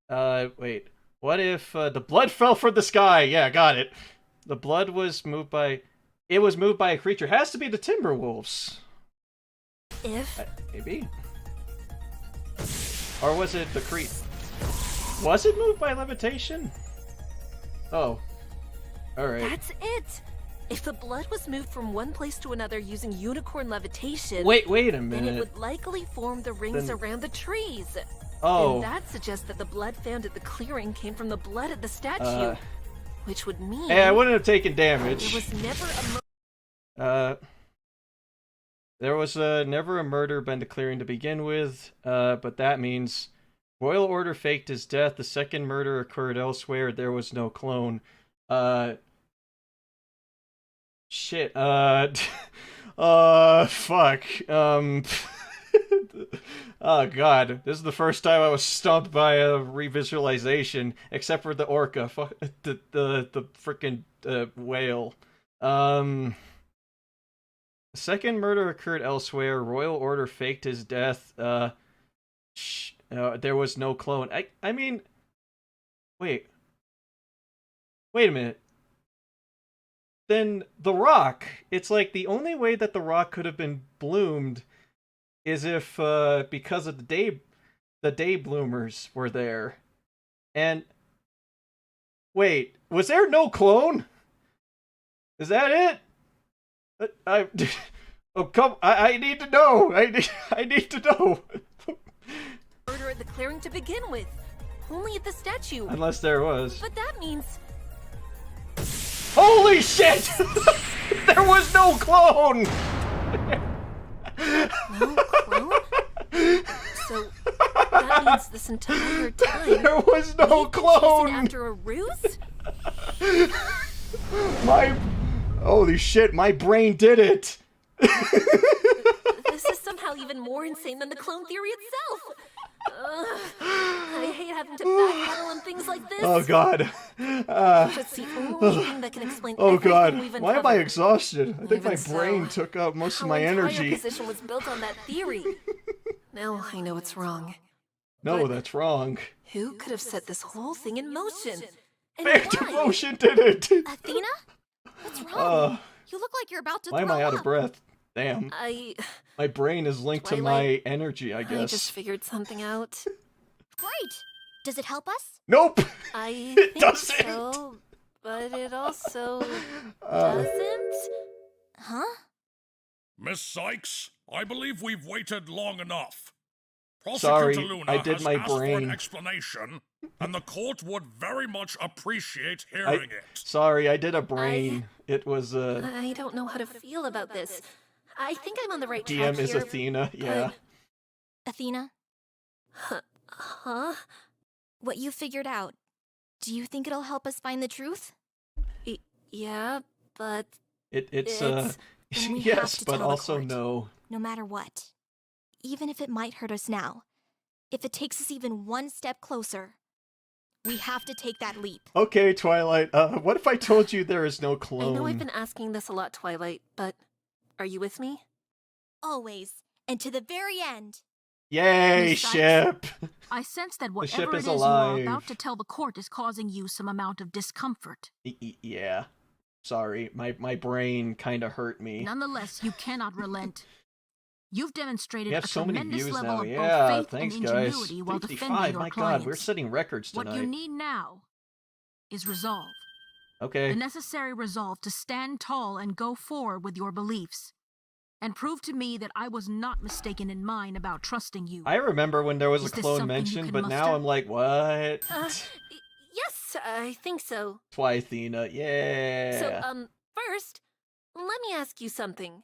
What? Wait. What if the blood fell from the sky? Yeah, got it. The blood was moved by... It was moved by a creature. Has to be the Timberwolves. If... Maybe. Or was it the creep? Was it moved by levitation? Oh. Alright. That's it! If the blood was moved from one place to another using unicorn levitation... Wait a then minute. it would likely form the rings Then- around the trees. Oh. And that suggests that the blood found at the clearing came from the blood at the statue. Which would mean... Hey, I wouldn't have taken damage. There was never a... There was never a murder been to clearing to begin with, but that means Royal Order faked his death. The second murder occurred elsewhere. There was no clone. Shit. Fuck. Oh god, this is the first time I was stumped by a revisualization, except for the orca. Fuck the frickin' whale. The second murder occurred elsewhere. Royal Order faked his death. There was no clone. I mean, wait a minute. Then the rock. It's like the only way that the rock could have been bloomed is if because of the day bloomers were there. And wait, was there no clone? Is that it? I need to know. I need to know. murder at the clearing to begin with. Only at the statue. Unless there was. But that means... Holy shit! There was no clone! No clone? So that means this entire time there was no clone! After a ruse? Holy shit, my brain did it! This is somehow even more insane than the clone theory itself! I hate having to backpedal on things like this. Oh god. It's the only thing that can explain oh everything god. we've Why am I uncovered. exhausted? I think Even my brain so, took up most of Our my entire energy. position was built on that theory. Now I know it's wrong. No, that's wrong. Who could have set this whole thing in motion? And Fake why? devotion did it! Athena? What's wrong? You look like you're about to Why am throw I out of up. breath? Damn. My brain is linked to my energy, I guess. I just figured something out. Great. Does it help us? Nope! I It think doesn't. so, but it also doesn't. Huh? Miss Sykes, I believe we've waited long enough. Sorry, Prosecutor Luna I did has my asked for an brain. explanation, and the court would very much appreciate hearing it. Sorry, I did a brain. It was, I don't know how to feel about this. I think I'm on the right track DM is here, Athena, yeah. Athena, Huh? what you figured out, do you think it'll help us find the truth? Yeah, but It's then we have yes, to but tell the also court. no. No matter what. Even if it might hurt us now. If it takes us even one step closer. We have to take that leap. Okay, Twilight, what if I told you there is no clone? I know I've been asking this a lot, Twilight, but are you with me? Always. And to the very end. Yay, Miss Sykes, ship! I sense that The ship whatever it is is you alive. are about to tell the court is causing you some amount of discomfort. Yeah. Sorry, my brain kinda hurt me. Nonetheless, you cannot relent. You've demonstrated We a have so many tremendous views level now. of Yeah, both faith thanks and guys. ingenuity while defending 55, your my clients. god, we're setting records tonight. What you need now is resolve. Okay. The necessary resolve to stand tall and go forward with your beliefs. And prove to me that I was not mistaken in mine about trusting you. I remember when there was Is a this clone something you mentioned, can but now muster? I'm like, what? Yes, I think so. That's why Athena, yeah. So, first, let me ask you something.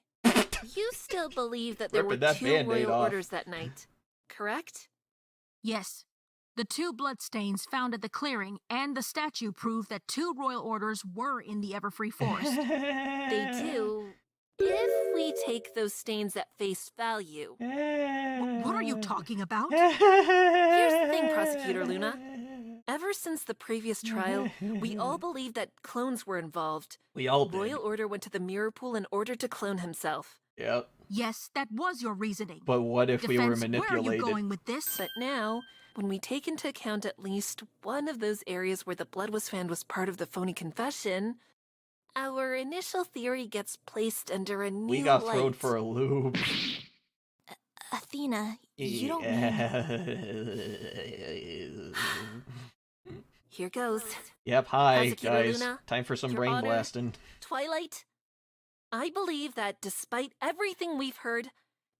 You still believe that there were Ripping that two Band-Aid royal off. orders that night, correct? Yes. The 2 bloodstains found at the clearing and the statue prove that 2 royal orders were in the Everfree Forest. They do, if we take those stains at face value. What are you talking about? Here's the thing, Prosecutor Luna. Ever since the previous trial, we all believed that clones were involved. We all did. Royal Order went to the mirror pool in order to clone himself. Yep. Yes, that was your reasoning. But what if we were Defense, manipulated? Where are you going with this? But now, when we take into account at least one of those areas where the blood was found was part of the phony confession, our initial theory gets placed under a new We got light. thrown for a loop. Athena, you don't Here goes. Yep, hi, Prosecutor guys. Luna, Time for some Your brain Honor, blasting. Twilight, I believe that despite everything we've heard,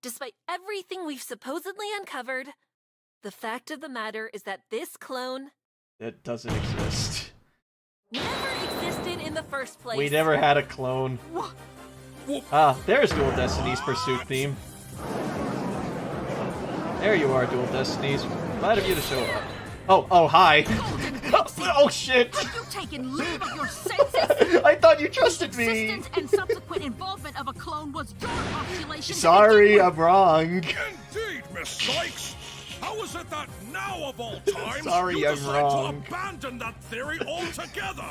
despite everything we've supposedly uncovered, the fact of the matter is that this clone It doesn't exist. never existed in the first place. We never had a clone. Ah, there's Dual Destinies Pursuit theme. There you are, Dual Destinies. Glad of you to show up. Oh, hi. Oh, shit. Have you taken leave of your senses? I thought you trusted The me. existence and subsequent involvement of a clone was your postulation. to Sorry, begin I'm wrong. Indeed, Miss Sykes. How is it that now of all times Sorry, you I'm decide wrong. to abandon that theory altogether?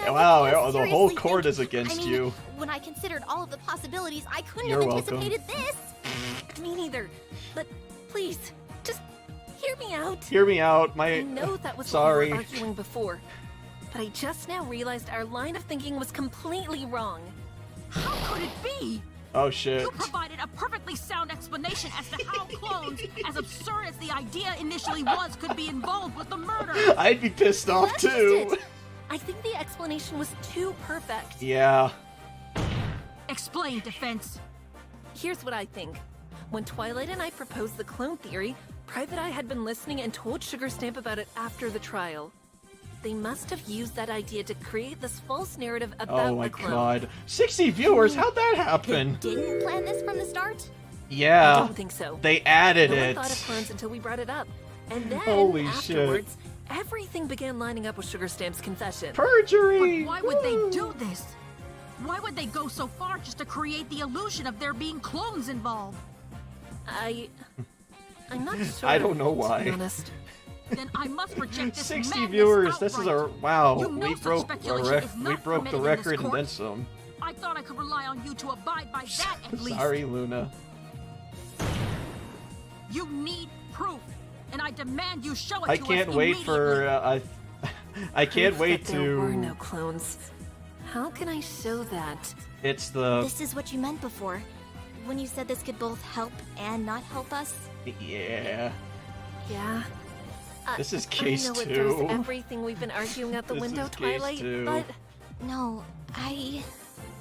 Wow, the whole seriously court think- is against I mean, you. When I considered all of the possibilities, I couldn't You're have welcome. anticipated this. Me neither. But please, just hear me out. Hear me out, I know that was Sorry. what we were arguing before, but I just now realized our line of thinking was completely wrong. How could it be? Oh, shit. You provided a perfectly sound explanation as to how clones, as absurd as the idea initially was, could be involved with the murder. I'd be pissed off, That's just too. it. I think the explanation was too perfect. Yeah. Explain, defense. Here's what I think. When Twilight and I proposed the clone theory, Private Eye had been listening and told Sugar Stamp about it after the trial. They must have used that idea to create this false narrative about Oh my a clone. god. 60 viewers, how'd that happen? Didn't plan this from the start? Yeah. I don't think so. They added no it. one thought of clones until we brought it up. And then, Holy afterwards, everything began lining up with Sugar Stamp's confession. Perjury! But why would they do this? Why would they go so far just to create the illusion of there being clones involved? I'm not sure. I don't know To be why. honest. Then I must reject this 60 madness viewers. This is outright. a wow. You know We such broke speculation is we not broke the permitted in this record and court. then some. I thought I could rely on you to abide by that at least. Sorry, Luna. You need proof. and I demand you show it I to us can't wait for I can't Proof wait that there were to. no clones. How can I show that? It's the This is what you meant before, when you said this could both help and not help us. yeah. Yeah. This is case I know it 2. throws everything we've been arguing out the This window, is case Twilight, 2. but No, I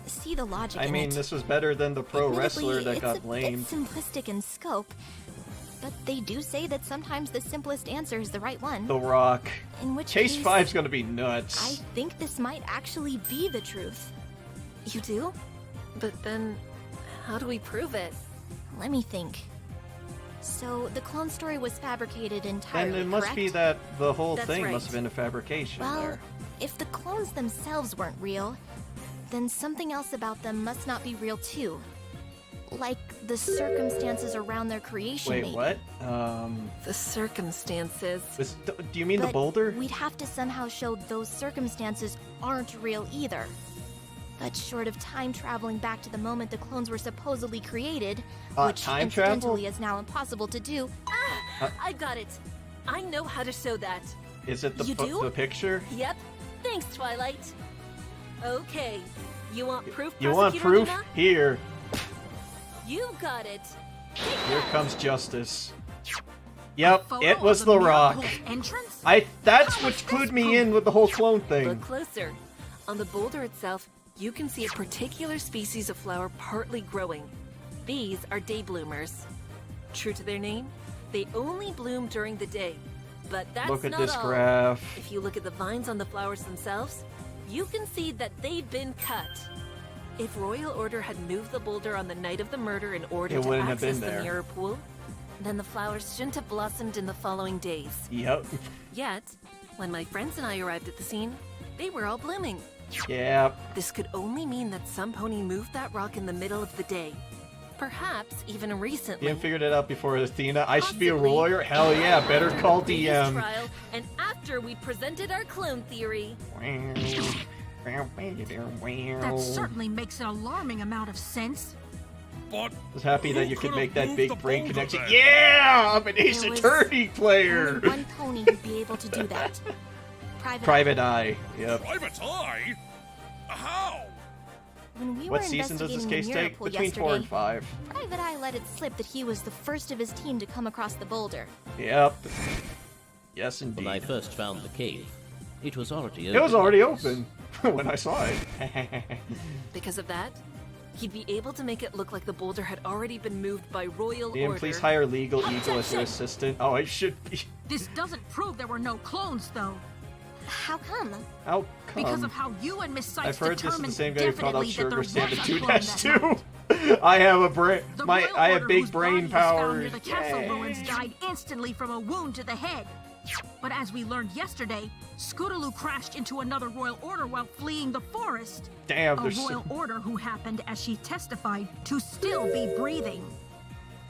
see the logic I in mean, it. this was better than the pro wrestler Admittedly, that got it's blamed. a bit simplistic in scope, but they do say that sometimes the simplest answer is the right one. The Rock. In which Case case, 5's gonna be I nuts. think this might actually be the truth. you do? But then, how do we prove it? Let me think. So, the clone story was fabricated entirely, And it must be correct? that the whole That's thing right. must have been a fabrication Well, there. if the clones themselves weren't real, then something else about them must not be real too. Like the circumstances around their creation, Wait, maybe. what? The circumstances. Do you mean the But boulder? We'd have to somehow show those circumstances aren't real either. But short of time traveling back to the moment the clones were supposedly created, which time travel? incidentally is now impossible to do. I got it. I know how to show that. Is it the You do? the picture? Yep. Thanks, Twilight. Okay. You want proof, You want Prosecutor proof? Luna? Here. You got it. Here comes justice. Yep, photo it was of the the Rock. Miracle's entrance? That's what clued me in with the whole clone Look thing. closer. On the boulder itself, you can see a particular species of flower partly growing. These are day bloomers. True to their name, they only bloom during the day. But that's Look at not this all. graph. If you look at the vines on the flowers themselves, you can see that they've been cut. If Royal Order had moved the boulder on the night of the murder in order It to wouldn't have access been the there. mirror pool, then the flowers shouldn't have blossomed in the following days. Yep. Yet, when my friends and I arrived at the scene, they were all blooming. Yep. This could only mean that some pony moved that rock in the middle of the day. Perhaps even recently. You figured it out before Athena. I should be a Possibly. lawyer? Hell yeah, better call Previous DM. trial, and after we presented our clone theory. That certainly makes an alarming amount of sense. But I was happy that you could make that big brain boulder connection. then? Yeah! I'm an Ace There was Attorney player! Only one pony who'd be able to do that. Private Eye. Yep. Private Eye? How? When we What were season does this investigating case the mirror take? pool Between yesterday, 4 and 5. Private Eye let it slip that he was the first of his team to come across the boulder. Yep. Yes, indeed. When I first found the cave, it was already open. It was already open when I saw it. Because of that, he'd be able to make it look like the boulder had already been moved by Royal DM, Order. please hire Legal Eagle as your assistant. Oh, I should be. This doesn't prove there were no clones, though. How come? How come? Because of how you and Miss Sykes I've heard this is the determined same guy who called out definitely Sugar that Santa there was a clone that night. 2-2. I have a brain. The I Royal have Order big whose brain body was found power. near the castle Yay. ruins died instantly from a wound to the head. But as we learned yesterday, Scootaloo crashed into another Royal Order while fleeing the forest. Damn, a there's Royal Order who happened, as she testified, to still be breathing.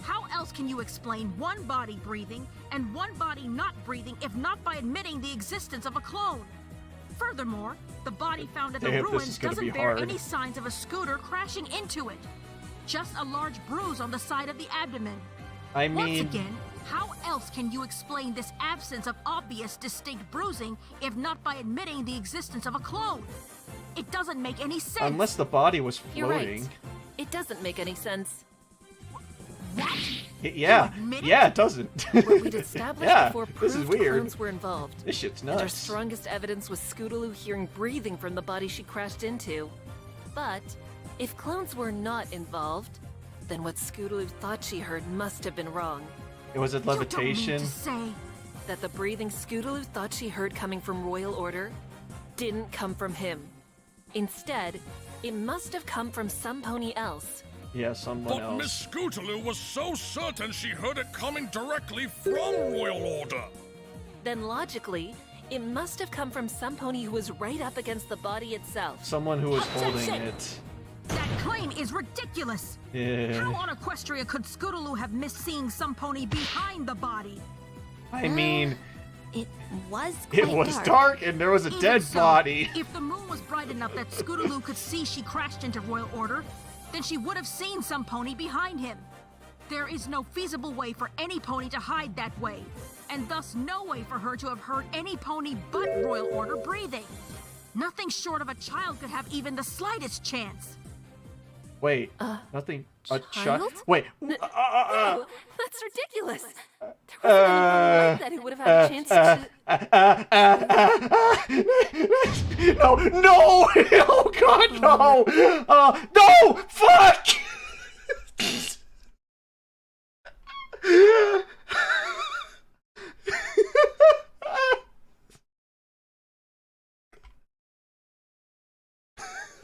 How else can you explain one body breathing and one body not breathing if not by admitting the existence of a clone? Furthermore, the body found at the Damn, this ruins is gonna be doesn't bear hard. any signs of a scooter crashing into it. Just a large bruise on the side of the abdomen. I Once mean, again, how else can you explain this absence of obvious, distinct bruising if not by admitting the existence of a clone? It doesn't make any sense. unless the body was You're right. floating. It doesn't make any sense. Yeah, yeah, it doesn't. What we'd established Yeah, before this is proved weird. clones were involved. This shit's And our nuts. strongest evidence was Scootaloo hearing breathing from the body she crashed into. But if clones were not involved, then what Scootaloo thought she heard must have been wrong. It was a levitation. Say That the breathing Scootaloo thought she heard coming from Royal Order didn't come from him. Instead, it must have come from some pony else. Yeah, someone But else. Miss Scootaloo was so certain she heard it coming directly from Royal Order. Then logically, it must have come from some pony who was right up against the body itself. Someone who was holding Objection! it. that claim is ridiculous. Yeah. How on Equestria could Scootaloo have missed seeing some pony behind the body? I mean, It was it quite was dark and there was a Even dead so, body. If the moon was bright enough that Scootaloo could see she crashed into Royal Order, then she would have seen some pony behind him. There is no feasible way for any pony to hide that way. and thus no way for her to have hurt any pony but Royal Order breathing. Nothing short of a child could have even the slightest chance. Wait, nothing. A child? Wait. No, that's ridiculous. There wasn't anyone like that who would have had a chance to. No, no! Oh God, no! No! Fuck!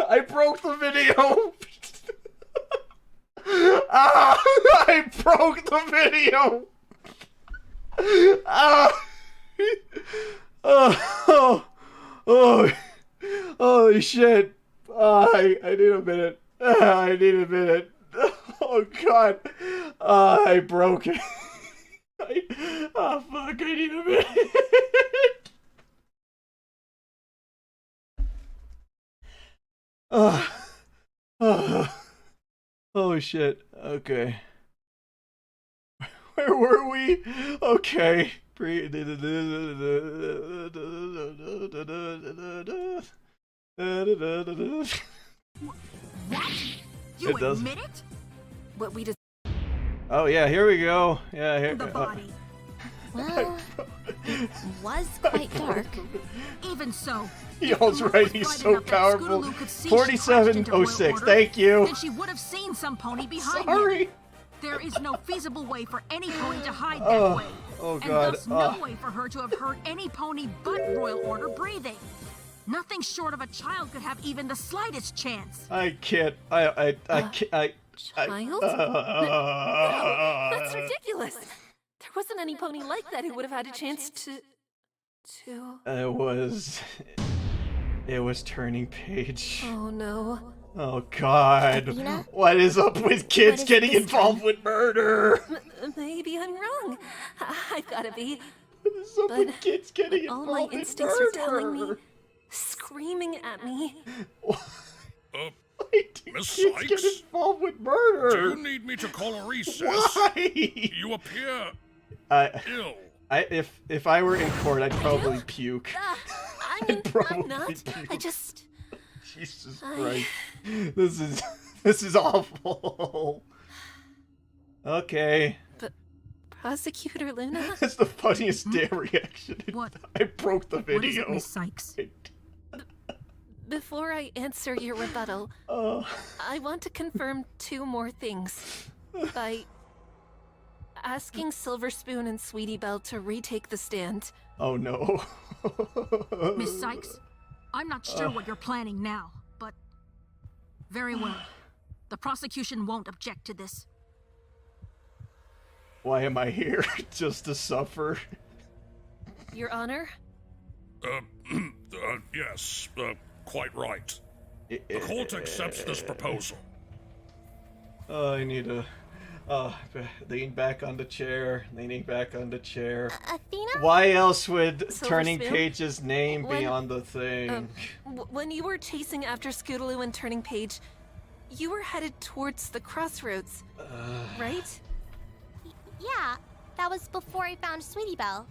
I broke the video. I broke the video. Holy shit. I need a minute. I need a minute. Oh God. I broke it. Oh fuck, I need a minute. Oh shit. Okay. Where were we? Okay. What? You It does. admit it? What we just. Oh yeah, here we go. Yeah, here. The body. Well, it was quite dark. Even so, Y'all's right, he's so powerful. 4706, thank you. then she would have seen some pony behind Sorry. him. There is no feasible way for any pony to hide that way. Oh And God. thus no way for her to have hurt any pony but Royal Order breathing. Nothing short of a child could have even the slightest chance. I can't. I can't. Child? No, that's ridiculous. There wasn't any pony like that who would have had a chance to. It was turning page. Oh no. Oh God. Athena? What is up with kids What is getting this involved with murder? Maybe I'm wrong. I've gotta be. What is up with kids getting All involved my with instincts murder? are telling me, screaming at me. Miss Kids get Sykes? involved with murder. Do you need me to call a recess? Why? You appear ill. If I were in court, I'd probably puke. I mean, I'm not. I just. Jesus Christ. This is awful. Okay. But Prosecutor Luna? That's the funniest damn reaction. What? I broke the video. What is it, Miss Sykes? Before I answer your rebuttal, I want to confirm 2 more things. By asking Silver Spoon and Sweetie Belle to retake the stand. Oh no. Miss Sykes, I'm not sure what you're planning now, but very well. The prosecution won't object to this. Why am I here? Just to suffer? Your Honor? Yes, quite right. The court accepts this proposal. I need to lean back on the chair. Leaning back on the chair. Athena? Why else would Silver Turning Spoon? Page's name be When- on the thing? When you were chasing after Scootaloo and Turning Page, you were headed towards the crossroads, right? Yeah, that was before I found Sweetie Belle.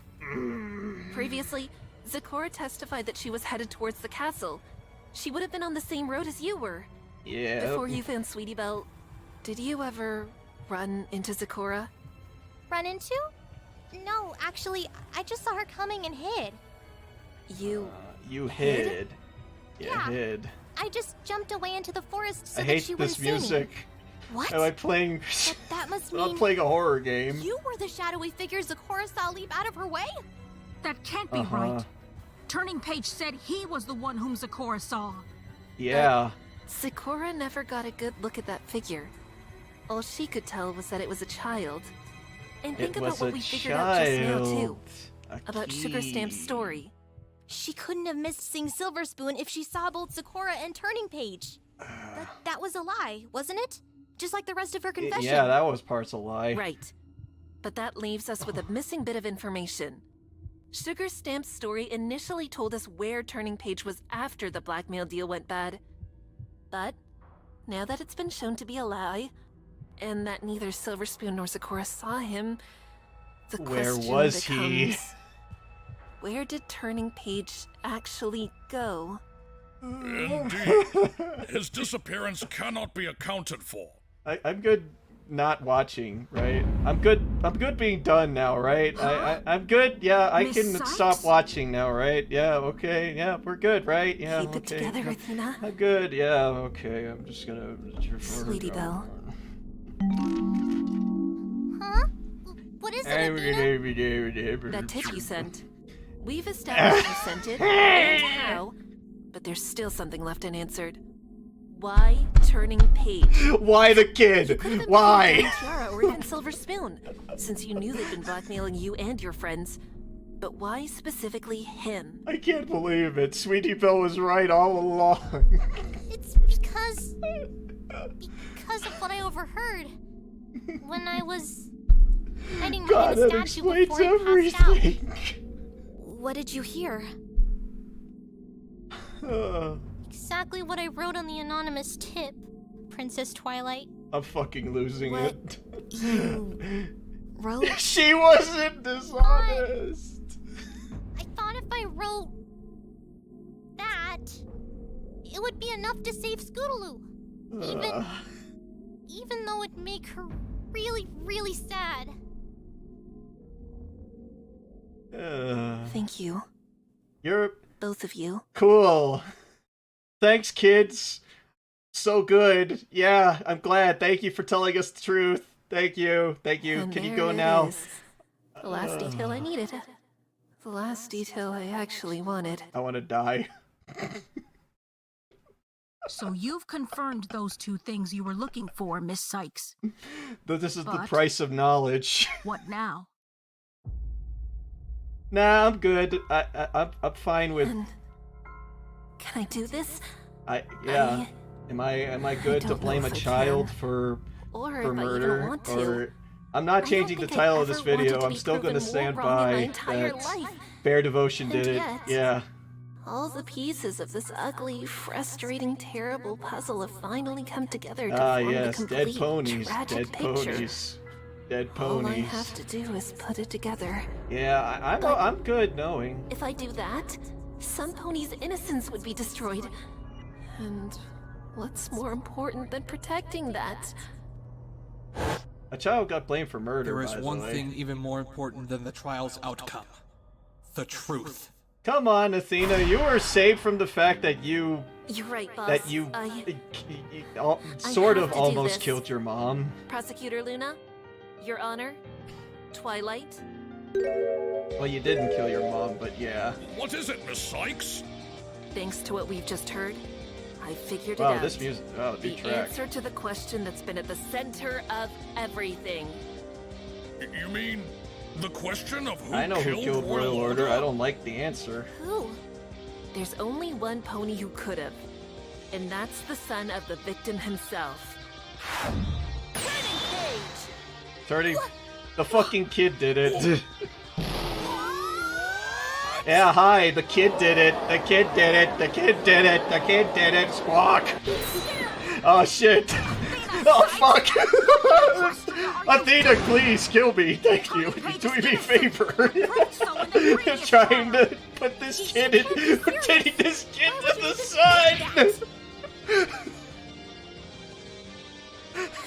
Previously, Zecora testified that she was headed towards the castle. She would have been on the same road as you were. Yeah. Before you found Sweetie Belle, did you ever run into Zecora? Run into? No, actually, I just saw her coming and hid. You hid. Yeah. Hid. I just jumped away into the forest so I that hate she wouldn't this see music. me. What? Am I playing? But that must I'm not mean playing a horror game. you were the shadowy figure Zecora saw leap out of her way? That can't be right. Turning Page said he was the one whom Zecora saw. Yeah. Zecora never got a good look at that figure. All she could tell was that it was a child. And think It about was what a we figured out just now, too. child. A About Sugar Stamp's key. story. She couldn't have missed seeing Silver Spoon if she saw both Zecora and Turning Page. That was a lie, wasn't it? Just like the rest of her confession. Yeah, that was parts a lie. Right. But that leaves us with a missing bit of information. Sugar Stamp's story initially told us where Turning Page was after the blackmail deal went bad. But now that it's been shown to be a lie, and that neither Silver Spoon nor Zecora saw him, The Where question was he? becomes, where did Turning Page actually go? Indeed. His disappearance cannot be accounted for. I'm good not watching, right? I'm good being done now, right? I'm good, yeah, I Miss can Sykes? stop watching now, right? Yeah, okay, yeah, we're good, right? Yeah, Keep it okay. together, Athena. I'm good, yeah, okay, I'm just gonna... Sweetie Belle. Huh? What is it, Athena? That tip you sent. We've established you sent it, and how, but there's still something left unanswered. Why Turning Page? Why the kid? Why? Tiara or even Silver Spoon, since you knew they'd been blackmailing you and your friends. But why specifically him? I can't believe it. Sweetie Belle was right all along. It's because of what I overheard when I was hiding God, behind that the statue explains before I passed out. everything. What did you hear? Exactly what I wrote on the anonymous tip, Princess Twilight. I'm fucking losing What? it. You wrote? She wasn't dishonest. I thought if I wrote that, it would be enough to save Scootaloo. Even though it'd make her really, really sad. Thank you. You're Both of you. cool. Thanks, kids. So good. Yeah, I'm glad. Thank you for telling us the truth. Thank you. Thank you. And Can you there go it now? is. The last detail I needed. The last detail I actually wanted. I want to die. So you've confirmed those two things you were looking for, Miss Sykes. This is the But- price of knowledge. What now? Nah, I'm good. I'm fine with. Can I do this? Yeah. Am I good to don't know blame a if I child can. for Or if I even murder? want to. Or I'm not I changing don't the think I title of this ever wanted video. to I'm be still gonna proven stand more wrong in my by entire that life. Bear Devotion And did it. yet- Yeah. All the pieces of this ugly, frustrating, terrible puzzle have finally come together to Ah, form yes, the dead complete, ponies, tragic dead picture. ponies, dead All I ponies. have to do is put it together. Yeah, I'm good knowing. If I do that, some pony's innocence would be destroyed. And what's more important than protecting that? A child got blamed for murder. There is by the one way. thing even more important than the trial's outcome. The truth. Come on, Athena, you were saved from the fact that you You're right, boss. sort have of to do almost this. killed your mom. Prosecutor Luna, Your Honor, Twilight. Well, you didn't kill your mom, but yeah. What is it, Miss Sykes? Thanks to what we've just heard, I figured it Wow, out. this music. Oh, The good track. answer to the question that's been at the center of everything. You mean the question of who I know who killed Royal Order. I don't like the answer. Who? There's only one pony who could have, and that's the son of the victim himself. Turning. The fucking kid did it. Yeah, hi, the kid did it. The kid did it. The kid did it. The kid did it. Squawk. Oh shit. Oh fuck. Athena, please kill me. Thank you. You're doing me a favor. You're trying to put this kid in. We're taking this kid to the sun.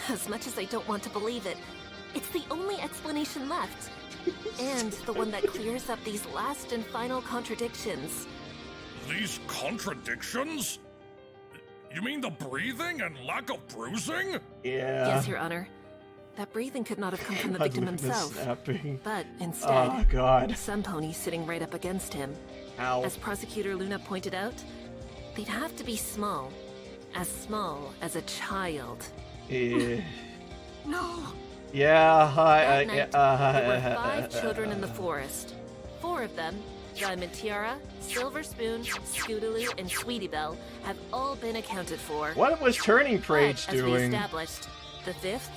As much as I don't want to believe it, it's the only explanation left. And the one that clears up these last and final contradictions. These contradictions? You mean the breathing and lack of bruising? Yeah. Yes, Your Honor. That breathing could not have come from the Other victim than the himself. snapping. But instead, Oh, God. some ponies sitting right up against him. Ow. As Prosecutor Luna pointed out, they'd have to be small. As small as a child. Yeah. No. Yeah, hi. That night, there were 5 children in the forest. 4 of them, Diamond Tiara, Silver Spoon, Scootaloo, and Sweetie Belle, have all been accounted for. What was Turning Page But, as we doing? established, the 5th,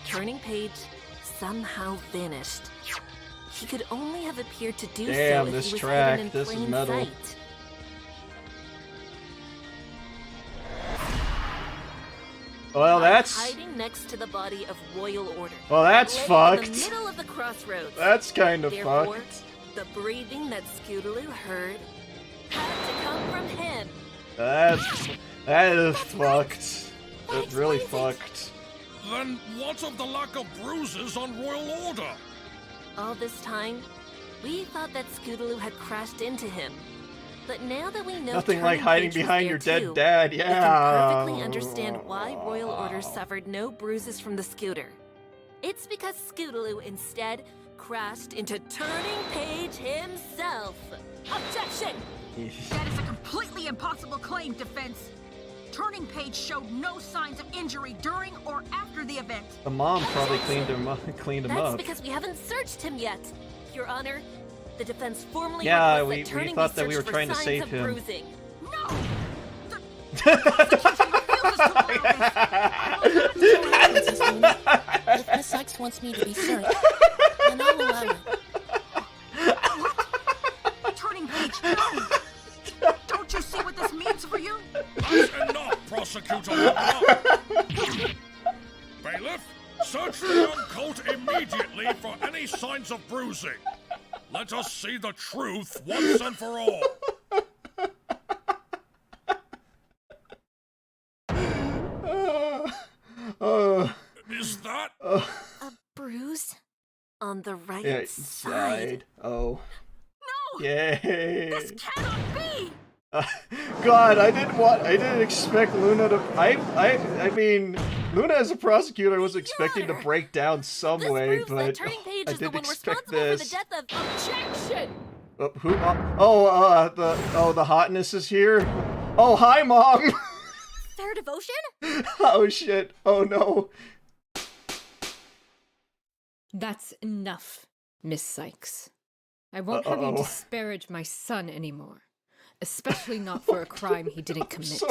Turning Page, somehow vanished. He could only have appeared to do Damn, so if this he was track, hidden in this is plain metal. sight. Well, that's... hiding next to the body of Royal Order. Well, that's laying fucked. In the middle of the crossroads. That's kind of Therefore, fucked. the breathing that Scootaloo heard had to come from him. That is fucked. It's really fucked. Then what of the lack of bruises on Royal Order? All this time, we thought that Scootaloo had crashed into him. But now that we know Nothing like Turning hiding Page was behind there your dead too, dad, we yeah. can perfectly understand why Royal Order suffered no bruises from the scooter. It's because Scootaloo instead crashed into Turning Page himself. Objection! That is a completely impossible claim, defense. Turning Page showed no signs of injury during or after the event. The mom probably cleaned him That's up. because we haven't searched him yet, Your Honor. The defense formally Yeah, requests that we Turning thought be that we were searched trying to for save signs of him. bruising. If Miss Sykes wants me to be searched, then I'll allow it. Turning Page, no! Don't you see what this means for you? That's enough, Prosecutor Luna! Bailiff, search the young cult immediately for any signs of bruising. Let us see the truth once and for all. Is that a bruise on the right side? Oh. No! Yay! This cannot be! God, I didn't expect Luna to. I mean, Luna as a prosecutor was expecting to break down some way, but I didn't expect this. For the death of objection. Who? The hotness is here. Oh, hi, Mom. Fair devotion? Oh shit! Oh no. That's enough, Miss Sykes. I won't have you disparage my son anymore. Especially not for a crime he didn't commit.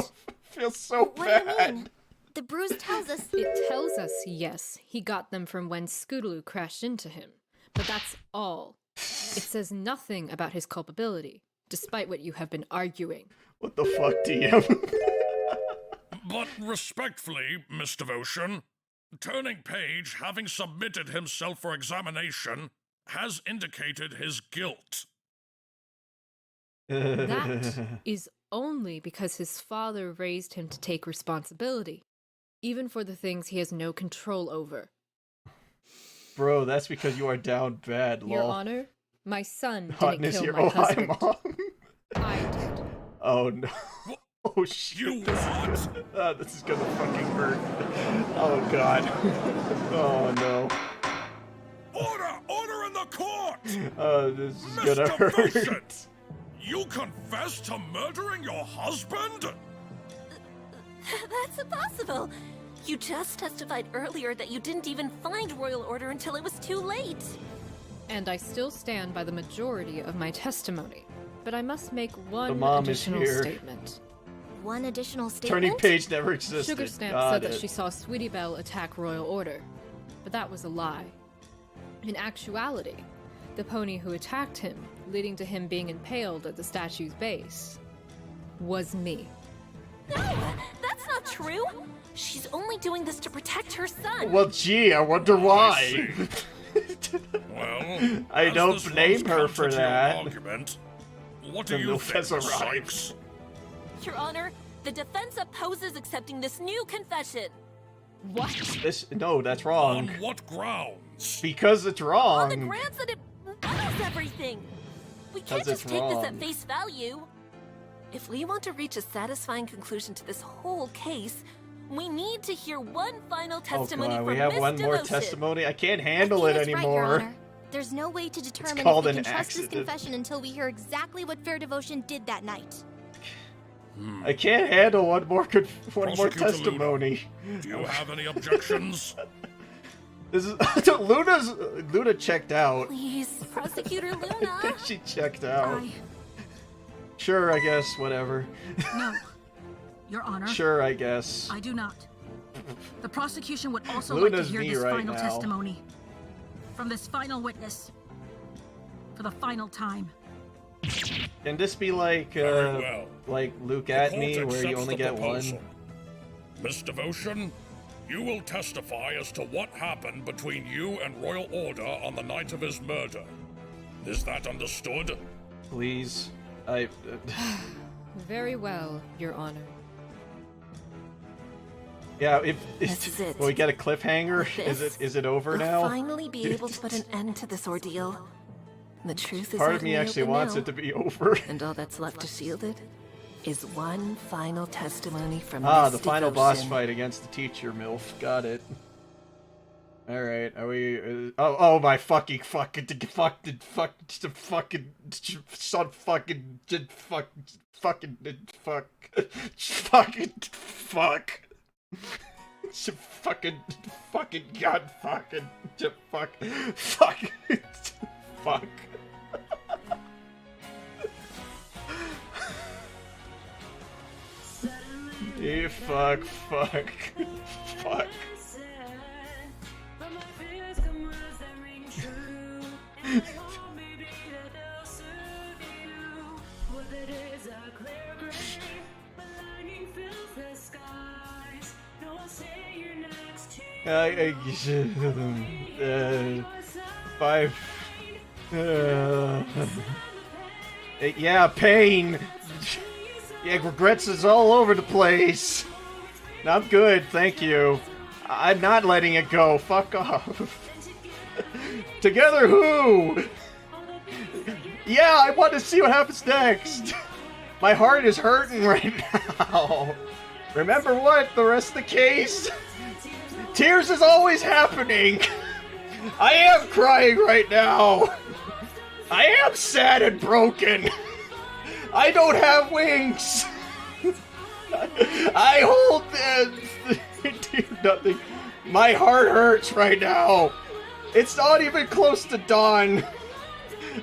Feel so bad. What do you mean? The bruise tells us... It tells us, yes, he got them from when Scootaloo crashed into him. But that's all. It says nothing about his culpability, despite what you have been arguing. What the fuck, DM? But respectfully, Miss Devotion, Turning Page, having submitted himself for examination, has indicated his guilt. That is only because his father raised him to take responsibility, even for the things he has no control over. Bro, that's because you are down bad, lol. Your Honor, my son Hotness didn't kill here. my husband. Hi, Mom. I did. Oh no. Oh shit. You what? This is gonna fucking hurt. Oh god. Oh no. Order! Order in the court! This is gonna hurt. You confess to murdering your husband? That's impossible. You just testified earlier that you didn't even find Royal Order until it was too late. And I still stand by the majority of my testimony. But I must make The one mom is additional here. statement. One additional statement? Turning Page never existed. Sugar Stamp Got said it. that she saw Sweetie Belle attack Royal Order. But that was a lie. In actuality, the pony who attacked him, leading to him being impaled at the statue's base, was me. No, that's not true. She's only doing this to protect her son. Well, gee, I wonder why. Well, I as don't this blame runs her counter for to your that. Argument, what do The you milk think, has arrived. Sykes? Your Honor, the defense opposes accepting this new confession. What? No, that's wrong. On what grounds? Because it's On wrong. the grounds that it muddles everything. We can't 'Cause it's just take this wrong. at face value. If we want to reach a satisfying conclusion to this whole case, we need to hear one final Oh testimony god, from we have Miss one more Devotion. testimony? I can't handle it He is right, Your anymore. Honor. There's no way to determine if called we an can trust accident. this confession until we hear exactly what Fair Devotion did that night. I can't handle one more Prosecutor testimony. Do you have any objections? This is Luna checked out. Please, Prosecutor Luna. She checked out. Sure, I guess, whatever. No. Your Honor. Sure, I guess. I do not. The prosecution would also Luna's like to hear me this right final now. testimony from this final witness for the final time. Can this be like, Very well. like Luke The at court me, where you accepts only the get proposal. one? Miss Devotion, You will testify as to what happened between you and Royal Order on the night of his murder. Is that understood? Please. Very well, Your Honor. Yeah, This is it. Will we get a cliffhanger? Is it over we'll now? finally be able to put an end to this ordeal. The truth is Part out of in me the actually open wants now. it to be over. And all that's left to shield it is one final testimony from The Mystic final boss Ocean. fight against the teacher MILF. Got it. Alright, are we... oh my fucking fuck, fuck. Five. Yeah, pain. Yeah, regrets is all over the place. I'm good, thank you. I'm not letting it go. Fuck off. Together who? Yeah, I want to see what happens next. My heart is hurting right now. Remember what? The rest of the case? Tears is always happening. I am crying right now. I am sad and broken. I don't have wings. I hold nothing. My heart hurts right now. It's not even close to dawn.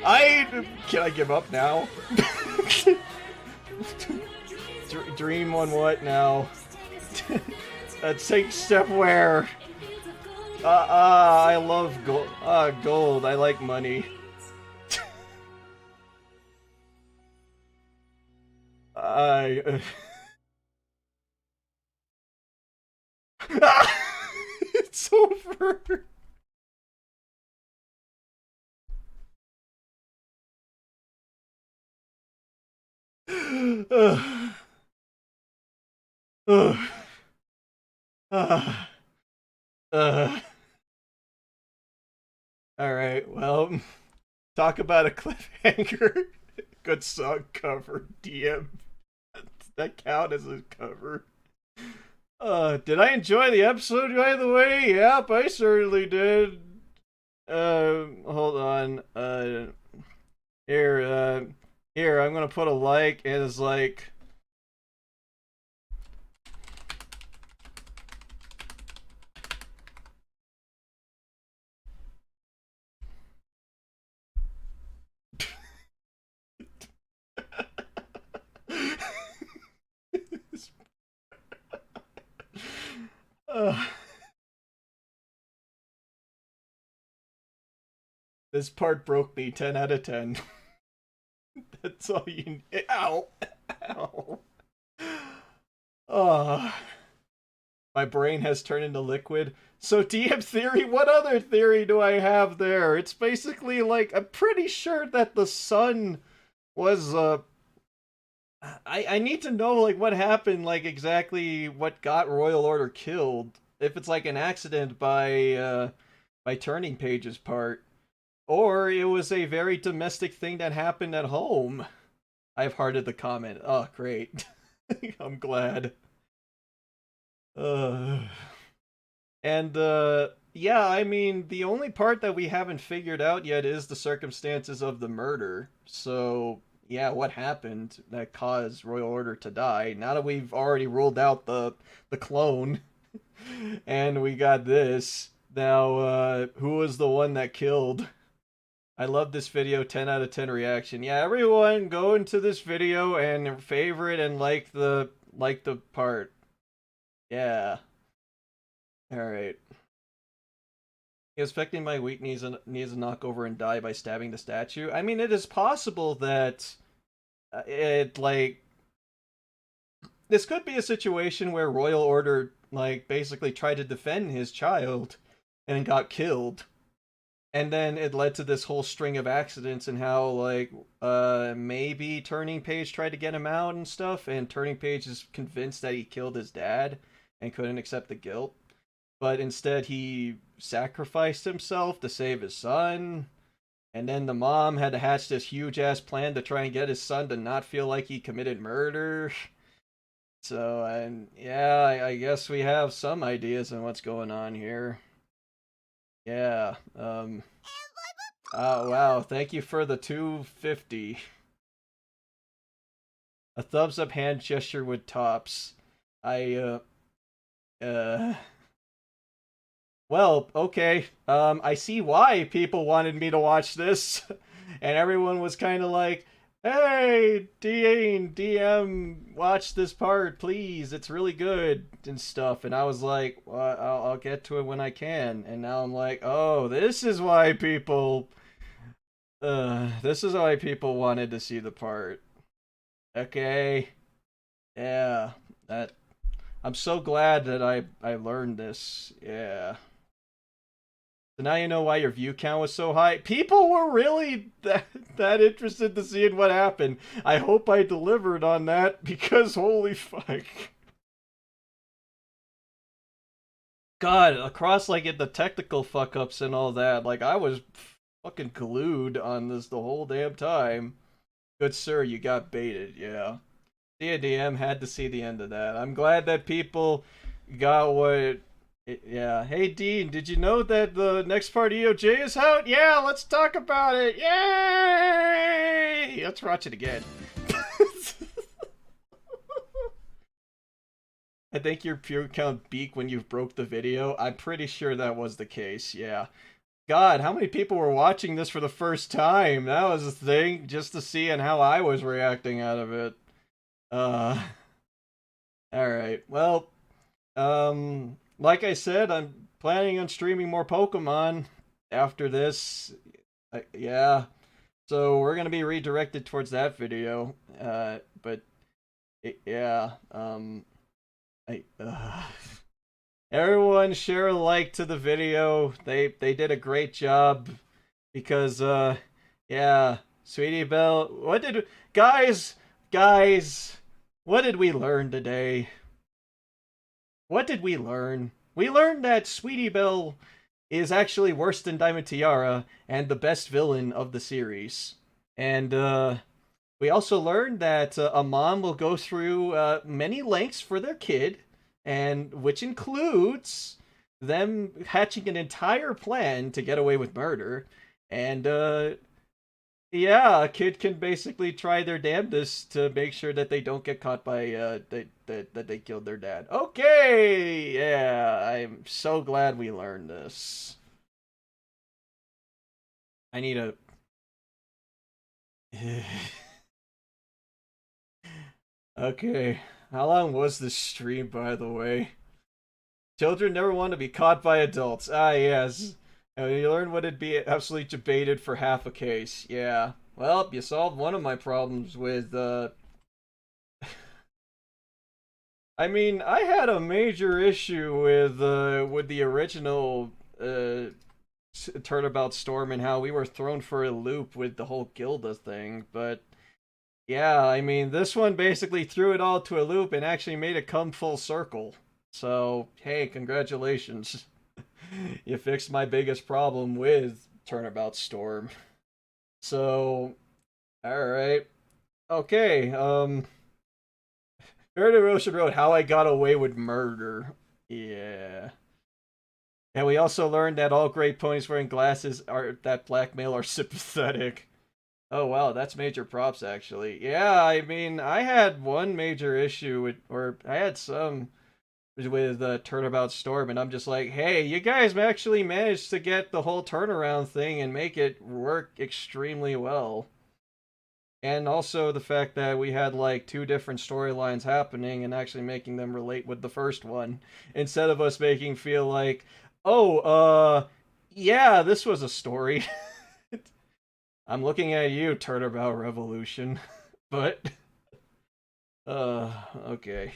Can I give up now? Dream on what now? Take step where? I love gold. Gold. I like money. It's over. Alright, well, talk about a cliffhanger. Good song cover, DM. That count as a cover. Did I enjoy the episode, by the way? Yep, I certainly did. Hold on. Here, I'm gonna put a like as like... This part broke me. 10 out of 10. That's all you need. Ow! Ow! My brain has turned into liquid. So DM theory, what other theory do I have there? It's basically like, I'm pretty sure that the sun was, I need to know, like, what happened, like, exactly what got Royal Order killed. If it's, like, an accident by Turning Page's part. Or it was a very domestic thing that happened at home. I've hearted the comment. Oh, great. I'm glad. Yeah, I mean, the only part that we haven't figured out yet is the circumstances of the murder. So, yeah, what happened that caused Royal Order to die? Now that we've already ruled out the clone, and we got this, now, who was the one that killed? I love this video, 10 out of 10 reaction. Yeah, everyone go into this video and favorite and like the part. Yeah. Alright. Expecting my weak knees to knock over and die by stabbing the statue. I mean, it is possible that this could be a situation where Royal Order like, basically tried to defend his child and got killed. And then it led to this whole string of accidents and how, like, maybe Turning Page tried to get him out and stuff, and Turning Page is convinced that he killed his dad and couldn't accept the guilt. But instead he sacrificed himself to save his son. And then the mom had to hatch this huge-ass plan to try and get his son to not feel like he committed murder. So, and yeah, I guess we have some ideas on what's going on here. Yeah, oh, wow, thank you for the 250. A thumbs up hand gesture with tops. Well, okay, I see why people wanted me to watch this, and everyone was kind of like, hey, DM, watch this part, please, it's really good, and stuff, and I was like, well, I'll get to it when I can, and now I'm like, oh, this is why people wanted to see the part. Okay. Yeah, I'm so glad that I learned this, yeah. So now you know why your view count was so high. People were really that interested to see what happened. I hope I delivered on that, because holy fuck. God, across like the technical fuck-ups and all that, like I was fucking glued on this the whole damn time. Good sir, you got baited, yeah. DM had to see the end of that. I'm glad that people got what... Yeah. Hey, Dean, did you know that the next part of EOJ is out? Yeah, let's talk about it. Yay! Let's watch it again. I think your pure count beak when you broke the video. I'm pretty sure that was the case, yeah. God, how many people were watching this for the first time? That was the thing, just to see and how I was reacting out of it. Alright, well, like I said, I'm planning on streaming more Pokemon after this. Yeah. So we're going to be redirected towards that video. But yeah, everyone share a like to the video. They did a great job because yeah, Sweetie Belle, guys, what did we learn today? What did we learn? We learned that Sweetie Belle is actually worse than Diamond Tiara and the best villain of the series. And we also learned that a mom will go through many lengths for their kid, and which includes them hatching an entire plan to get away with murder. And yeah, a kid can basically try their damnedest to make sure that they don't get caught by that they killed their dad. Okay, yeah, I'm so glad we learned this. I need a... Okay, how long was this stream, by the way? Children never want to be caught by adults. Ah, yes. And you learn what it'd be absolutely debated for half a case. Yeah. Well, you solved one of my problems with, I mean, I had a major issue with the original, Turnabout Storm and how we were thrown for a loop with the whole Gilda thing, but... Yeah, I mean, this one basically threw it all to a loop and actually made it come full circle. So, hey, congratulations. You fixed my biggest problem with Turnabout Storm. So, alright. Okay, Fairy Ocean Road, How I Got Away with Murder. Yeah. And we also learned that all great ponies wearing glasses that blackmail are sympathetic. Oh wow, that's major props actually. Yeah, I mean, I had one major issue with, or I had some with Turnabout Storm, and I'm just like, hey, you guys actually managed to get the whole turnaround thing and make it work extremely well. And also the fact that we had like 2 different storylines happening and actually making them relate with the first one, instead of us making feel like, oh, yeah, this was a story. I'm looking at you, Turnabout Revolution. But, okay.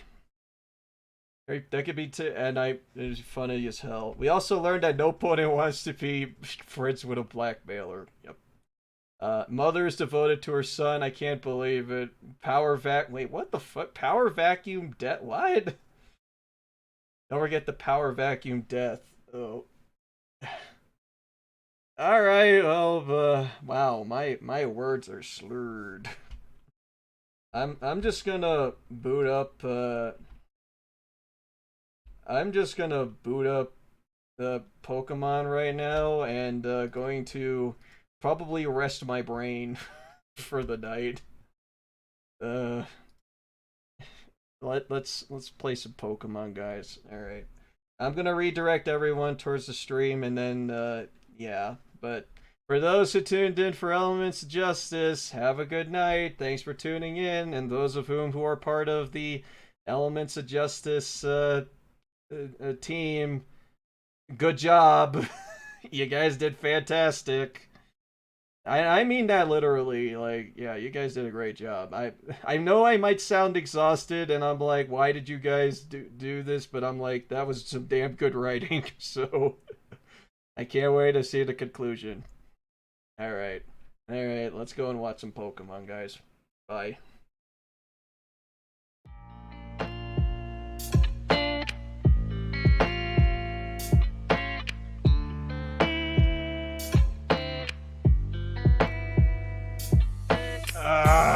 That could be and it was funny as hell. We also learned that no opponent wants to be friends with a blackmailer. Yep. Mother is devoted to her son. I can't believe it. Wait, what the fuck? Power vacuum death? What? Don't forget the power vacuum death. Oh. All right. Well, wow. My words are slurred. I'm just gonna boot up. I'm just gonna boot up the Pokemon right now and going to probably rest my brain for the night. Let's play some Pokemon, guys. All right. I'm gonna redirect everyone towards the stream, and then yeah. But for those who tuned in for Elements of Justice, have a good night. Thanks for tuning in, and those of whom who are part of the Elements of Justice team, good job. You guys did fantastic. I mean that literally. Like, yeah, you guys did a great job. I know I might sound exhausted, and I'm like, why did you guys do this? But I'm like, that was some damn good writing. So I can't wait to see the conclusion. All right, let's go and watch some Pokemon, guys. Bye.